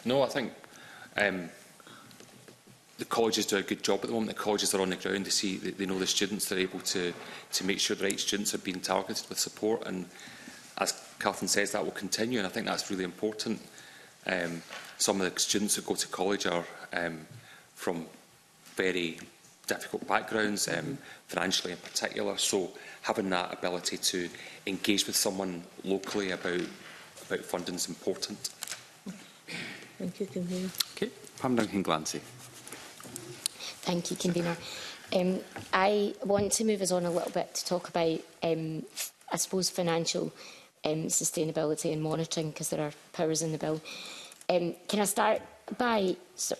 No, I think the colleges do a good job at the moment. The colleges are on the ground to see that they know the students. They're able to make sure the right students are being targeted with support. And as Catherine says, that will continue. And I think that's really important. Some of the students who go to college are from very difficult backgrounds, financially in particular. So having that ability to engage with someone locally about funding is important. Thank you, Convener. Okay, Pam Duncan-Glancy. Thank you, Convener. I want to move us on a little bit to talk about, I suppose, financial sustainability and monitoring, because there are powers in the bill. Can I start by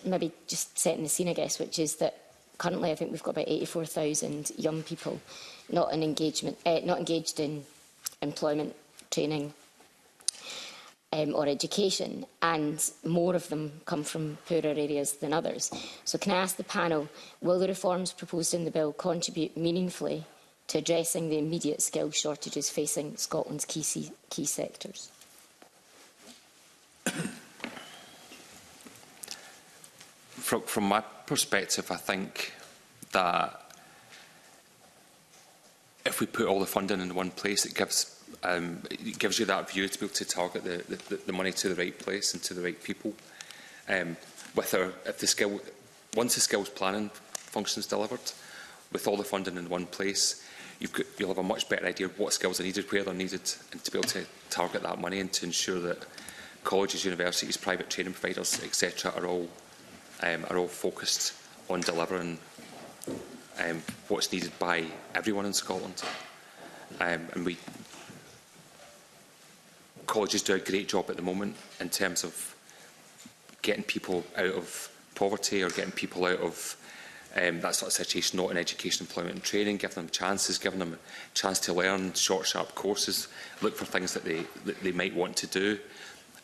maybe just setting the scene, I guess, which is that currently I think we've got about 84,000 young people not engaged in employment, training or education, and more of them come from poorer areas than others. So can I ask the panel, will the reforms proposed in the bill contribute meaningfully to addressing the immediate skill shortages facing Scotland's key sectors? From my perspective, I think that if we put all the funding in one place, it gives you that view to be able to target the money to the right place and to the right people. Once the skills planning function is delivered, with all the funding in one place, you'll have a much better idea of what skills are needed, where they're needed, and to be able to target that money and to ensure that colleges, universities, private training providers, etc., are all focused on delivering what's needed by everyone in Scotland. Colleges do a great job at the moment in terms of getting people out of poverty or getting people out of that sort of situation, not in education, employment and training, giving them chances, giving them a chance to learn short, sharp courses, look for things that they might want to do.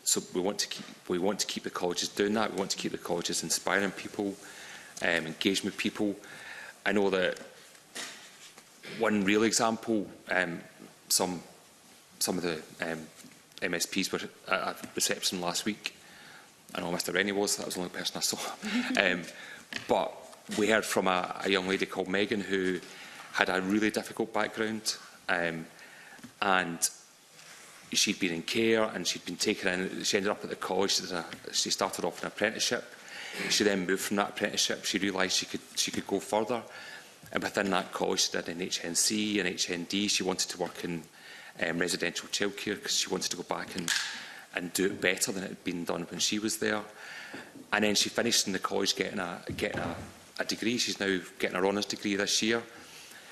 So we want to keep the colleges doing that. We want to keep the colleges inspiring people, engaging with people. I know that one real example, some of the MSPs were at a reception last week. I know Mr Rennie was, that was the only person I saw. But we heard from a young lady called Megan who had a really difficult background, and she'd been in care and she'd been taken in. She ended up at the college. She started off an apprenticeship. She then moved from that apprenticeship. She realised she could go further, and within that college she did an HNC and HND. She wanted to work in residential childcare because she wanted to go back and do it better than it had been done when she was there. And then she finished in the college getting a degree. She's now getting her honours degree this year.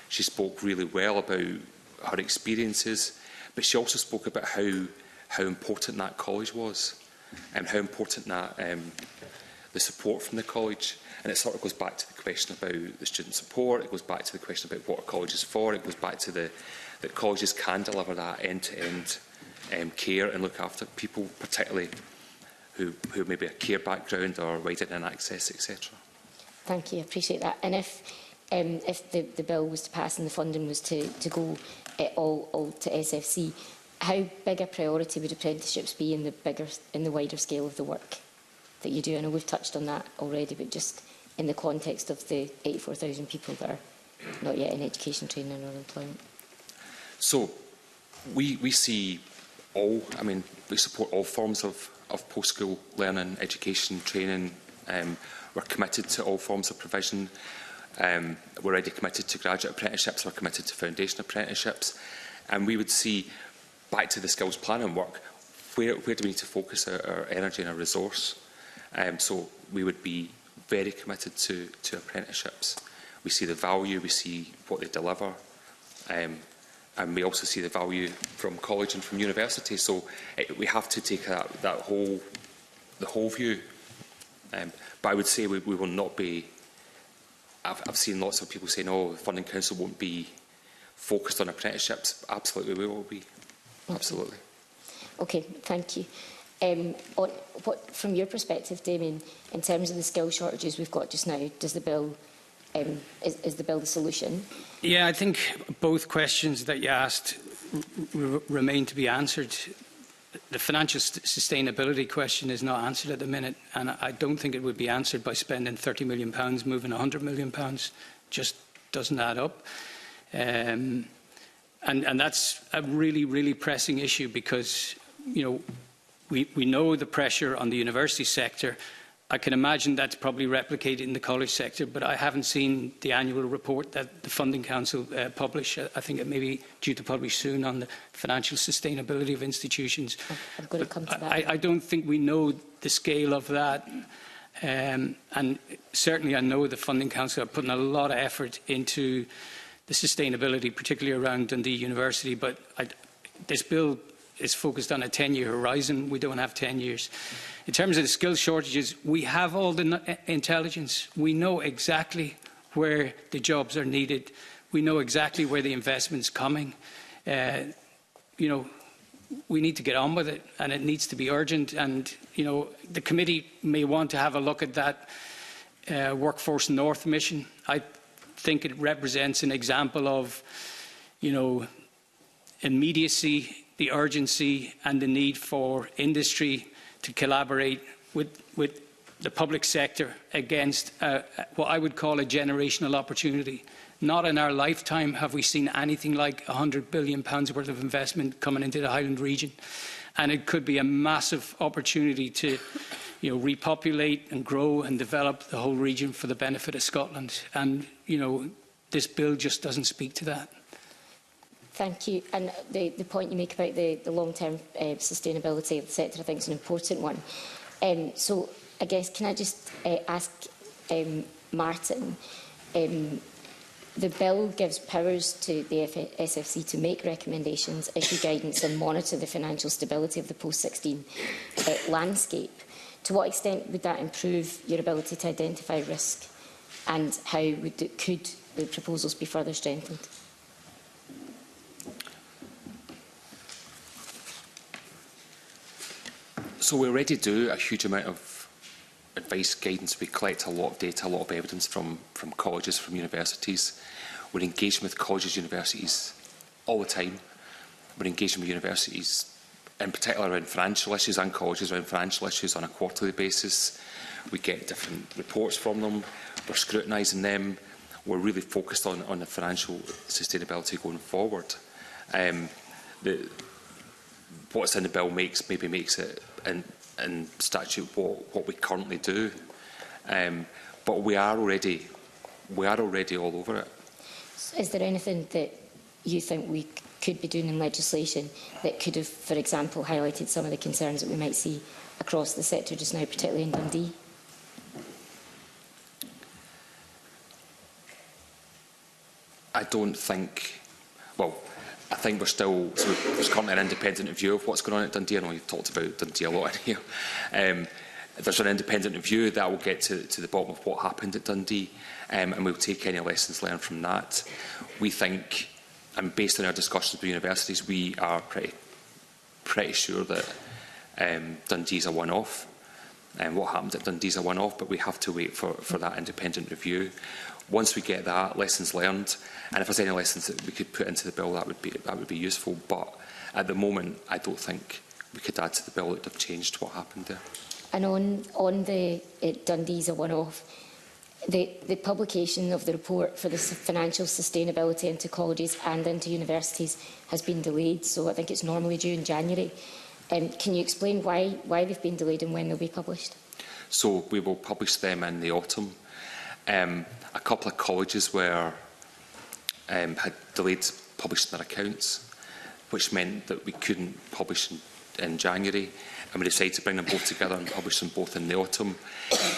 She spoke really well about her experiences, but she also spoke about how important that college was and how important that the support from the college. And it sort of goes back to the question about the student support. It goes back to the question about what a college is for. It goes back to that colleges can deliver that end-to-end care and look after people, particularly who maybe a care background or widening access, etc. Thank you, I appreciate that. And if the bill was to pass and the funding was to go all to SFC, how big a priority would apprenticeships be in the wider scale of the work that you do? I know we've touched on that already, but just in the context of the 84,000 people that are not yet in education, training or employment. So we see we support all forms of post-school learning, education, training. We're committed to all forms of provision. We're already committed to graduate apprenticeships. We're committed to foundation apprenticeships. And we would see, back to the skills planning work, where do we need to focus our energy and our resource? So we would be very committed to apprenticeships. We see the value, we see what they deliver, and we also see the value from college and from university. So we have to take the whole view. But I would say we will not be. I've seen lots of people saying, "Oh, the Funding Council won't be focused on apprenticeships." Absolutely, we will be. Absolutely. Okay, thank you. From your perspective, Damien, in terms of the skill shortages we've got just now, does the bill is the bill the solution? Yeah, I think both questions that you asked remain to be answered. The financial sustainability question is not answered at the minute, and I don't think it would be answered by spending £30 million, moving £100 million. Just doesn't add up. And that's a really, really pressing issue because, you know, We know the pressure on the university sector. I can imagine that's probably replicated in the college sector, but I haven't seen the annual report that the Funding Council publish. I think it may be due to publish soon on the financial sustainability of institutions. I'm going to come to that. I don't think we know the scale of that. And certainly I know the Funding Council are putting a lot of effort into the sustainability, particularly around Dundee University, but this bill is focused on a 10-year horizon. We don't have 10 years. In terms of the skills shortages, we have all the intelligence. We know exactly where the jobs are needed. We know exactly where the investment's coming. You know, we need to get on with it, and it needs to be urgent. And, you know, the committee may want to have a look at that Workforce North mission. I think it represents an example of, you know, immediacy, the urgency and the need for industry to collaborate with the public sector against what I would call a generational opportunity. Not in our lifetime have we seen anything like £100 billion worth of investment coming into the Highland region. And it could be a massive opportunity to, you know, repopulate and grow and develop the whole region for the benefit of Scotland. And, you know, this bill just doesn't speak to that. Thank you. And the point you make about the long-term sustainability of the sector, I think, is an important one. So, I guess, can I just ask Martin, the bill gives powers to the SFC to make recommendations, issue guidance and monitor the financial stability of the post-16 landscape. To what extent would that improve your ability to identify risk, and how could the proposals be further strengthened? So we already do a huge amount of advice, guidance. We collect a lot of data, a lot of evidence from colleges, from universities. We're engaging with colleges, universities all the time. We're engaging with universities, in particular around financial issues, and colleges around financial issues on a quarterly basis. We get different reports from them. We're scrutinising them. We're really focused on the financial sustainability going forward. What's in the bill maybe makes it in statute what we currently do, but we are already all over it. Is there anything that you think we could be doing in legislation that could have, for example, highlighted some of the concerns that we might see across the sector just now, particularly in Dundee? I don't think. Well, I think we're still, so there's currently an independent review of what's going on at Dundee. I know you've talked about Dundee a lot in here. There's an independent review that will get to the bottom of what happened at Dundee, and we'll take any lessons learned from that. We think, and based on our discussions with universities, we are pretty sure that Dundee is a one-off, and what happened at Dundee is a one-off, but we have to wait for that independent review. Once we get that, lessons learned, and if there's any lessons that we could put into the bill, that would be useful. But at the moment, I don't think we could add to the bill that would have changed what happened there. And on the Dundee's a one-off, the publication of the report for the financial sustainability into colleges and into universities has been delayed. So I think it's normally due in January. Can you explain why they've been delayed and when they'll be published? So we will publish them in the autumn. A couple of colleges had delayed publishing their accounts, which meant that we couldn't publish in January, and we decided to bring them both together and publish them both in the autumn,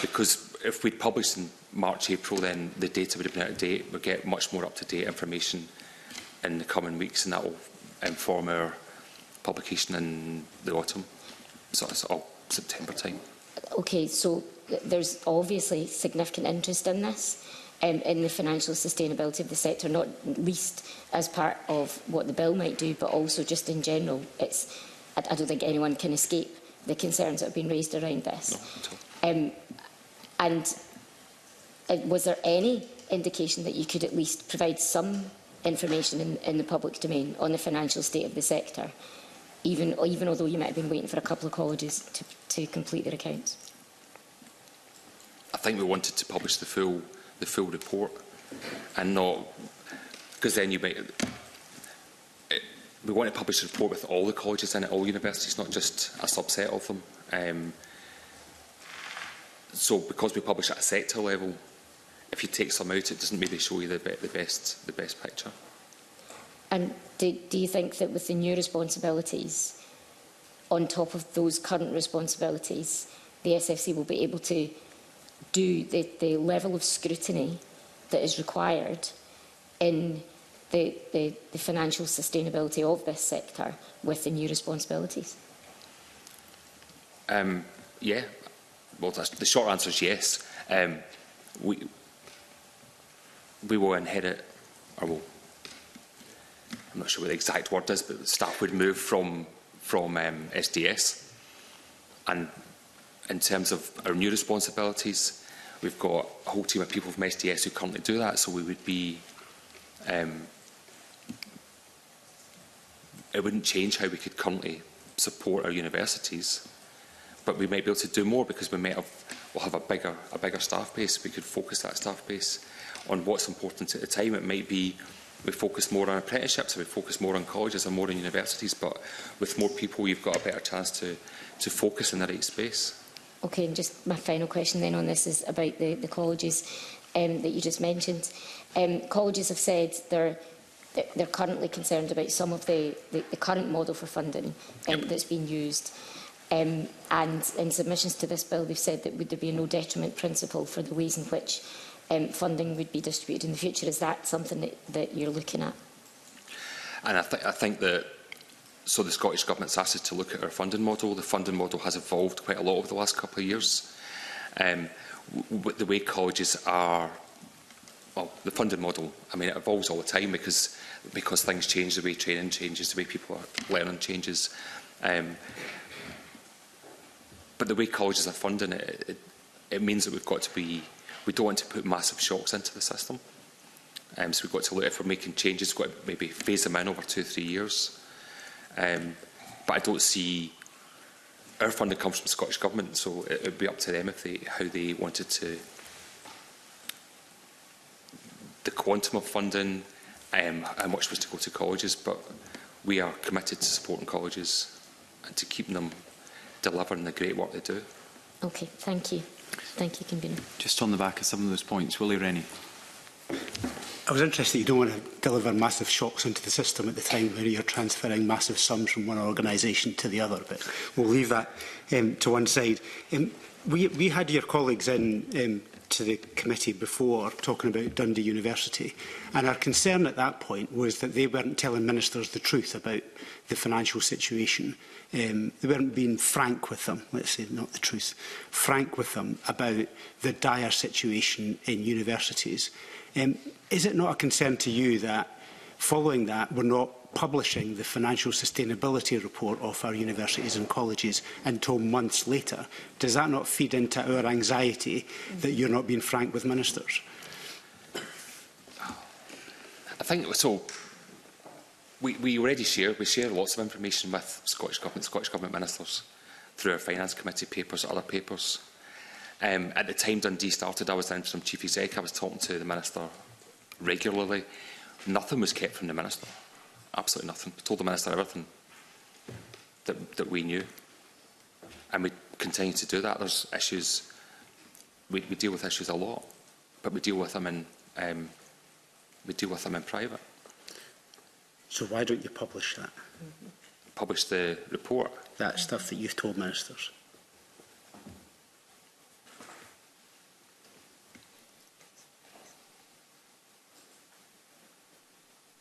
because if we'd published in March, April, then the data would have been out of date. We'll get much more up-to-date information in the coming weeks, and that will inform our publication in the autumn, so it's all September time. Okay, so there's obviously significant interest in this, in the financial sustainability of the sector, not least as part of what the bill might do, but also just in general. I don't think anyone can escape the concerns that have been raised around this. No, at all. And was there any indication that you could at least provide some information in the public domain on the financial state of the sector, even although you might have been waiting for a couple of colleges to complete their accounts? I think we wanted to publish the full report, and not because then we want to publish a report with all the colleges in it, all universities, not just a subset of them. So because we publish at a sector level, if you take some out, it doesn't really show you the best picture. And do you think that with the new responsibilities, on top of those current responsibilities, the SFC will be able to do the level of scrutiny that is required in the financial sustainability of this sector with the new responsibilities? Yeah, well, the short answer is yes. We will inherit, or will, I'm not sure what the exact word is, but staff would move from SDS. And in terms of our new responsibilities, we've got a whole team of people from SDS who currently do that, so we would be... it wouldn't change how we could currently support our universities, but we might be able to do more because we'll have a bigger staff base. We could focus that staff base on what's important at the time. It might be we focus more on apprenticeships, or we focus more on colleges and more on universities, but with more people you've got a better chance to focus in the right space. Okay, and just my final question then on this is about the colleges that you just mentioned. Colleges have said they're currently concerned about some of the current model for funding that's being used. And in submissions to this bill, they've said that would there be a no detriment principle for the ways in which funding would be distributed in the future. Is that something that you're looking at? And I think that, so the Scottish Government's asked us to look at our funding model. The funding model has evolved quite a lot over the last couple of years. The way colleges are, well, the funding model, I mean, it evolves all the time because things change, the way training changes, the way people are learning changes. But the way colleges are funding it means that we don't want to put massive shocks into the system. So we've got to look, if we're making changes, we've got to maybe phase them in over 2 or 3 years. But I don't see, our funding comes from the Scottish Government, so it would be up to them how they wanted to, the quantum of funding, how much was to go to colleges, but we are committed to supporting colleges and to keeping them delivering the great work they do. Okay, thank you. Thank you, Convener. Just on the back of some of those points, Willie Rennie. I was interested you don't want to deliver massive shocks into the system at the time where you're transferring massive sums from one organisation to the other, but we'll leave that to one side. We had your colleagues in to the committee before talking about Dundee University, and our concern at that point was that they weren't telling ministers the truth about the financial situation. They weren't being frank with them, let's say, not the truth, frank with them about the dire situation in universities. Is it not a concern to you that, following that, we're not publishing the financial sustainability report of our universities and colleges until months later? Does that not feed into our anxiety that you're not being frank with ministers? I think so. We already share lots of information with Scottish Government ministers through our Finance Committee papers, other papers. At the time Dundee started, I was then from Chief Exec. I was talking to the Minister regularly. Nothing was kept from the Minister. Absolutely nothing. We told the Minister everything that we knew. And we continue to do that. There's issues, we deal with issues a lot, but we deal with them in private. So why don't you publish that? Publish the report? That stuff that you've told ministers.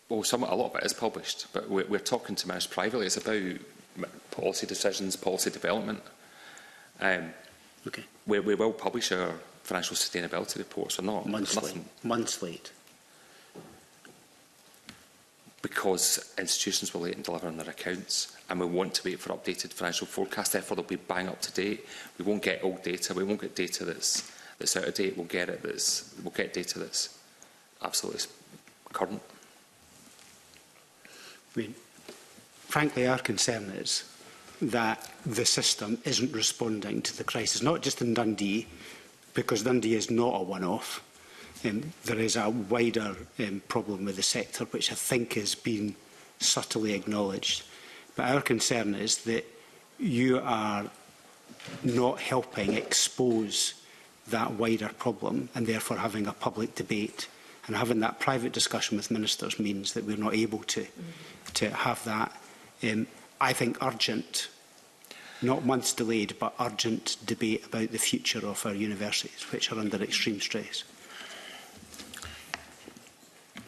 Well, a lot of it is published, but we're talking to ministers privately. It's about policy decisions, policy development. Okay. We will publish our financial sustainability reports, or not. Months late. Because institutions were late in delivering their accounts, and we want to wait for updated financial forecasts. Therefore, they'll be bang up to date. We won't get old data. We won't get data that's out of date. We'll get data that's absolutely current. I mean, frankly, our concern is that the system isn't responding to the crisis, not just in Dundee, because Dundee is not a one-off. There is a wider problem with the sector, which I think is being subtly acknowledged. But our concern is that you are not helping expose that wider problem, and therefore having a public debate and having that private discussion with ministers means that we're not able to have that, I think, urgent, not months delayed, but urgent debate about the future of our universities, which are under extreme stress.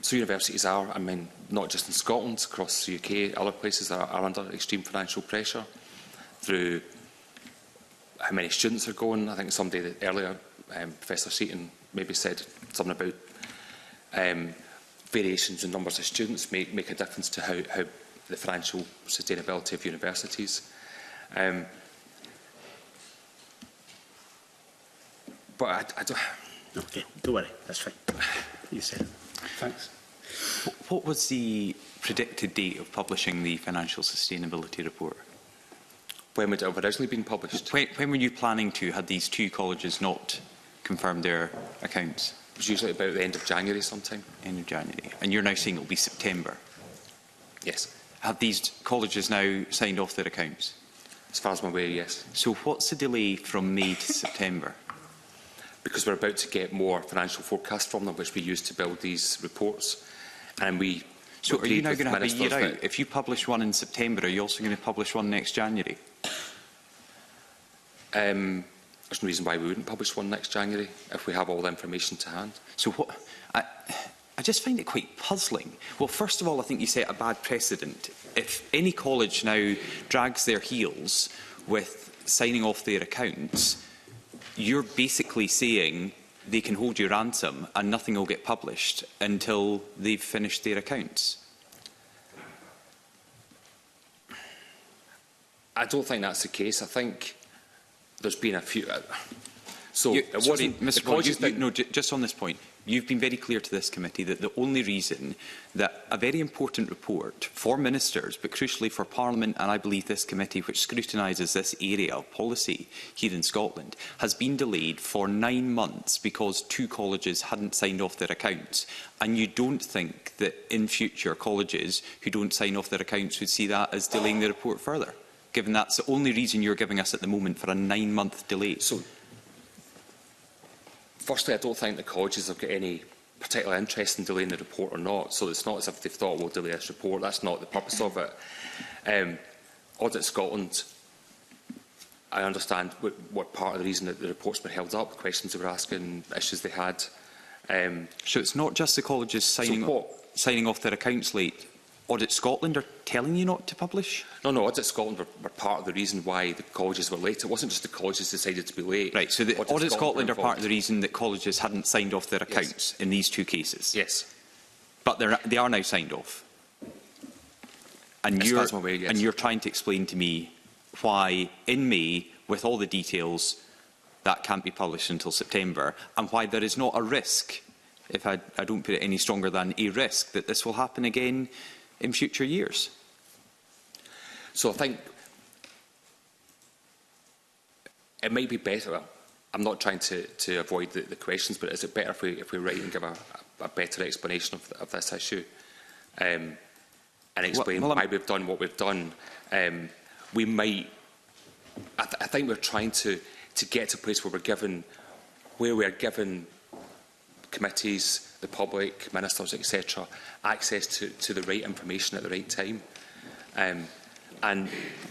So universities are, I mean, not just in Scotland, across the UK, other places are under extreme financial pressure through how many students are going. I think somebody that earlier, Professor Seaton, maybe said something about variations in numbers of students make a difference to how the financial sustainability of universities. But I don't... Okay, don't worry, that's fine. You said it. Thanks. What was the predicted date of publishing the financial sustainability report? When would it have originally been published? When were you planning to, had these two colleges not confirmed their accounts? It was usually about the end of January sometime. End of January. And you're now saying it will be September? Yes. Have these colleges now signed off their accounts? As far as I'm aware, yes. So what's the delay from May to September? Because we're about to get more financial forecasts from them, which we use to build these reports. And we... So are you now going to have a year out? If you publish one in September, are you also going to publish one next January? There's no reason why we wouldn't publish one next January if we have all the information to hand. So what... I just find it quite puzzling. Well, first of all, I think you set a bad precedent. If any college now drags their heels with signing off their accounts, you're basically saying they can hold you ransom and nothing will get published until they've finished their accounts. I don't think that's the case. I think there's been a few... So, Mr. Boyd, just on this point, you've been very clear to this committee that the only reason that a very important report for ministers, but crucially for Parliament and I believe this committee, which scrutinises this area of policy here in Scotland, has been delayed for 9 months because two colleges hadn't signed off their accounts. And you don't think that in future colleges who don't sign off their accounts would see that as delaying the report further, given that's the only reason you're giving us at the moment for a 9-month delay? So, firstly, I don't think the colleges have got any particular interest in delaying the report or not, so it's not as if they've thought we'll delay this report. That's not the purpose of it. Audit Scotland, I understand what part of the reason that the report's been held up, questions they were asking, issues they had. So it's not just the colleges signing off their accounts late. Audit Scotland are telling you not to publish? No, Audit Scotland were part of the reason why the colleges were late. It wasn't just the colleges decided to be late. Right, so the Audit Scotland are part of the reason that colleges hadn't signed off their accounts in these two cases? Yes. But they are now signed off? And you're trying to explain to me why in May, with all the details, that can't be published until September, and why there is not a risk, if I don't put it any stronger than a risk, that this will happen again in future years? So I think it might be better. Well, I'm not trying to avoid the questions, but is it better if we write and give a better explanation of this issue and explain why we've done what we've done? We might. I think we're trying to get to a place where we're given committees, the public, ministers, etc., access to the right information at the right time.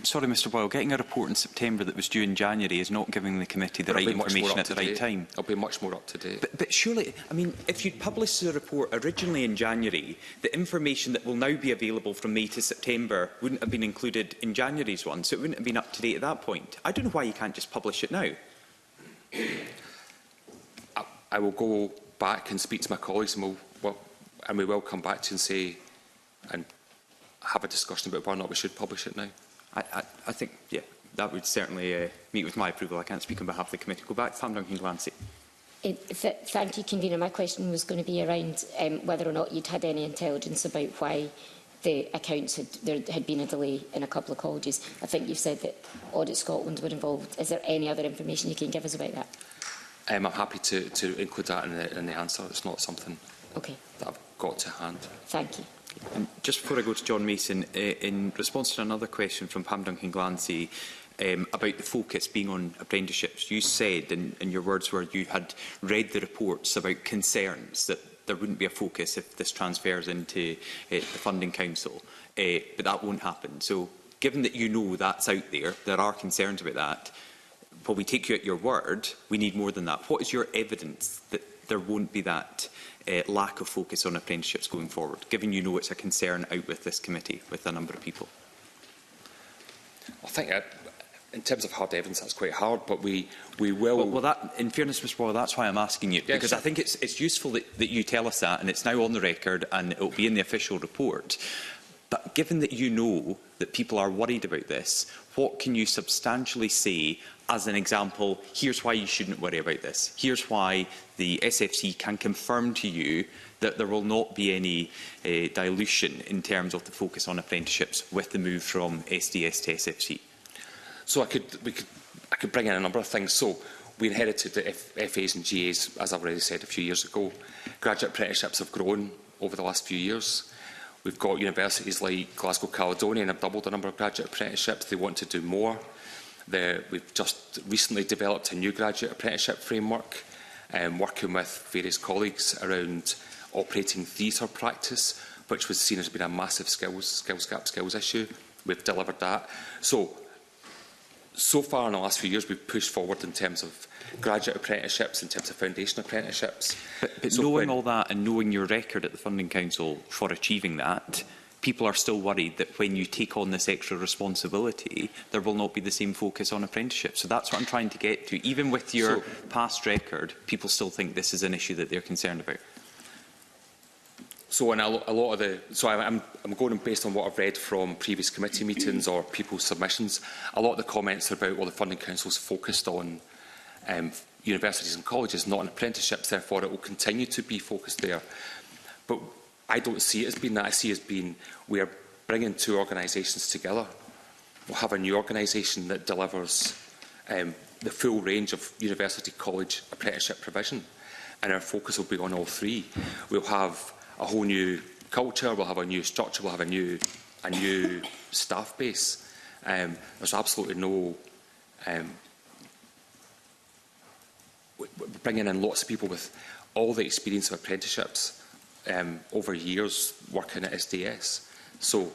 Sorry, Mr Boyle, getting a report in September that was due in January is not giving the committee the right information at the right time. It'll be much more up to date. But surely, I mean, if you'd published the report originally in January, the information that will now be available from May to September wouldn't have been included in January's one, so it wouldn't have been up to date at that point. I don't know why you can't just publish it now. I will go back and speak to my colleagues, and we will come back to you and say and have a discussion about whether or not we should publish it now. I think, yeah, that would certainly meet with my approval. I can't speak on behalf of the committee. Go back to Pam Duncan-Glancy. Thank you, Convener. My question was going to be around whether or not you'd had any intelligence about why the accounts there had been a delay in a couple of colleges. I think you've said that Audit Scotland were involved. Is there any other information you can give us about that? I'm happy to include that in the answer. It's not something that I've got to hand. Thank you. And just before I go to John Mason, in response to another question from Pam Duncan-Glancy about the focus being on apprenticeships, you said, and your words were, you had read the reports about concerns that there wouldn't be a focus if this transfers into the Funding Council, but that won't happen. So, given that you know that's out there, there are concerns about that, while we take you at your word, we need more than that. What is your evidence that there won't be that lack of focus on apprenticeships going forward, given you know it's a concern out with this committee, with a number of people? I think in terms of hard evidence, that's quite hard, but we will... Well, that, in fairness, Mr Waller, that's why I'm asking you, because I think it's useful that you tell us that, and it's now on the record, and it will be in the official report. But given that you know that people are worried about this, what can you substantially say as an example? Here's why you shouldn't worry about this. Here's why the SFC can confirm to you that there will not be any dilution in terms of the focus on apprenticeships with the move from SDS to SFC. So I could bring in a number of things. So we inherited the FAs and GAs, as I've already said, a few years ago. Graduate apprenticeships have grown over the last few years. We've got universities like Glasgow Caledonian have doubled the number of graduate apprenticeships. They want to do more. We've just recently developed a new graduate apprenticeship framework, working with various colleagues around operating theatre practice, which was seen as being a massive skills issue. We've delivered that. So far in the last few years, we've pushed forward in terms of graduate apprenticeships, in terms of foundation apprenticeships. But so knowing all that and knowing your record at the Funding Council for achieving that, people are still worried that when you take on this extra responsibility, there will not be the same focus on apprenticeships. So that's what I'm trying to get to. Even with your past record, people still think this is an issue that they're concerned about. So in a lot of the, so I'm going based on what I've read from previous committee meetings or people's submissions. A lot of the comments are about, well, the Funding Council's focused on universities and colleges, not on apprenticeships. Therefore, it will continue to be focused there. But I don't see it as being that. I see it as being we are bringing two organisations together. We'll have a new organisation that delivers the full range of university, college, apprenticeship provision, and our focus will be on all three. We'll have a whole new culture, we'll have a new structure, we'll have a new staff base. There's absolutely no... we're bringing in lots of people with all the experience of apprenticeships over years working at SDS. So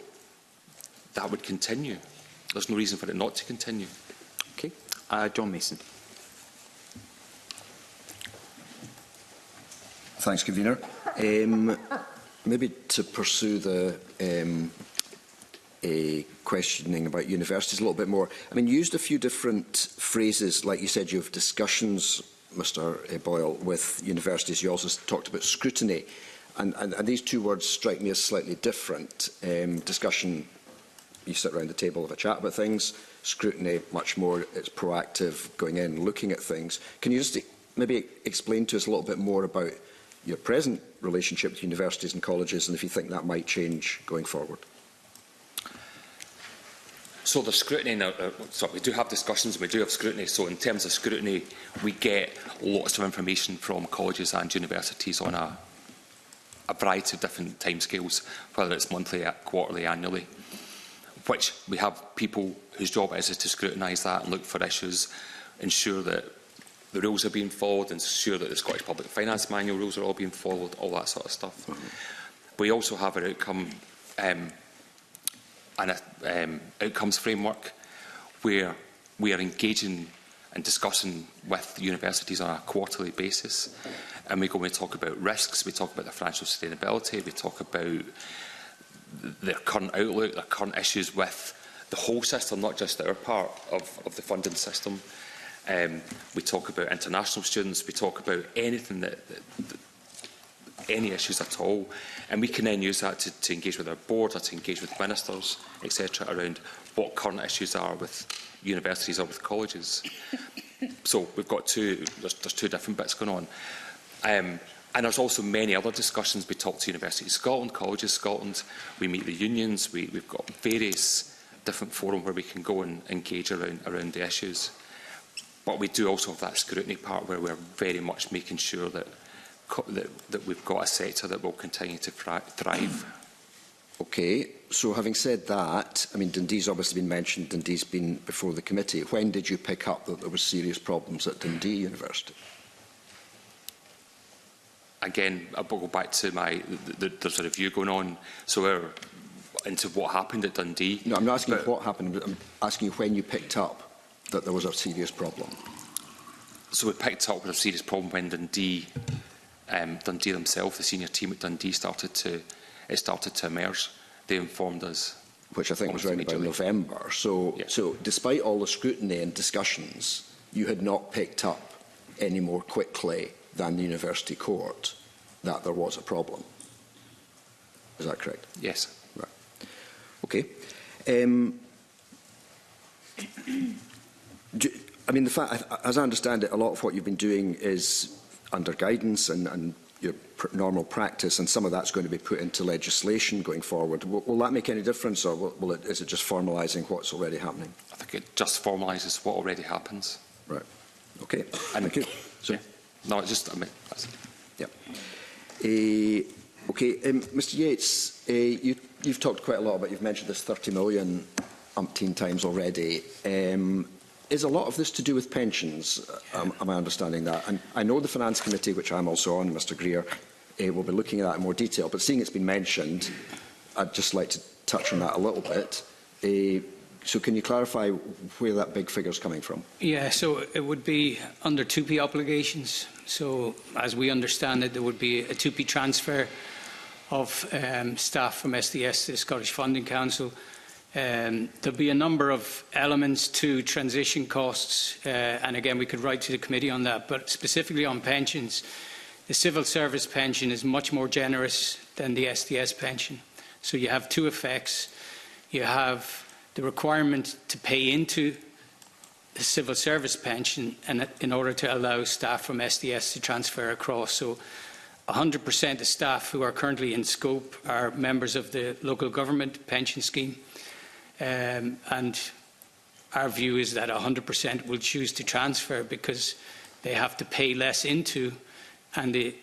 that would continue. There's no reason for it not to continue. Okay. John Mason. Thanks, Convener. Maybe to pursue the questioning about universities a little bit more. I mean, you used a few different phrases, like you said you have discussions, Mr Boyle, with universities. You also talked about scrutiny. And these two words strike me as slightly different. Discussion, you sit around the table, have a chat about things. Scrutiny, much more, it's proactive, going in, looking at things. Can you just maybe explain to us a little bit more about your present relationship with universities and colleges, and if you think that might change going forward? So the scrutiny, we do have discussions, we do have scrutiny. So in terms of scrutiny, we get lots of information from colleges and universities on a variety of different timescales, whether it's monthly, quarterly, annually, which we have people whose job is to scrutinise that and look for issues, ensure that the rules are being followed, ensure that the Scottish Public Finance Manual rules are all being followed, all that sort of stuff. We also have an outcome outcomes framework where we are engaging and discussing with universities on a quarterly basis. And we go and talk about risks, we talk about their financial sustainability, we talk about their current outlook, their current issues with the whole system, not just our part of the funding system. We talk about international students, we talk about anything any issues at all, and we can then use that to engage with our board or to engage with ministers, etc., around what current issues are with universities or with colleges. So we've got there's two different bits going on. And there's also many other discussions. We talk to Universities Scotland, Colleges Scotland, we meet the unions, we've got various different forums where we can go and engage around the issues. But we do also have that scrutiny part where we're very much making sure that we've got a sector that will continue to thrive. Okay, so having said that, I mean, Dundee's obviously been mentioned, Dundee's been before the committee. When did you pick up that there were serious problems at Dundee University? Again, I'll go back to there's a review going on, so we're into what happened at Dundee. No, I'm not asking you what happened, I'm asking you when you picked up that there was a serious problem. So we picked up with a serious problem when Dundee themselves, the senior team at Dundee, started to emerge. They informed us. Which I think was around about November. So, yeah. So despite all the scrutiny and discussions, you had not picked up any more quickly than the University Court that there was a problem. Is that correct? Yes. Right. Okay. I mean, the fact, as I understand it, a lot of what you've been doing is under guidance and your normal practice, and some of that's going to be put into legislation going forward. Will that make any difference, or is it just formalising what's already happening? I think it just formalises what already happens. Right. Okay. And thank you. So, yeah. No, it's just, I mean, yeah. Okay, Mr. Yates, you've talked quite a lot about, you've mentioned this 30 million umpteen times already. Is a lot of this to do with pensions? Am I understanding that? And I know the Finance Committee, which I'm also on, Mr. Greer, will be looking at that in more detail. But seeing it's been mentioned, I'd just like to touch on that a little bit. So can you clarify where that big figure is coming from? Yeah, so it would be under 2P obligations. So as we understand it, there would be a 2P transfer of staff from SDS to the Scottish Funding Council. There'll be a number of elements to transition costs, and again, we could write to the committee on that, but specifically on pensions, the civil service pension is much more generous than the SDS pension. So you have two effects. You have the requirement to pay into the civil service pension and in order to allow staff from SDS to transfer across. So 100% of staff who are currently in scope are members of the local government pension scheme. And our view is that 100% will choose to transfer because they have to pay less into and the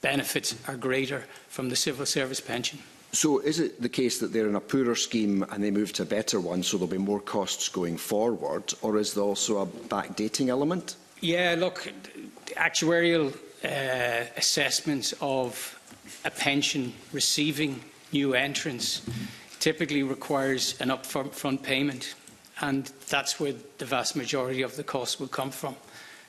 benefits are greater from the civil service pension. So is it the case that they're in a poorer scheme and they move to a better one, so there'll be more costs going forward, or is there also a backdating element? Yeah, look, the actuarial assessments of a pension receiving new entrants typically requires an upfront payment, and that's where the vast majority of the costs will come from.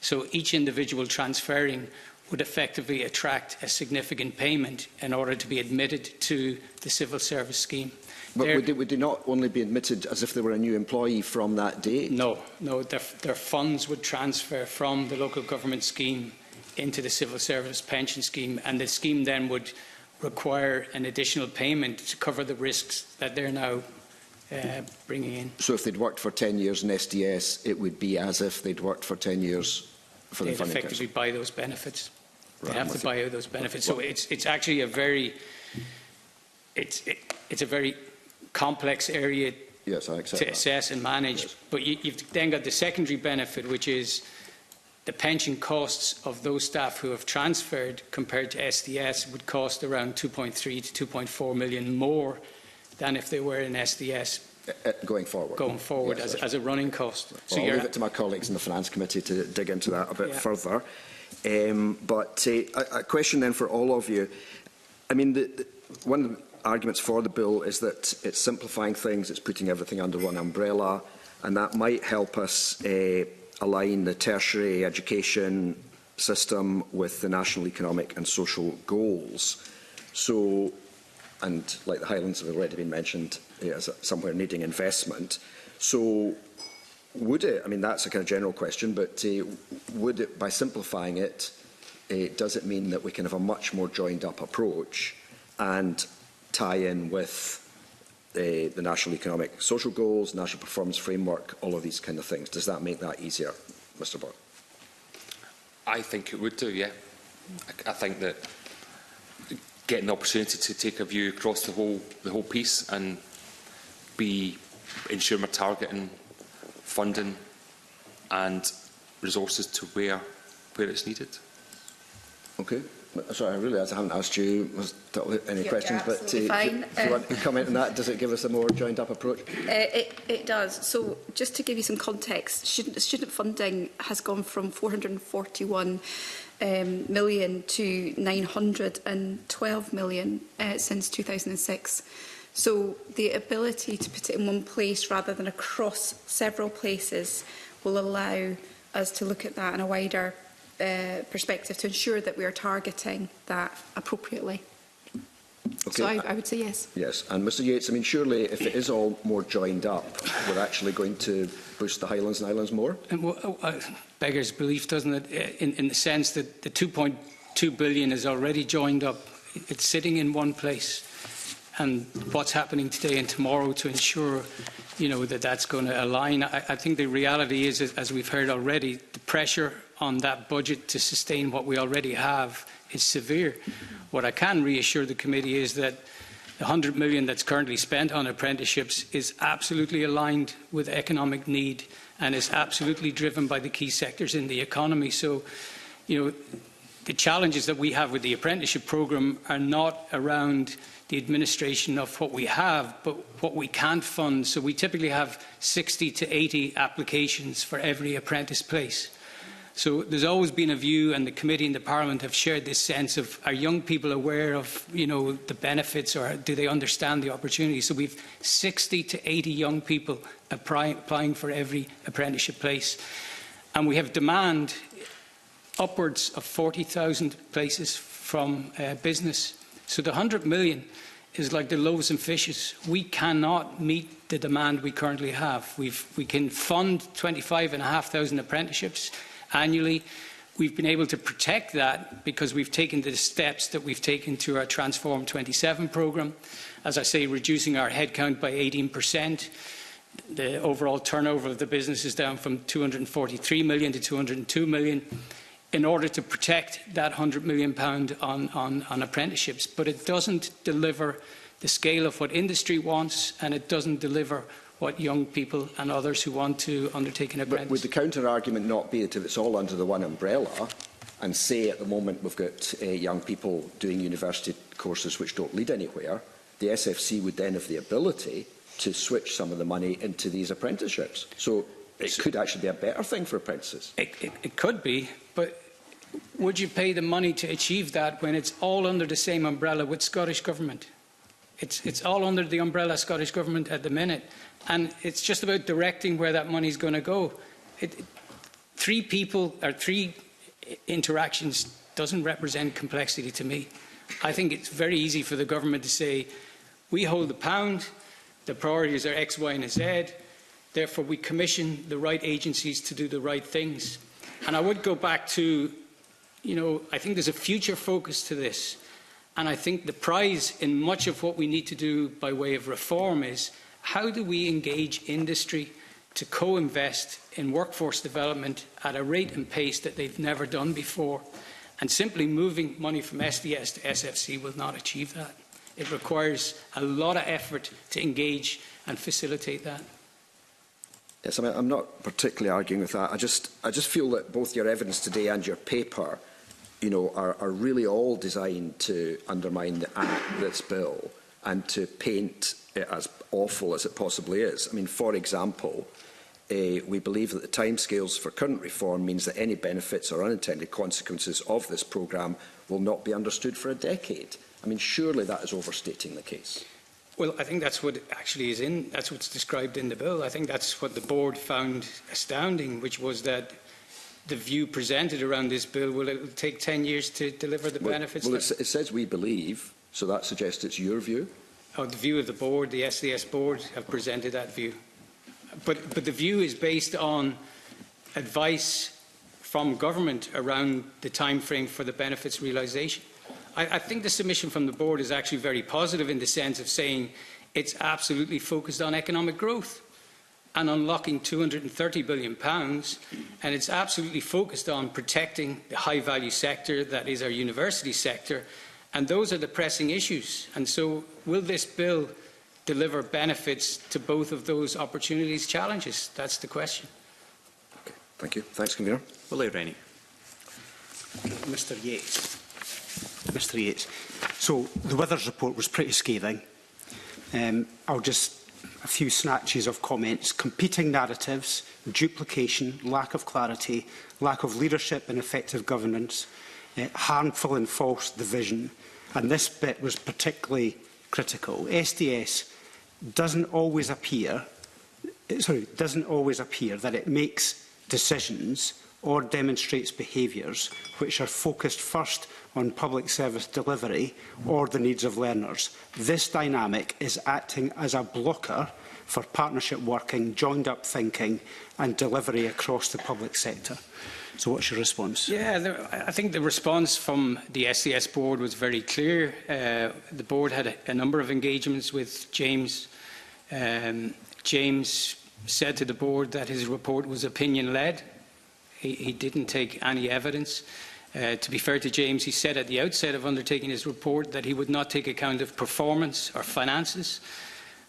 So each individual transferring would effectively attract a significant payment in order to be admitted to the civil service scheme. But would they not only be admitted as if they were a new employee from that date? No, their funds would transfer from the local government scheme into the civil service pension scheme, and the scheme then would require an additional payment to cover the risks that they're now bringing in. So if they'd worked for 10 years in SDS, it would be as if they'd worked for 10 years for the funding council? They'd effectively buy those benefits. Right, they have to buy out those benefits. So it's actually a very it's a very complex area to assess and manage. Yes. But you've then got the secondary benefit, which is the pension costs of those staff who have transferred compared to SDS would cost around 2.3 to 2.4 million more than if they were in SDS. Going forward? Going forward, yes, as a running cost. Well, so I'll leave it to my colleagues in the Finance Committee to dig into that a bit further. But a question then for all of you. I mean, one of the arguments for the bill is that it's simplifying things, it's putting everything under one umbrella, and that might help us align the tertiary education system with the national economic and social goals. So, and like the Highlands have already been mentioned as somewhere needing investment. So would it, I mean that's a kind of general question, but would it, by simplifying it, does it mean that we can have a much more joined up approach and tie in with the national economic social goals, national performance framework, all of these kind of things? Does that make that easier, Mr. Burke? I think it would do, yeah. I think that getting the opportunity to take a view across the whole piece and ensure we're targeting funding and resources to where it's needed. Okay. Sorry, I realise I haven't asked you any questions, but if you want to comment on that, does it give us a more joined-up approach? It does. So just to give you some context, student funding has gone from 441 million to 912 million since 2006. So the ability to put it in one place rather than across several places will allow us to look at that in a wider perspective to ensure that we are targeting that appropriately. Okay. So I would say yes. Yes, and Mr Yates, I mean, surely if it is all more joined up, we're actually going to boost the Highlands and Islands more? Beggars belief, doesn't it, in the sense that the 2.2 billion is already joined up. It's sitting in one place. And what's happening today and tomorrow to ensure, that that's going to align. I think the reality is, as we've heard already, the pressure on that budget to sustain what we already have is severe. What I can reassure the committee is that the 100 million that's currently spent on apprenticeships is absolutely aligned with economic need and is absolutely driven by the key sectors in the economy. So, the challenges that we have with the apprenticeship programme are not around the administration of what we have, but what we can't fund. So we typically have 60 to 80 applications for every apprentice place. So there's always been a view, and the committee and the Parliament have shared this sense of, are young people aware of, the benefits, or do they understand the opportunities? So we've 60 to 80 young people applying for every apprenticeship place. And we have demand upwards of 40,000 places from business. So the 100 million is like the loaves and fishes. We cannot meet the demand we currently have. We can fund 25,500 apprenticeships annually. We've been able to protect that because we've taken the steps that we've taken through our Transform 27 programme. As I say, reducing our headcount by 18%. The overall turnover of the business is down from 243 million to 202 million. In order to protect that £100 million on apprenticeships. But it doesn't deliver the scale of what industry wants, and it doesn't deliver what young people and others who want to undertake an apprentice. But would the counter-argument not be that if it's all under the one umbrella, and say at the moment we've got young people doing university courses which don't lead anywhere, the SFC would then have the ability to switch some of the money into these apprenticeships? So it could actually be a better thing for apprentices. It could be, but would you pay the money to achieve that when it's all under the same umbrella with Scottish Government? It's all under the umbrella Scottish Government at the minute, and it's just about directing where that money is going to go. Three people or three interactions doesn't represent complexity to me. I think it's very easy for the government to say, we hold the pound, the priorities are X, Y and Z, therefore we commission the right agencies to do the right things. And I would go back to, I think there's a future focus to this. And I think the prize in much of what we need to do by way of reform is, how do we engage industry to co-invest in workforce development at a rate and pace that they've never done before? And simply moving money from SDS to SFC will not achieve that. It requires a lot of effort to engage and facilitate that. Yes, I mean, I'm not particularly arguing with that. I just feel that both your evidence today and your paper, are really all designed to undermine this bill and to paint it as awful as it possibly is. I mean, for example, we believe that the timescales for current reform means that any benefits or unintended consequences of this programme will not be understood for a decade. I mean, surely that is overstating the case. Well, I think that's what actually is that's what's described in the bill. I think that's what the board found astounding, which was that the view presented around this bill, will it take 10 years to deliver the benefits? Well, it says we believe, so that suggests it's your view. Oh, the view of the board, the SDS board have presented that view. But the view is based on advice from government around the time frame for the benefits realisation. I think the submission from the board is actually very positive in the sense of saying it's absolutely focused on economic growth and unlocking £230 billion, and it's absolutely focused on protecting the high-value sector that is our university sector, and those are the pressing issues. And so will this bill deliver benefits to both of those opportunities, challenges? That's the question. Okay, thank you. Thanks, Convener. Willie Rennie. Mr Yates, Mr Yates. So the Withers report was pretty scathing. A few snatches of comments. Competing narratives, duplication, lack of clarity, lack of leadership and effective governance, harmful and false division. And this bit was particularly critical. SDS doesn't always appear that it makes decisions or demonstrates behaviours which are focused first on public service delivery or the needs of learners. This dynamic is acting as a blocker for partnership working, joined-up thinking and delivery across the public sector. So what's your response? Yeah, I think the response from the SDS board was very clear. The board had a number of engagements with James. James said to the board that his report was opinion-led. He didn't take any evidence. To be fair to James, he said at the outset of undertaking his report that he would not take account of performance or finances.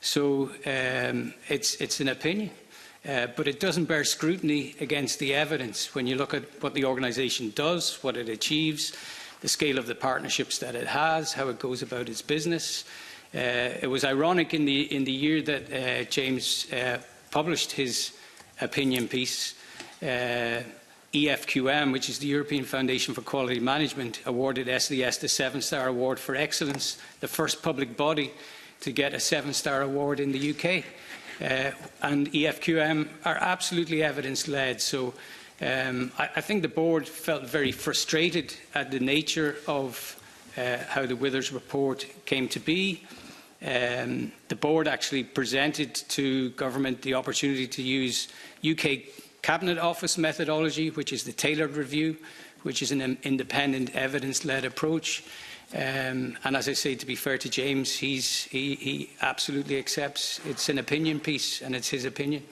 So it's an opinion. But it doesn't bear scrutiny against the evidence when you look at what the organisation does, what it achieves, the scale of the partnerships that it has, how it goes about its business. It was ironic in the year that James published his opinion piece, EFQM, which is the European Foundation for Quality Management, awarded SDS the 7-star award for excellence, the first public body to get a 7-star award in the UK. And EFQM are absolutely evidence-led. So I think the board felt very frustrated at the nature of how the Withers report came to be. The board actually presented to government the opportunity to use UK Cabinet Office methodology, which is the tailored review, which is an independent evidence-led approach. And as I say, to be fair to James, he absolutely accepts it's an opinion piece and it's his opinion.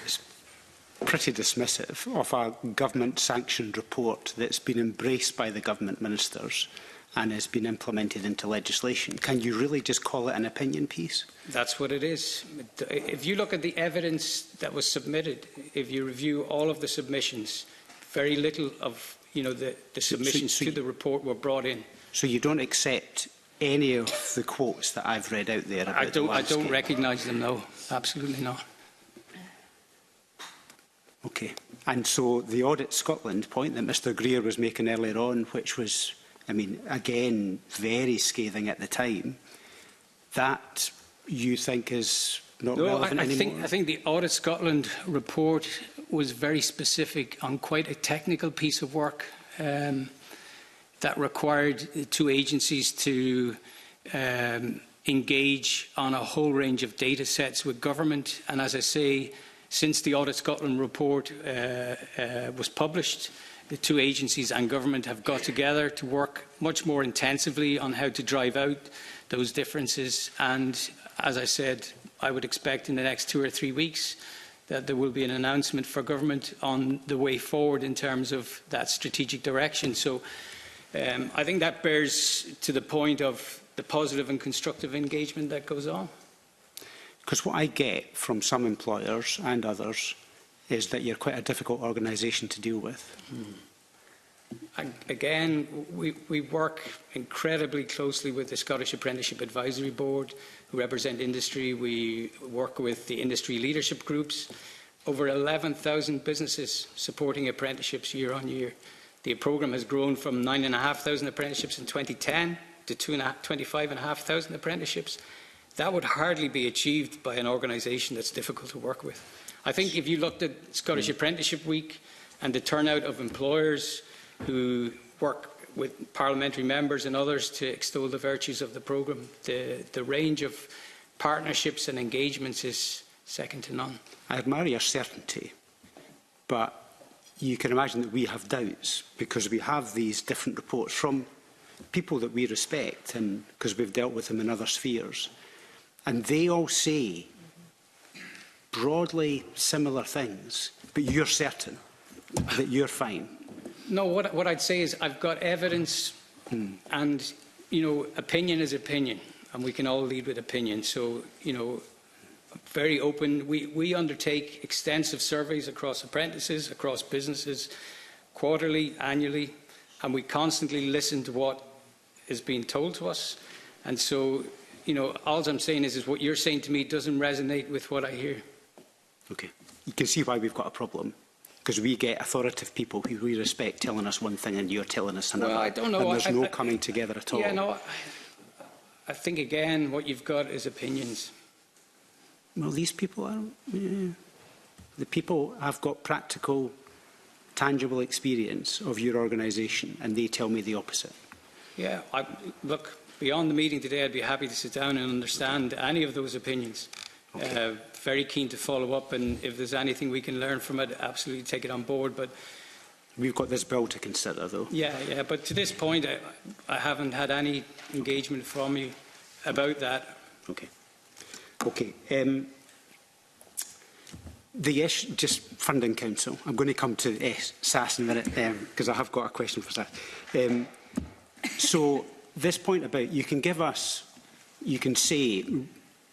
It's pretty dismissive of a government-sanctioned report that's been embraced by the government ministers and has been implemented into legislation. Can you really just call it an opinion piece? That's what it is. If you look at the evidence that was submitted, if you review all of the submissions, very little of the submissions to the report were brought in. So you don't accept any of the quotes that I've read out there? I don't recognise them, no. Absolutely not. Okay. And so the Audit Scotland point that Mr Greer was making earlier on, which was, I mean, again, very scathing at the time, that you think is not relevant anymore? I think the Audit Scotland report was very specific on quite a technical piece of work that required the two agencies to engage on a whole range of data sets with government. And as I say, since the Audit Scotland report was published, the two agencies and government have got together to work much more intensively on how to drive out those differences. And as I said, I would expect in the next 2 or 3 weeks that there will be an announcement for government on the way forward in terms of that strategic direction. So I think that bears to the point of the positive and constructive engagement that goes on. Because what I get from some employers and others is that you're quite a difficult organisation to deal with. Again, we work incredibly closely with the Scottish Apprenticeship Advisory Board, who represent industry. We work with the industry leadership groups. Over 11,000 businesses supporting apprenticeships year on year. The programme has grown from 9,500 apprenticeships in 2010 to 25,500 apprenticeships. That would hardly be achieved by an organisation that's difficult to work with. I think if you looked at Scottish Apprenticeship Week and the turnout of employers who work with parliamentary members and others to extol the virtues of the programme, the range of partnerships and engagements is second to none. I admire your certainty, but you can imagine that we have doubts because we have these different reports from people that we respect and because we've dealt with them in other spheres. And they all say broadly similar things, but you're certain that you're fine. No, what I'd say is I've got evidence and, opinion is opinion and we can all lead with opinion. So, very open. We undertake extensive surveys across apprentices, across businesses, quarterly, annually, and we constantly listen to what is being told to us. And so, you know, all I'm saying is what you're saying to me doesn't resonate with what I hear. Okay. You can see why we've got a problem. Because we get authoritative people who we respect telling us one thing and you're telling us another. Well, I don't know. And there's no coming together at all. Yeah, no, I think, again, what you've got is opinions. Well, these people are... Yeah. The people have got practical, tangible experience of your organisation, and they tell me the opposite. Yeah, look, beyond the meeting today, I'd be happy to sit down and understand any of those opinions. Okay. Very keen to follow up, and if there's anything we can learn from it, absolutely take it on board. But we've got this bill to consider, though. Yeah, but to this point, I haven't had any engagement from you about that. Okay. The issue, just funding council. I'm going to come to SAS in a minute because I have got a question for SAS. So this point about you can give us, you can say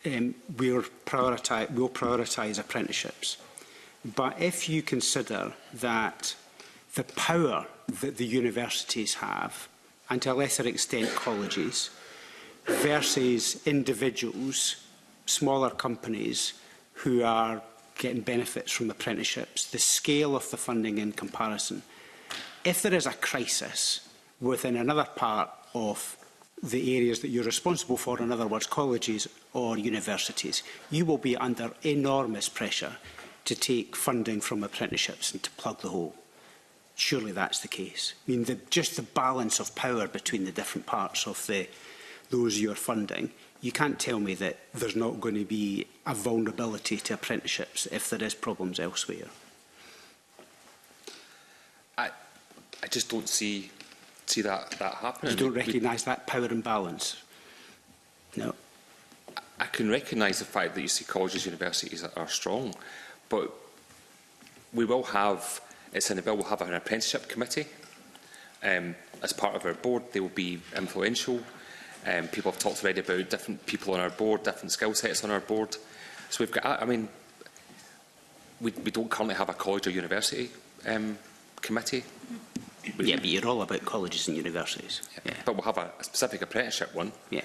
we'll prioritise apprenticeships, but if you consider that the power that the universities have, and to a lesser extent colleges, versus individuals, smaller companies who are getting benefits from apprenticeships, the scale of the funding in comparison. If there is a crisis within another part of the areas that you're responsible for, in other words, colleges or universities, you will be under enormous pressure to take funding from apprenticeships and to plug the hole. Surely that's the case. I mean, just the balance of power between the different parts of those you're funding, you can't tell me that there's not going to be a vulnerability to apprenticeships if there is problems elsewhere. I just don't see that happening. You don't recognise that power imbalance? No. I can recognise the fact that you see colleges, universities are strong, but we will have, it's in the bill, we'll have an apprenticeship committee as part of our board. They will be influential. People have talked already about different people on our board, different skill sets on our board. So we've got, I mean, we don't currently have a college or university committee. Yeah, but you're all about colleges and universities. Yeah. But we'll have a specific apprenticeship one. Yeah.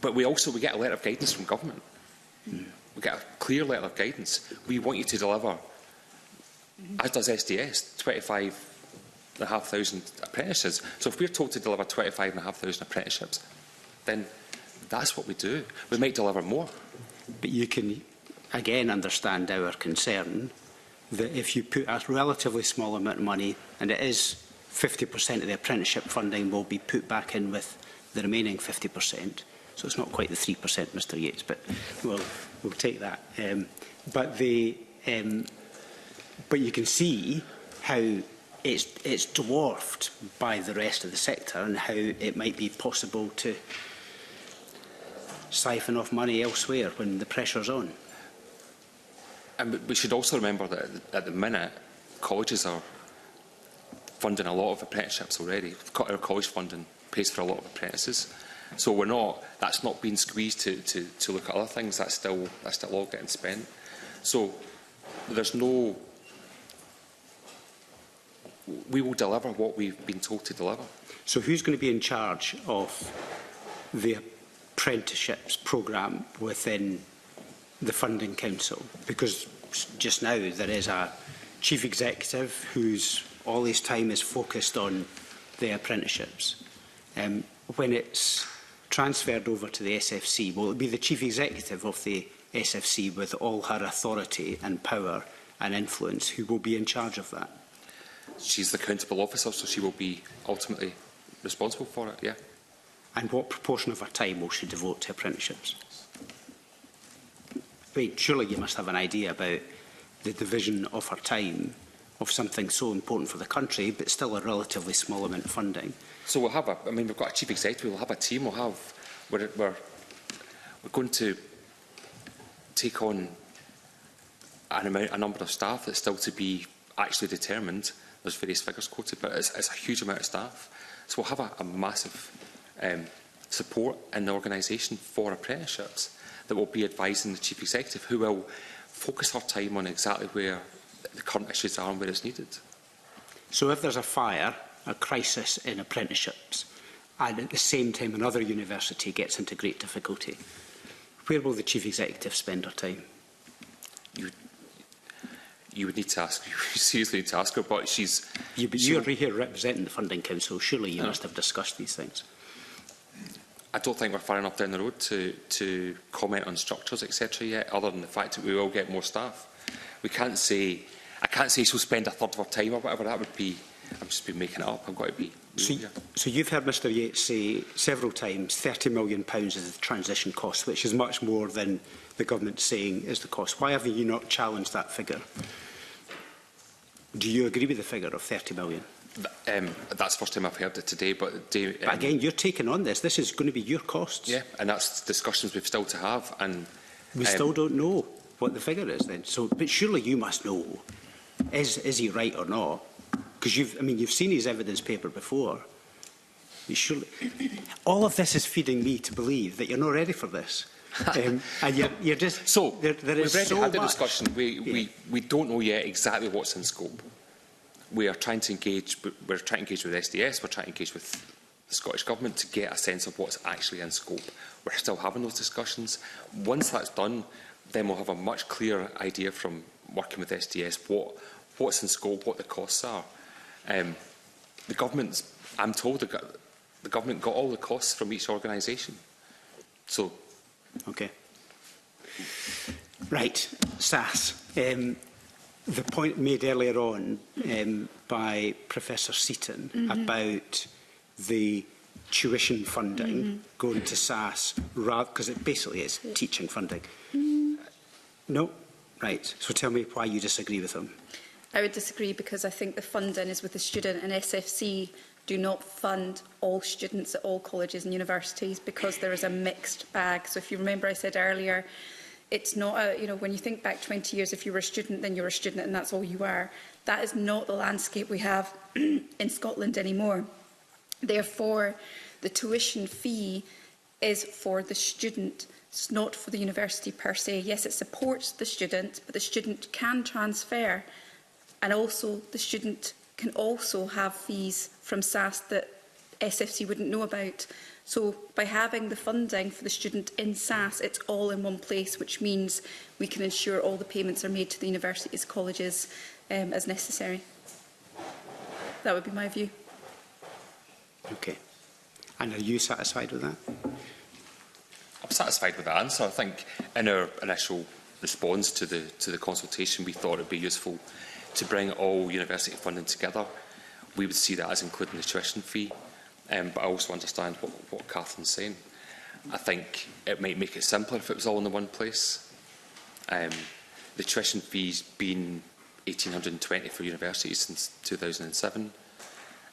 But we get a letter of guidance from government. We get a clear letter of guidance. We want you to deliver, as does SDS, 25,500 apprentices. So if we're told to deliver 25,500 apprenticeships, then that's what we do. We might deliver more. But you can, again, understand our concern that if you put a relatively small amount of money, and it is 50% of the apprenticeship funding will be put back in with the remaining 50%, so it's not quite the 3%, Mr Yates, but we'll take that. But you can see how it's dwarfed by the rest of the sector and how it might be possible to siphon off money elsewhere when the pressure's on. And we should also remember that at the minute, colleges are funding a lot of apprenticeships already. Our college funding pays for a lot of apprentices. So that's not being squeezed to look at other things. That's still all getting spent. So we will deliver what we've been told to deliver. So who's going to be in charge of the apprenticeships programme within the funding council? Because just now there is a chief executive whose all his time is focused on the apprenticeships. When it's transferred over to the SFC, will it be the chief executive of the SFC with all her authority and power and influence who will be in charge of that? She's the accountable officer, so she will be ultimately responsible for it, yeah. And what proportion of her time will she devote to apprenticeships? I mean, surely you must have an idea about the division of her time of something so important for the country, but still a relatively small amount of funding. So we'll have we've got a chief executive, we'll have a team, we're going to take on a number of staff that's still to be actually determined. There's various figures quoted, but it's a huge amount of staff. So we'll have a massive support in the organisation for apprenticeships that will be advising the chief executive, who will focus her time on exactly where the current issues are and where it's needed. So if there's a fire, a crisis in apprenticeships, and at the same time another university gets into great difficulty, where will the Chief Executive spend her time? You would need to ask, you seriously need to ask her, but she's... You're here representing the Funding Council, surely you must have discussed these things. I don't think we're far enough down the road to comment on structures, etc. yet, other than the fact that we will get more staff. We can't say, I can't say she'll spend a third of her time or whatever. That would be, I've just been making it up. I've got to be. So you've heard Mr Yates say several times £30 million is the transition cost, which is much more than the government saying is the cost. Why have you not challenged that figure? Do you agree with the figure of £30 million? That's the first time I've heard it today. But again, you're taking on this. This is going to be your costs. Yeah, and that's discussions we've still to have. And we still don't know what the figure is then. So, but surely you must know. Is he right or not? Because you've seen his evidence paper before. Surely, all of this is feeding me to believe that you're not ready for this. And you're just so there we've already had the much. discussion. We don't know yet exactly what's in scope. We are trying to engage. We're trying to engage with SDS. We're trying to engage with the Scottish Government to get a sense of what's actually in scope. We're still having those discussions. Once that's done, then we'll have a much clearer idea from working with SDS what's in scope, what the costs are. The government's, I'm told, the government got all the costs from each organisation. So. Okay. Right, SAS. The point made earlier on by Professor Seaton about the tuition funding going to SAS, because it basically is teaching funding. No? Right. So tell me why you disagree with him. I would disagree because I think the funding is with the student, and SFC do not fund all students at all colleges and universities because there is a mixed bag. So if you remember I said earlier, it's not when you think back 20 years, if you were a student, then you're a student and that's all you are. That is not the landscape we have in Scotland anymore. Therefore, the tuition fee is for the student. It's not for the university per se. Yes, it supports the student, but the student can transfer, and also the student can also have fees from SAS that SFC wouldn't know about. So by having the funding for the student in SAS, it's all in one place, which means we can ensure all the payments are made to the universities, colleges as necessary. That would be my view. Okay. And are you satisfied with that? I'm satisfied with the answer. I think in our initial response to the consultation, we thought it would be useful to bring all university funding together. We would see that as including the tuition fee, but I also understand what Catherine's saying. I think it might make it simpler if it was all in the one place. The tuition fee's been £1,820 for universities since 2007.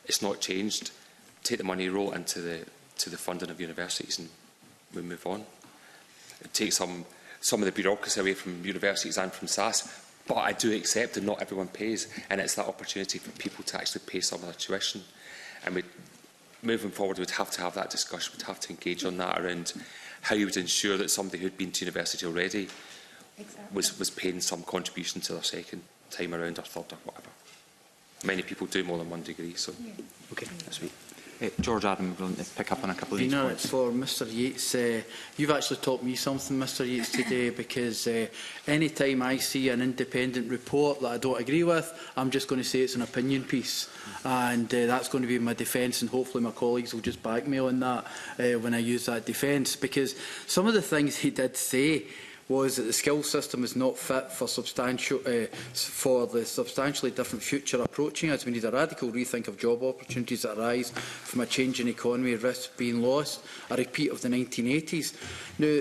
It's not changed. Take the money, roll it into the funding of universities, and we move on. It takes some of the bureaucracy away from universities and from SAS. But I do accept that not everyone pays, and it's that opportunity for people to actually pay some of their tuition. And moving forward, we'd have to have that discussion, we'd have to engage on that around how you would ensure that somebody who'd been to university already was paying some contribution to their second time around or third or whatever. Many people do more than one degree, so. Okay, that's me. George Adam, we're going to pick up on a couple of these points. For Mr Yates, you've actually taught me something, Mr Yates, today, because any time I see an independent report that I don't agree with, I'm just going to say it's an opinion piece, and that's going to be my defence, and hopefully my colleagues will just back me on that when I use that defence, because some of the things he did say was that the skills system is not fit for the substantially different future approaching us. We need a radical rethink of job opportunities that arise from a changing economy, risks being lost, a repeat of the 1980s. Now,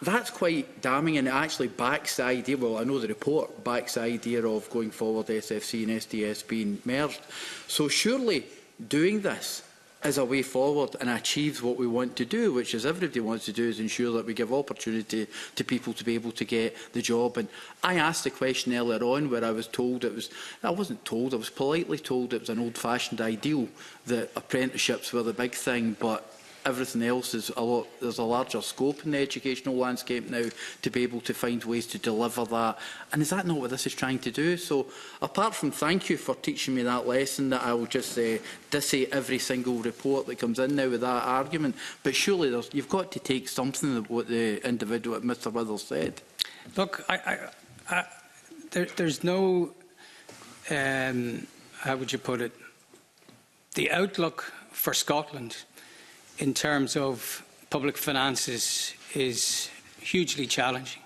that's quite damning, and it actually backs the idea, well, I know the report backs the idea of going forward SFC and SDS being merged. So surely doing this is a way forward and achieves what we want to do, which is everybody wants to do, is ensure that we give opportunity to people to be able to get the job. And I asked the question earlier on where I was told it was, I wasn't told, I was politely told it was an old-fashioned ideal that apprenticeships were the big thing, but everything else is a lot. There's a larger scope in the educational landscape now to be able to find ways to deliver that. And is that not what this is trying to do? So, apart from thank you for teaching me that lesson, that I will just dissay every single report that comes in now with that argument. But surely you've got to take something of what the individual, Mr. Withers, said. Look, there's no, how would you put it? The outlook for Scotland in terms of public finances is hugely challenging.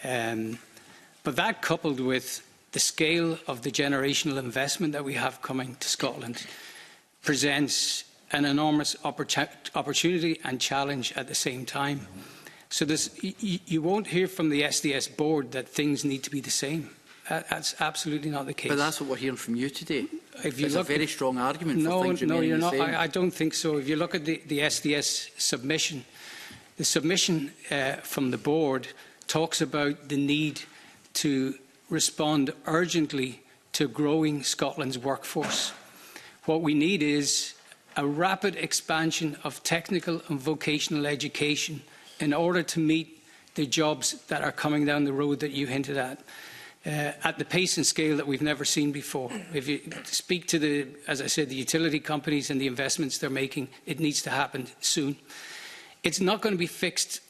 But that, coupled with the scale of the generational investment that we have coming to Scotland, presents an enormous opportunity and challenge at the same time. So you won't hear from the SDS board that things need to be the same. That's absolutely not the case. But that's what we're hearing from you today. If you It's look a very strong argument for things No, remaining you're the not. same. I don't think so. If you look at the SDS submission, the submission from the board talks about the need to respond urgently to growing Scotland's workforce. What we need is a rapid expansion of technical and vocational education in order to meet the jobs that are coming down the road that you hinted at the pace and scale that we've never seen before. If you speak to as I said, the utility companies and the investments they're making, it needs to happen soon. It's not going to be fixed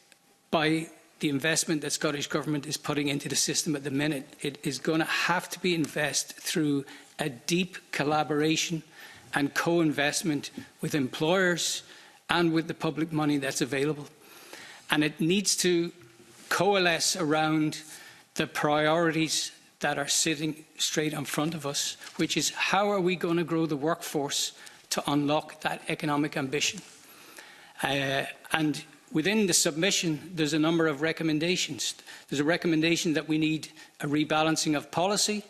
by the investment that Scottish Government is putting into the system at the minute. It is going to have to be invested through a deep collaboration and co-investment with employers and with the public money that's available. And it needs to coalesce around the priorities that are sitting straight in front of us, which is how are we going to grow the workforce to unlock that economic ambition. And within the submission, there's a number of recommendations. There's a recommendation that we need a rebalancing of policy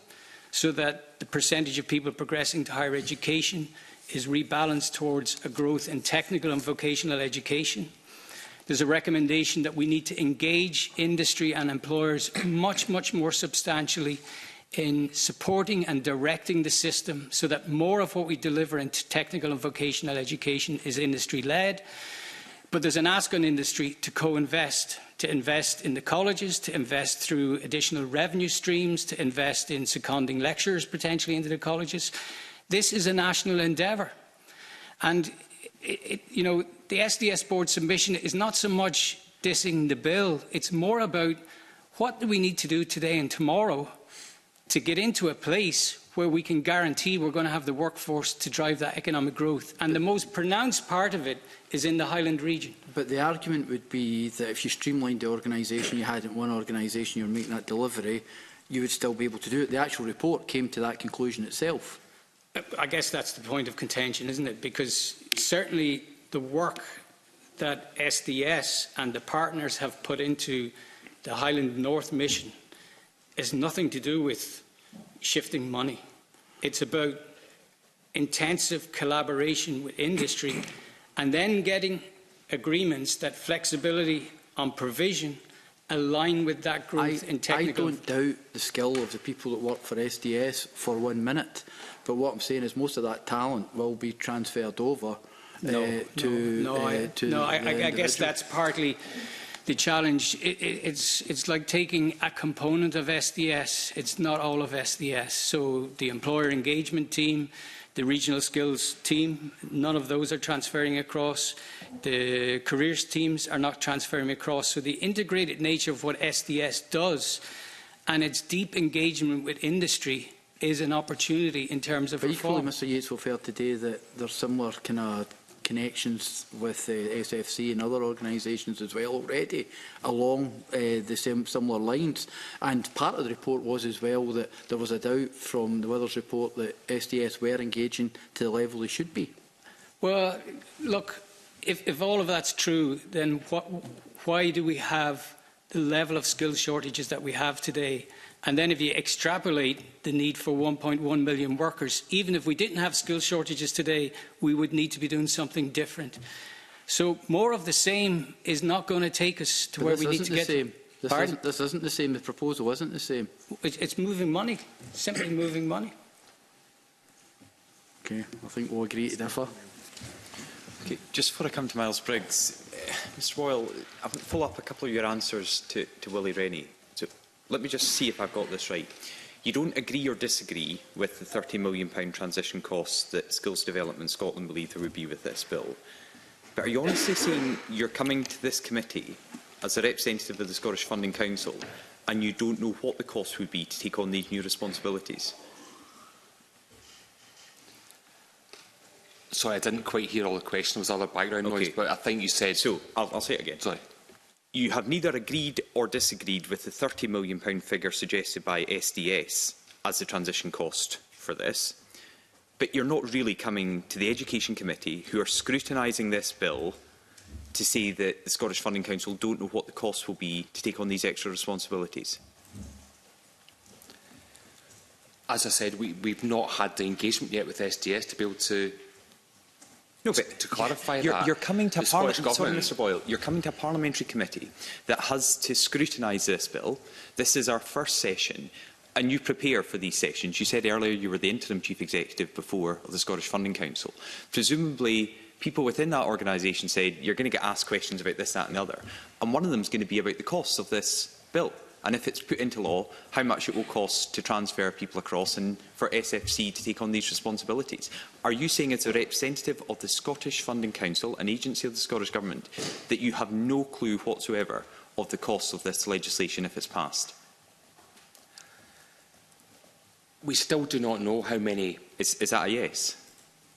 so that the percentage of people progressing to higher education is rebalanced towards a growth in technical and vocational education. There's a recommendation that we need to engage industry and employers much more substantially in supporting and directing the system so that more of what we deliver into technical and vocational education is industry-led. But there's an ask on industry to co-invest, to invest in the colleges, to invest through additional revenue streams, to invest in seconding lecturers potentially into the colleges. This is a national endeavour. And the SDS board submission is not so much dissing the bill, it's more about what do we need to do today and tomorrow to get into a place where we can guarantee we're going to have the workforce to drive that economic growth. And the most pronounced part of it is in the Highland region. But the argument would be that if you streamlined the organisation, you had it in one organisation, you're making that delivery, you would still be able to do it. The actual report came to that conclusion itself. I guess that's the point of contention, isn't it? Because certainly the work that SDS and the partners have put into the Highland North mission is nothing to do with shifting money. It's about intensive collaboration with industry and then getting agreements that flexibility on provision align with that growth in technical... I don't doubt the skill of the people that work for SDS for 1 minute, but what I'm saying is most of that talent will be transferred over I guess that's partly the challenge. It's like taking a component of SDS. It's not all of SDS. So the employer engagement team, the regional skills team, none of those are transferring across. The careers teams are not transferring across. So the integrated nature of what SDS does and its deep engagement with industry is an opportunity in terms of reform. But equally, Mr Yates will feel today that there's similar kind of connections with SFC and other organisations as well already along the similar lines. And part of the report was as well that there was a doubt from the Withers report that SDS were engaging to the level they should be. Well, look, if all of that's true, then why do we have the level of skills shortages that we have today? And then if you extrapolate the need for 1.1 million workers, even if we didn't have skills shortages today, we would need to be doing something different. So more of the same is not going to take us to where we need to get. This isn't the same. The proposal isn't the same. It's moving money, simply moving money. Okay, I think we'll agree to differ. Okay, just before I come to Miles Briggs, Mr Boyle, I want to follow up a couple of your answers to Willie Rennie. So let me just see if I've got this right. You don't agree or disagree with the £30 million transition costs that Skills Development Scotland believe there would be with this bill. But are you honestly saying you're coming to this committee as a representative of the Scottish Funding Council and you don't know what the cost would be to take on these new responsibilities? Sorry, I didn't quite hear all the question. There was other background noise, but I think you said... So, I'll say it again. Sorry. You have neither agreed or disagreed with the £30 million figure suggested by SDS as the transition cost for this, but you're not really coming to the Education Committee, who are scrutinising this bill, to say that the Scottish Funding Council don't know what the cost will be to take on these extra responsibilities. As I said, we've not had the engagement yet with SDS to be able to... No, but to clarify you're coming to a Sorry, Mr Boyle, you're coming to a parliamentary committee that has to scrutinise this bill. This is our first session, and you prepare for these sessions. You said earlier you were the interim chief executive before of the Scottish Funding Council. Presumably, people within that organisation said you're going to get asked questions about this, that, and the other, and one of them is going to be about the costs of this bill. And if it's put into law, how much it will cost to transfer people across and for SFC to take on these responsibilities. Are you saying as a representative of the Scottish Funding Council, an agency of the Scottish Government, that you have no clue whatsoever of the costs of this legislation if it's passed? We still do not know how many... Is that a yes?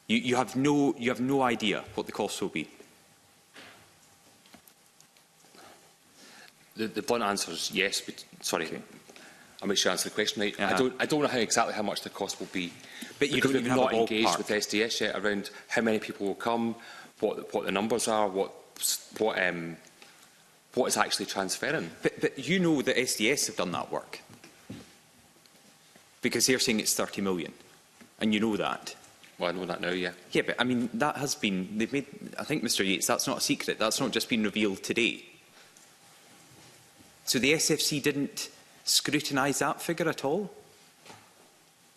You have no idea what the costs will be? The blunt answer is yes. But, sorry, I'll make sure I answer the question right. I don't know exactly how much the cost will be. But you don't even have a ballpark. We've not engaged with SDS yet around how many people will come, what the numbers are, what is actually transferring. But you know that SDS have done that work, because they're saying it's 30 million, and you know that. Well, I know that now, yeah. Yeah, but I mean that has been. They've made. I think, Mr Yates, that's not a secret. That's not just been revealed today. So the SFC didn't scrutinise that figure at all?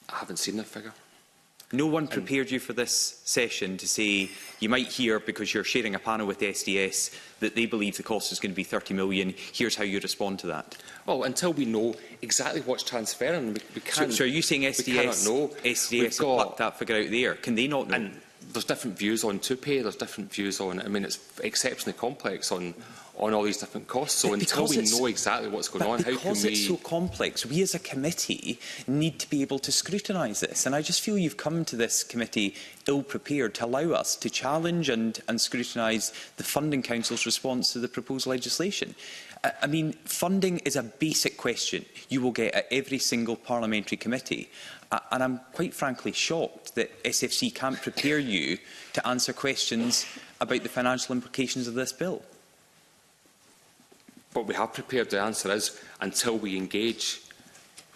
I haven't seen the figure. No one prepared you for this session to say you might hear, because you're sharing a panel with the SDS, that they believe the cost is going to be 30 million. Here's how you respond to that. Well, until we know exactly what's transferring, we can't. So are you saying SDS have plucked that figure out of the air? Can they not know? And there's different views on Toupee. There's different views on. I mean, it's exceptionally complex on all these different costs. So until we know exactly what's going on, how can we... Because it's so complex, we as a committee need to be able to scrutinise this. And I just feel you've come to this committee ill-prepared to allow us to challenge and scrutinise the Funding Council's response to the proposed legislation. I mean, funding is a basic question you will get at every single parliamentary committee. And I'm quite frankly shocked that SFC can't prepare you to answer questions about the financial implications of this bill. What we have prepared the answer is until we engage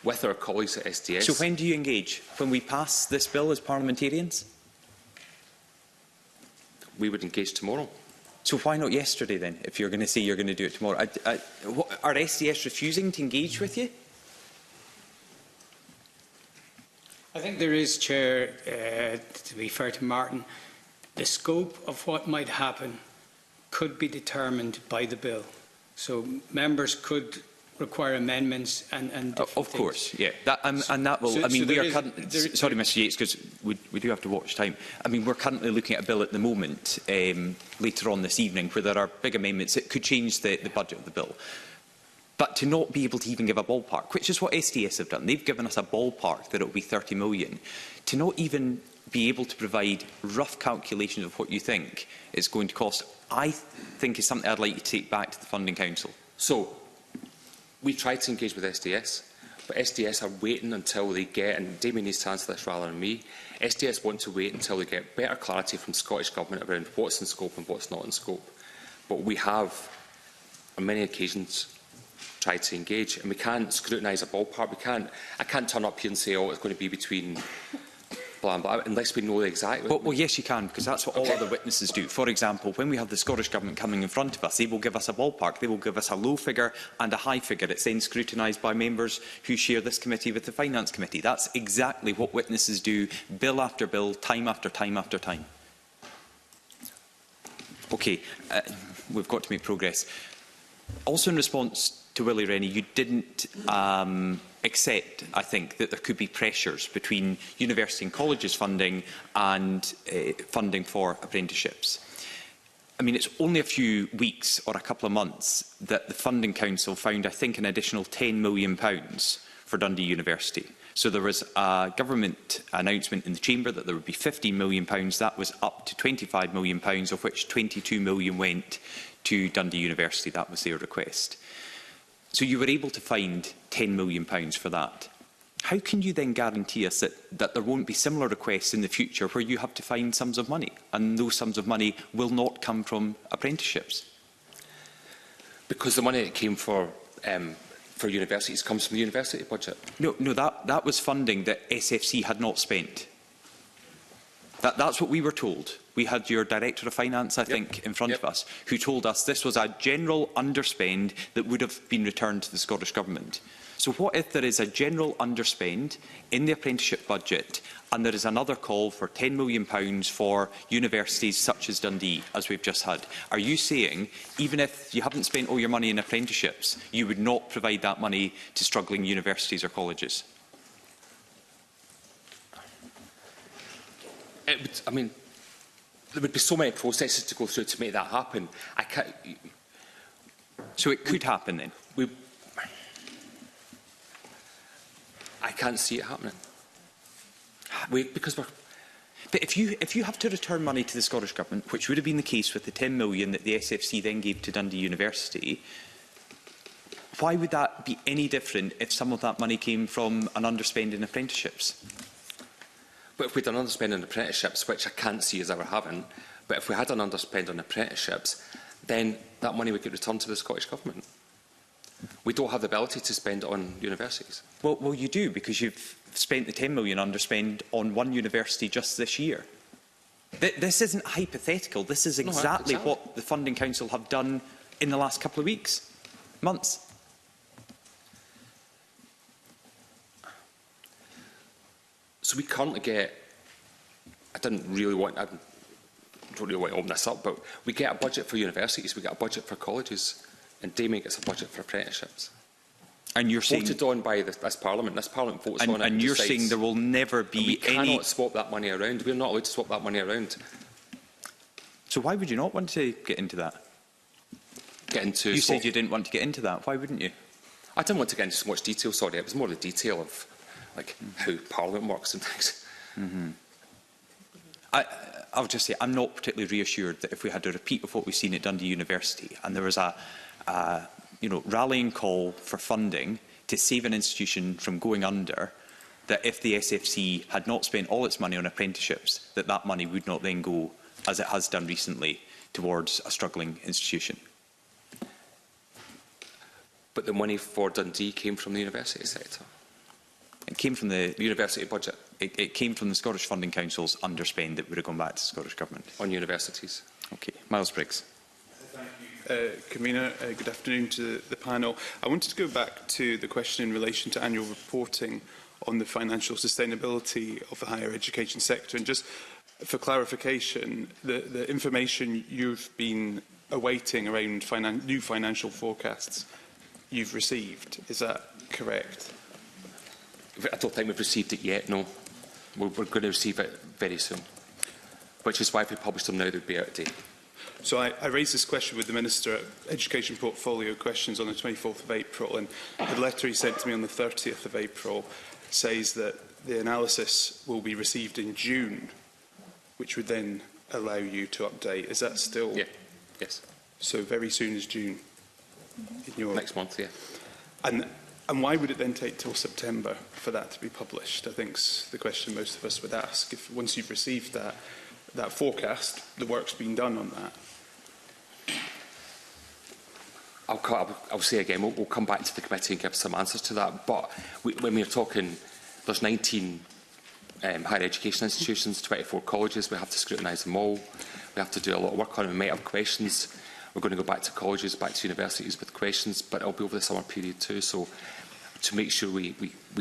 with our colleagues at SDS. So when do you engage? When we pass this bill as parliamentarians? We would engage tomorrow. So why not yesterday then, if you're going to say you're going to do it tomorrow? Are SDS refusing to engage with you? I think there is, Chair, to be fair to Martin, the scope of what might happen could be determined by the bill. So members could require amendments and of course, yeah. And that will. I mean, we are sorry, Mr Yates, because we do have to watch time. I mean, we're currently looking at a bill at the moment, later on this evening, where there are big amendments that could change the budget of the bill. But to not be able to even give a ballpark, which is what SDS have done, they've given us a ballpark that it will be 30 million. To not even be able to provide rough calculations of what you think it's going to cost, I think is something I'd like you to take back to the Funding Council. So, we tried to engage with SDS, but SDS are waiting until they get, and Damien needs to answer this rather than me, SDS want to wait until they get better clarity from Scottish Government around what's in scope and what's not in scope. But we have, on many occasions, tried to engage, and we can't scrutinise a ballpark. I can't turn up here and say, oh, it's going to be between blah, blah, unless we know exactly. Well, yes, you can, because that's what all other witnesses do. For example, when we have the Scottish Government coming in front of us, they will give us a ballpark. They will give us a low figure and a high figure. It's then scrutinised by members who share this committee with the Finance Committee. That's exactly what witnesses do, bill after bill, time after time after time. Okay, we've got to make progress. Also in response to Willie Rennie, you didn't accept, I think, that there could be pressures between university and colleges funding and funding for apprenticeships. I mean, it's only a few weeks or a couple of months that the Funding Council found, I think, an additional £10 million for Dundee University. So there was a government announcement in the Chamber that there would be £15 million. That was up to £25 million, of which £22 million went to Dundee University. That was their request. So you were able to find £10 million for that. How can you then guarantee us that there won't be similar requests in the future where you have to find sums of money, and those sums of money will not come from apprenticeships? Because the money that came for universities comes from the university budget. No, that was funding that SFC had not spent. That's what we were told. We had your Director of Finance, I think, in front of us, who told us this was a general underspend that would have been returned to the Scottish Government. So what if there is a general underspend in the apprenticeship budget and there is another call for £10 million for universities such as Dundee, as we've just had? Are you saying, even if you haven't spent all your money in apprenticeships, you would not provide that money to struggling universities or colleges? I mean, there would be so many processes to go through to make that happen. I can't. So it could happen then? I can't see it happening. But if you have to return money to the Scottish Government, which would have been the case with the £10 million that the SFC then gave to Dundee University, why would that be any different if some of that money came from an underspend in apprenticeships? But if we had an underspend on apprenticeships, which I can't see as ever having, but if we had an underspend on apprenticeships, then that money would get returned to the Scottish Government. We don't have the ability to spend it on universities. Well, you do, because you've spent the £10 million underspend on one university just this year. This isn't hypothetical. This is exactly what the Funding Council have done in the last couple of weeks, months. So we currently get, I don't really want to open this up, but we get a budget for universities, we get a budget for colleges, and Damien gets a budget for apprenticeships. And you're saying voted on by this Parliament. This Parliament votes on it. And you're saying there will never be any. We cannot swap that money around. We're not allowed to swap that money around. So why would you not want to get into that? You said you didn't want to get into that. Why wouldn't you? I didn't want to get into so much detail. Sorry, it was more the detail of how Parliament works and things. I'll just say I'm not particularly reassured that if we had a repeat of what we've seen at Dundee University and there was a rallying call for funding to save an institution from going under, that if the SFC had not spent all its money on apprenticeships, that money would not then go, as it has done recently, towards a struggling institution. But the money for Dundee came from the university sector. It came from the university budget. It came from the Scottish Funding Council's underspend that would have gone back to the Scottish Government. On universities. Okay. Miles Briggs. Convener, good afternoon to the panel. I wanted to go back to the question in relation to annual reporting on the financial sustainability of the higher education sector. And just for clarification, the information you've been awaiting around new financial forecasts you've received, is that correct? I don't think we've received it yet, no. We're going to receive it very soon, which is why if we publish them now, they'd be out of date. So I raised this question with the Minister at Education Portfolio Questions on the 24th of April, and the letter he sent to me on the 30th of April says that the analysis will be received in June, which would then allow you to update. Is that still? Yeah. Yes. So very soon as June? In your... Next month, yeah. And why would it then take till September for that to be published? I think is the question most of us would ask. If once you've received that forecast, the work's been done on that. I'll say again, we'll come back to the committee and give some answers to that. But when we're talking, there's 19 higher education institutions, 24 colleges. We have to scrutinise them all. We have to do a lot of work on them. We might have questions. We're going to go back to colleges, back to universities with questions, but it'll be over the summer period too. So to make sure we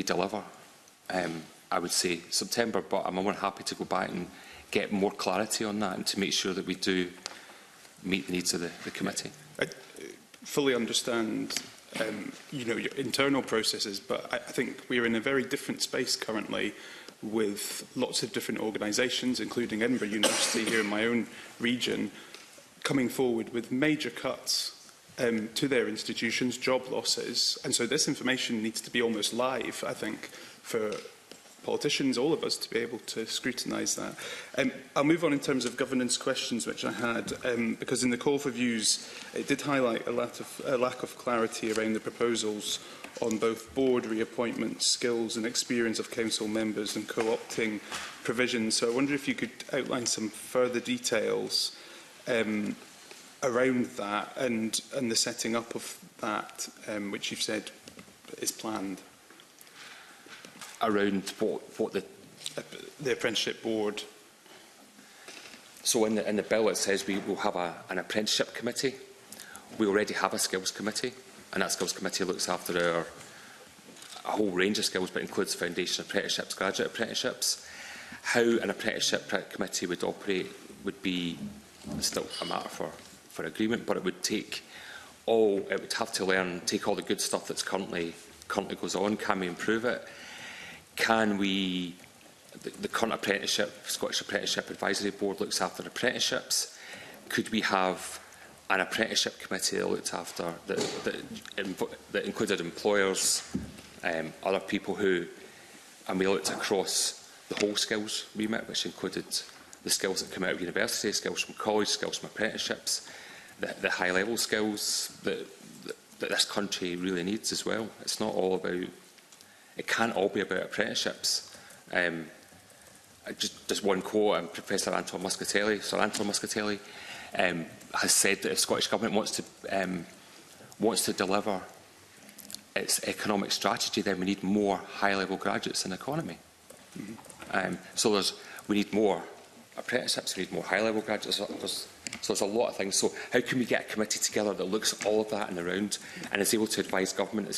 deliver, I would say September, but I'm more happy to go back and get more clarity on that and to make sure that we do meet the needs of the committee. I fully understand your internal processes, but I think we're in a very different space currently with lots of different organisations, including Edinburgh University here in my own region, coming forward with major cuts to their institutions, job losses. And so this information needs to be almost live, I think, for politicians, all of us, to be able to scrutinise that. I'll move on in terms of governance questions, which I had, because in the call for views, it did highlight a lack of clarity around the proposals on both board reappointments, skills and experience of council members and co-opting provisions. So I wonder if you could outline some further details around that and the setting up of that, which you've said is planned. Around what the apprenticeship board. So in the bill it says we will have an apprenticeship committee. We already have a skills committee, and that skills committee looks after a whole range of skills, but includes foundation apprenticeships, graduate apprenticeships. How an apprenticeship committee would operate would be still a matter for agreement, but it would take it would have to take all the good stuff that's currently goes on. Can we improve it? Can we, the current Scottish Apprenticeship Advisory Board looks after apprenticeships. Could we have an apprenticeship committee that looked after, that included employers, other people and we looked across the whole skills remit, which included the skills that come out of university, skills from college, skills from apprenticeships, the high-level skills that this country really needs as well. It's not all about, it can't all be about apprenticeships. Just one quote, Professor Anton Muscatelli, Sir Anton Muscatelli, has said that if Scottish Government wants to deliver its economic strategy, then we need more high-level graduates in the economy. So we need more apprenticeships, we need more high-level graduates. So there's a lot of things. So how can we get a committee together that looks at all of that in the round and is able to advise government,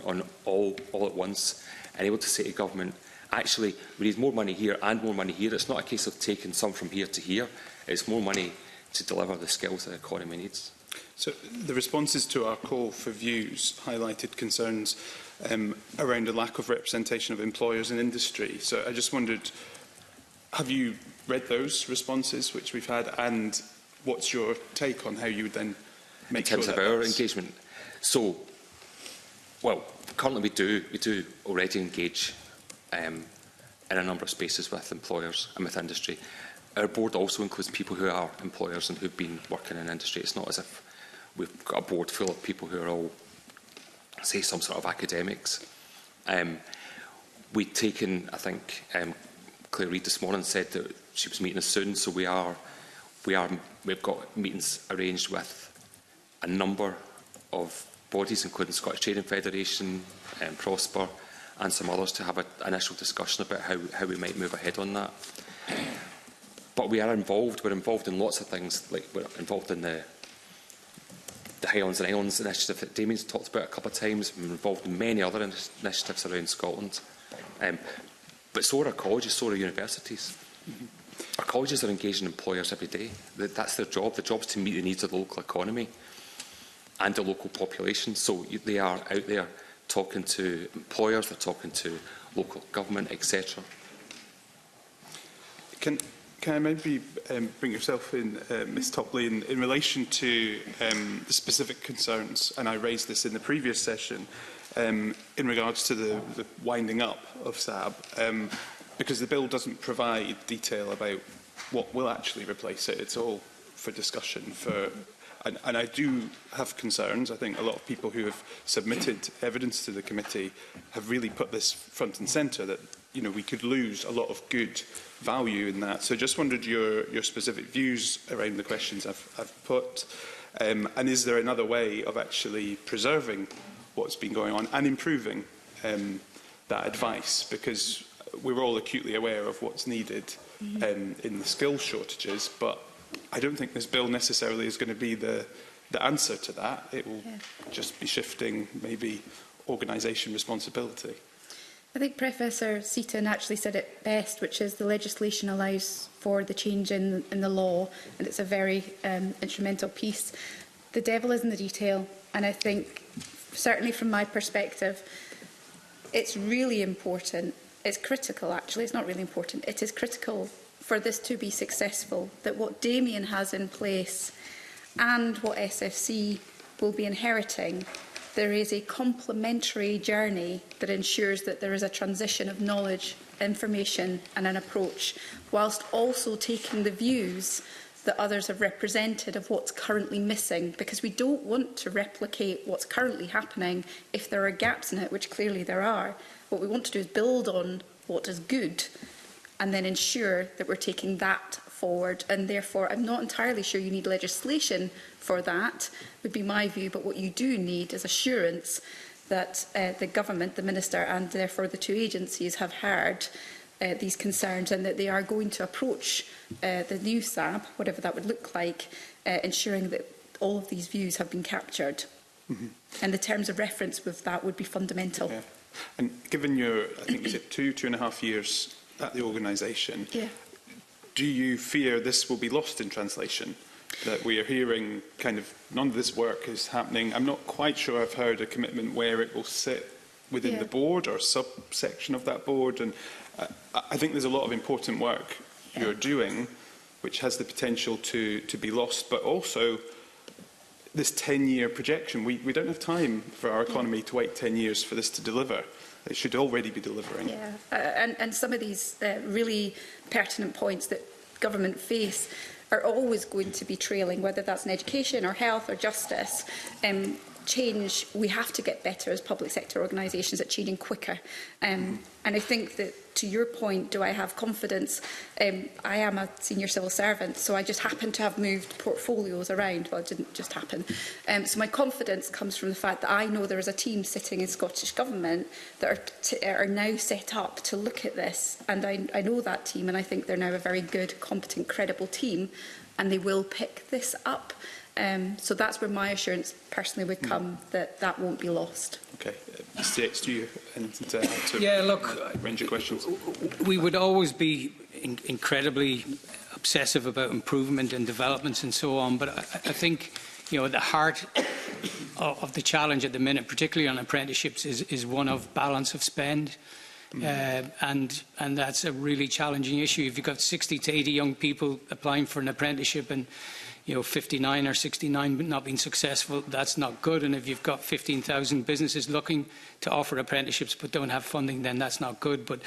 on all at once, and able to say to government, actually, we need more money here and more money here. It's not a case of taking some from here to here. It's more money to deliver the skills that the economy needs. So the responses to our call for views highlighted concerns around a lack of representation of employers and industry. So I just wondered, have you read those responses which we've had, and what's your take on how you would then make sure that in terms of our engagement? So, well, currently we do already engage in a number of spaces with employers and with industry. Our board also includes people who are employers and who've been working in industry. It's not as if we've got a board full of people who are all, say, some sort of academics. We'd taken, I think, Claire Reid this morning said that she was meeting us soon, so we've got meetings arranged with a number of bodies, including Scottish Trading Federation, Prosper, and some others, to have an initial discussion about how we might move ahead on that. But we are involved. We're involved in lots of things. Like we're involved in the Highlands and Islands initiative that Damien's talked about a couple of times. We're involved in many other initiatives around Scotland. But so are our colleges, so are our universities. Our colleges are engaging employers every day. That's their job. The job is to meet the needs of the local economy and the local population. So they are out there talking to employers, they're talking to local government, etc. Can I maybe bring yourself in, Ms Topley, in relation to the specific concerns, and I raised this in the previous session, in regards to the winding up of SAB, because the bill doesn't provide detail about what will actually replace it. It's all for discussion. And I do have concerns. I think a lot of people who have submitted evidence to the committee have really put this front and centre, that we could lose a lot of good value in that. So just wondered your specific views around the questions I've put. And is there another way of actually preserving what's been going on and improving that advice? Because we're all acutely aware of what's needed in the skills shortages, but I don't think this bill necessarily is going to be the answer to that. It will just be shifting maybe organisation responsibility. I think Professor Seaton actually said it best, which is the legislation allows for the change in the law, and it's a very instrumental piece. The devil is in the detail, and I think, certainly from my perspective, it's really important. It's critical, actually. It's not really important. It is critical for this to be successful, that what Damien has in place and what SFC will be inheriting, there is a complementary journey that ensures that there is a transition of knowledge, information and an approach, whilst also taking the views that others have represented of what's currently missing, because we don't want to replicate what's currently happening if there are gaps in it, which clearly there are. What we want to do is build on what is good and then ensure that we're taking that forward. And therefore, I'm not entirely sure you need legislation for that, would be my view, but what you do need is assurance that the government, the Minister and therefore the two agencies have heard these concerns and that they are going to approach the new SAB, whatever that would look like, ensuring that all of these views have been captured. And the terms of reference with that would be fundamental. Yeah. And given your, I think you said 2.5 years at the organisation, do you fear this will be lost in translation? That we are hearing kind of none of this work is happening. I'm not quite sure I've heard a commitment where it will sit within the board or subsection of that board. And I think there's a lot of important work you're doing which has the potential to be lost, but also this 10-year projection. We don't have time for our economy to wait 10 years for this to deliver. It should already be delivering. Yeah, and some of these really pertinent points that government face are always going to be trailing, whether that's in education or health or justice. Change, we have to get better as public sector organisations at changing quicker. And I think that, to your point, do I have confidence? I am a senior civil servant, so I just happen to have moved portfolios around. Well, it didn't just happen. So my confidence comes from the fact that I know there is a team sitting in Scottish Government that are now set up to look at this. And I know that team, and I think they're now a very good, competent, credible team, and they will pick this up. So that's where my assurance personally would come, that that won't be lost. Okay. Mr. X, do you have anything to add to range of questions? We would always be incredibly obsessive about improvement and developments and so on, but I think, the heart of the challenge at the minute, particularly on apprenticeships, is one of balance of spend. And that's a really challenging issue. If you've got 60 to 80 young people applying for an apprenticeship and 59 or 69 not being successful, that's not good. And if you've got 15,000 businesses looking to offer apprenticeships but don't have funding, then that's not good. But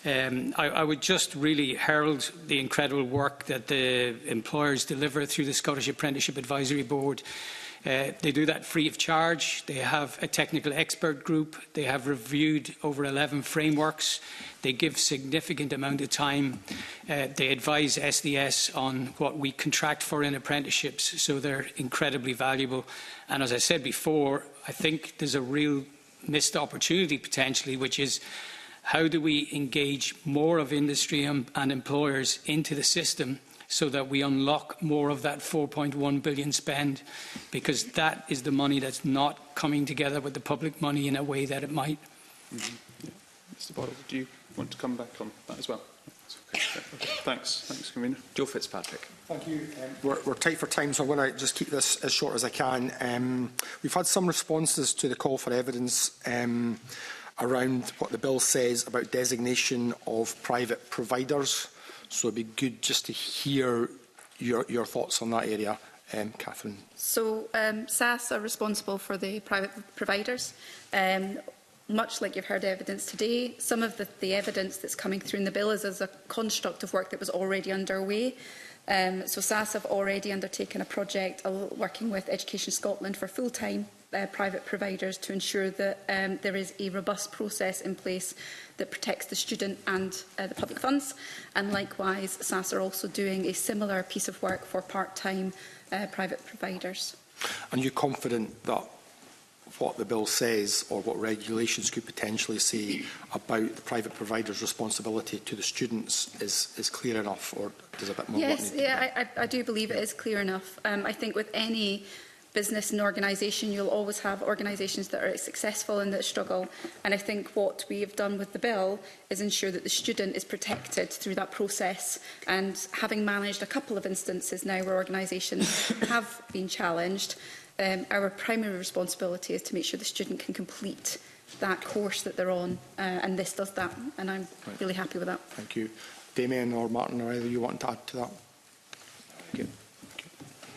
I would just really herald the incredible work that the employers deliver through the Scottish Apprenticeship Advisory Board. They do that free of charge. They have a technical expert group. They have reviewed over 11 frameworks. They give significant amount of time. They advise SDS on what we contract for in apprenticeships, so they're incredibly valuable. And as I said before, I think there's a real missed opportunity potentially, which is how do we engage more of industry and employers into the system so that we unlock more of that 4.1 billion spend, because that is the money that's not coming together with the public money in a way that it might. Mr. Boyle, do you want to come back on that as well? Okay. Thanks, Convener. Joe Fitzpatrick. Thank you. We're tight for time, so I'm going to just keep this as short as I can. We've had some responses to the call for evidence around what the bill says about designation of private providers. So it'd be good just to hear your thoughts on that area, Catherine. So SAS are responsible for the private providers. Much like you've heard evidence today, some of the evidence that's coming through in the bill is as a construct of work that was already underway. So SAS have already undertaken a project working with Education Scotland for full-time private providers to ensure that there is a robust process in place that protects the student and the public funds. And likewise, SAS are also doing a similar piece of work for part-time private providers. Are you confident that what the bill says or what regulations could potentially say about the private provider's responsibility to the students is clear enough, or does a bit more work need to be done? Yes, I do believe it is clear enough. I think with any business and organisation, you'll always have organisations that are successful and that struggle. And I think what we have done with the bill is ensure that the student is protected through that process. And having managed a couple of instances now where organisations have been challenged, our primary responsibility is to make sure the student can complete that course that they're on, and this does that, and I'm really happy with that. Thank you. Damien or Martin, or either you want to add to that? Okay.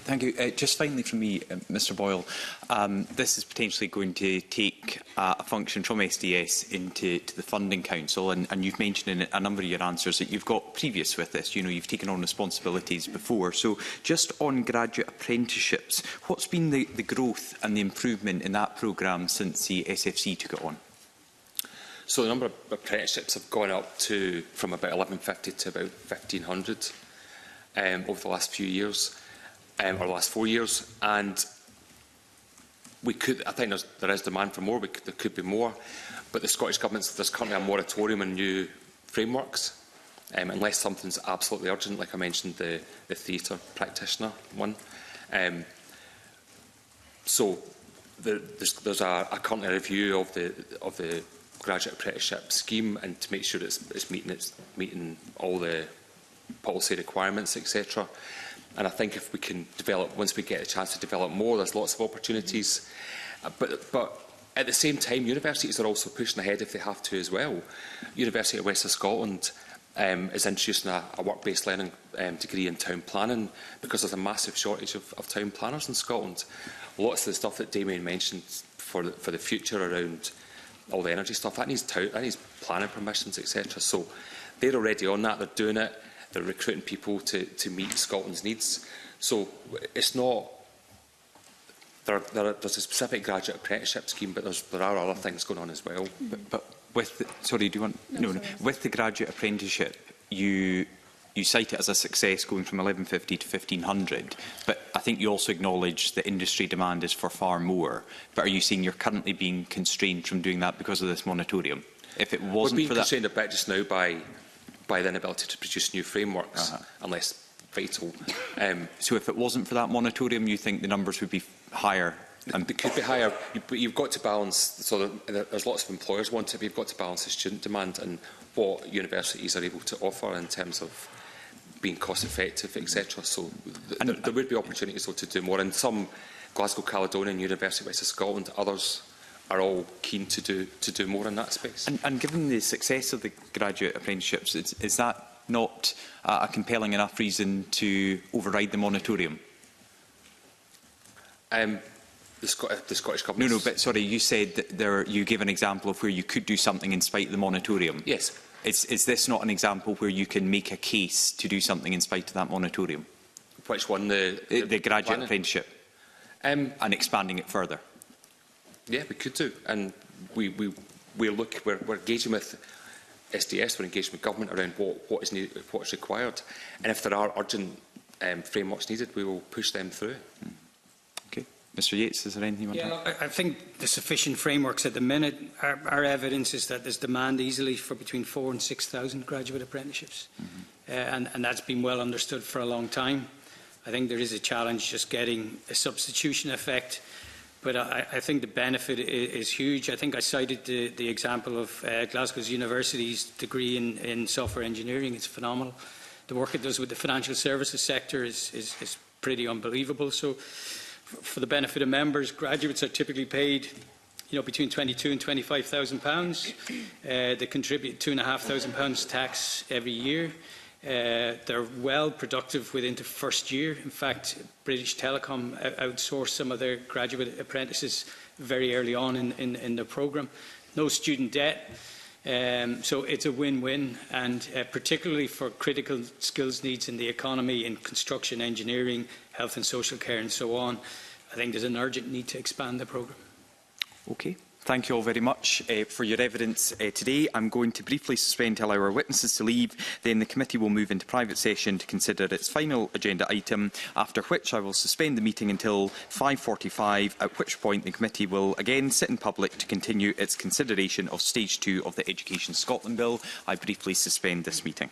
Thank you. Just finally from me, Mr Boyle, this is potentially going to take a function from SDS into the Funding Council, and you've mentioned in a number of your answers that you've got previous with this. You know, you've taken on responsibilities before. So just on graduate apprenticeships, what's been the growth and the improvement in that programme since the SFC took it on? So the number of apprenticeships have gone up from about 1150 to about 1500 over the last few years. Or the last 4 years, and I think there is demand for more. There could be more, but the Scottish Government, there's currently a moratorium on new frameworks, unless something's absolutely urgent, like I mentioned the theatre practitioner one. So there's currently a review of the graduate apprenticeship scheme, and to make sure it's meeting all the policy requirements, etc. And I think if we can develop, once we get a chance to develop more, there's lots of opportunities. But at the same time, universities are also pushing ahead if they have to as well. University of West of Scotland is introducing a work-based learning degree in town planning because there's a massive shortage of town planners in Scotland. Lots of the stuff that Damien mentioned for the future around all the energy stuff, that needs planning permissions, etc. So they're already on that, they're doing it. They're recruiting people to meet Scotland's needs. So it's not... There's a specific graduate apprenticeship scheme, but there are other things going on as well. But with the, sorry, do you want... No. With the graduate apprenticeship, you cite it as a success going from 1150 to 1500, but I think you also acknowledge that industry demand is for far more. But are you saying you're currently being constrained from doing that because of this moratorium? If it wasn't for that... We're being constrained a bit just now by the inability to produce new frameworks, unless vital. So if it wasn't for that moratorium, you think the numbers would be higher? It could be higher, but you've got to balance, so there's lots of employers want it, but you've got to balance the student demand and what universities are able to offer in terms of being cost effective, etc. So there would be opportunities to do more. And some, Glasgow Caledonian, University of West of Scotland, others are all keen to do more in that space. And given the success of the graduate apprenticeships, is that not a compelling enough reason to override the moratorium? The Scottish Government... No, but sorry, you said that you gave an example of where you could do something in spite of the moratorium. Yes. Is this not an example where you can make a case to do something in spite of that moratorium? Which one? The graduate apprenticeship. And expanding it further. Yeah, we could do, and we're engaging with SDS, we're engaging with government around what is needed, what's required, and if there are urgent frameworks needed, we will push them through. Okay, Mr. Yates, is there anything you want to add? I think the sufficient frameworks at the minute. Our evidence is that there's demand easily for between 4,000 and 6,000 graduate apprenticeships, and that's been well understood for a long time. I think there is a challenge just getting a substitution effect. But I think the benefit is huge. I think I cited the example of Glasgow University's degree in software engineering. It's phenomenal. The work it does with the financial services sector is pretty unbelievable. So for the benefit of members, graduates are typically paid between £22,000 and £25,000. They contribute £2,500 tax every year. They're well productive within the first year. In fact, British Telecom outsourced some of their graduate apprentices very early on in the programme. No student debt, so it's a win-win, and particularly for critical skills needs in the economy, in construction, engineering, health and social care and so on, I think there's an urgent need to expand the programme. Okay. Thank you all very much for your evidence today. I'm going to briefly suspend to allow our witnesses to leave. Then the committee will move into private session to consider its final agenda item, after which I will suspend the meeting until 5:45, at which point the committee will again sit in public to continue its consideration of Stage 2 of the Education Scotland Bill. I briefly suspend this meeting.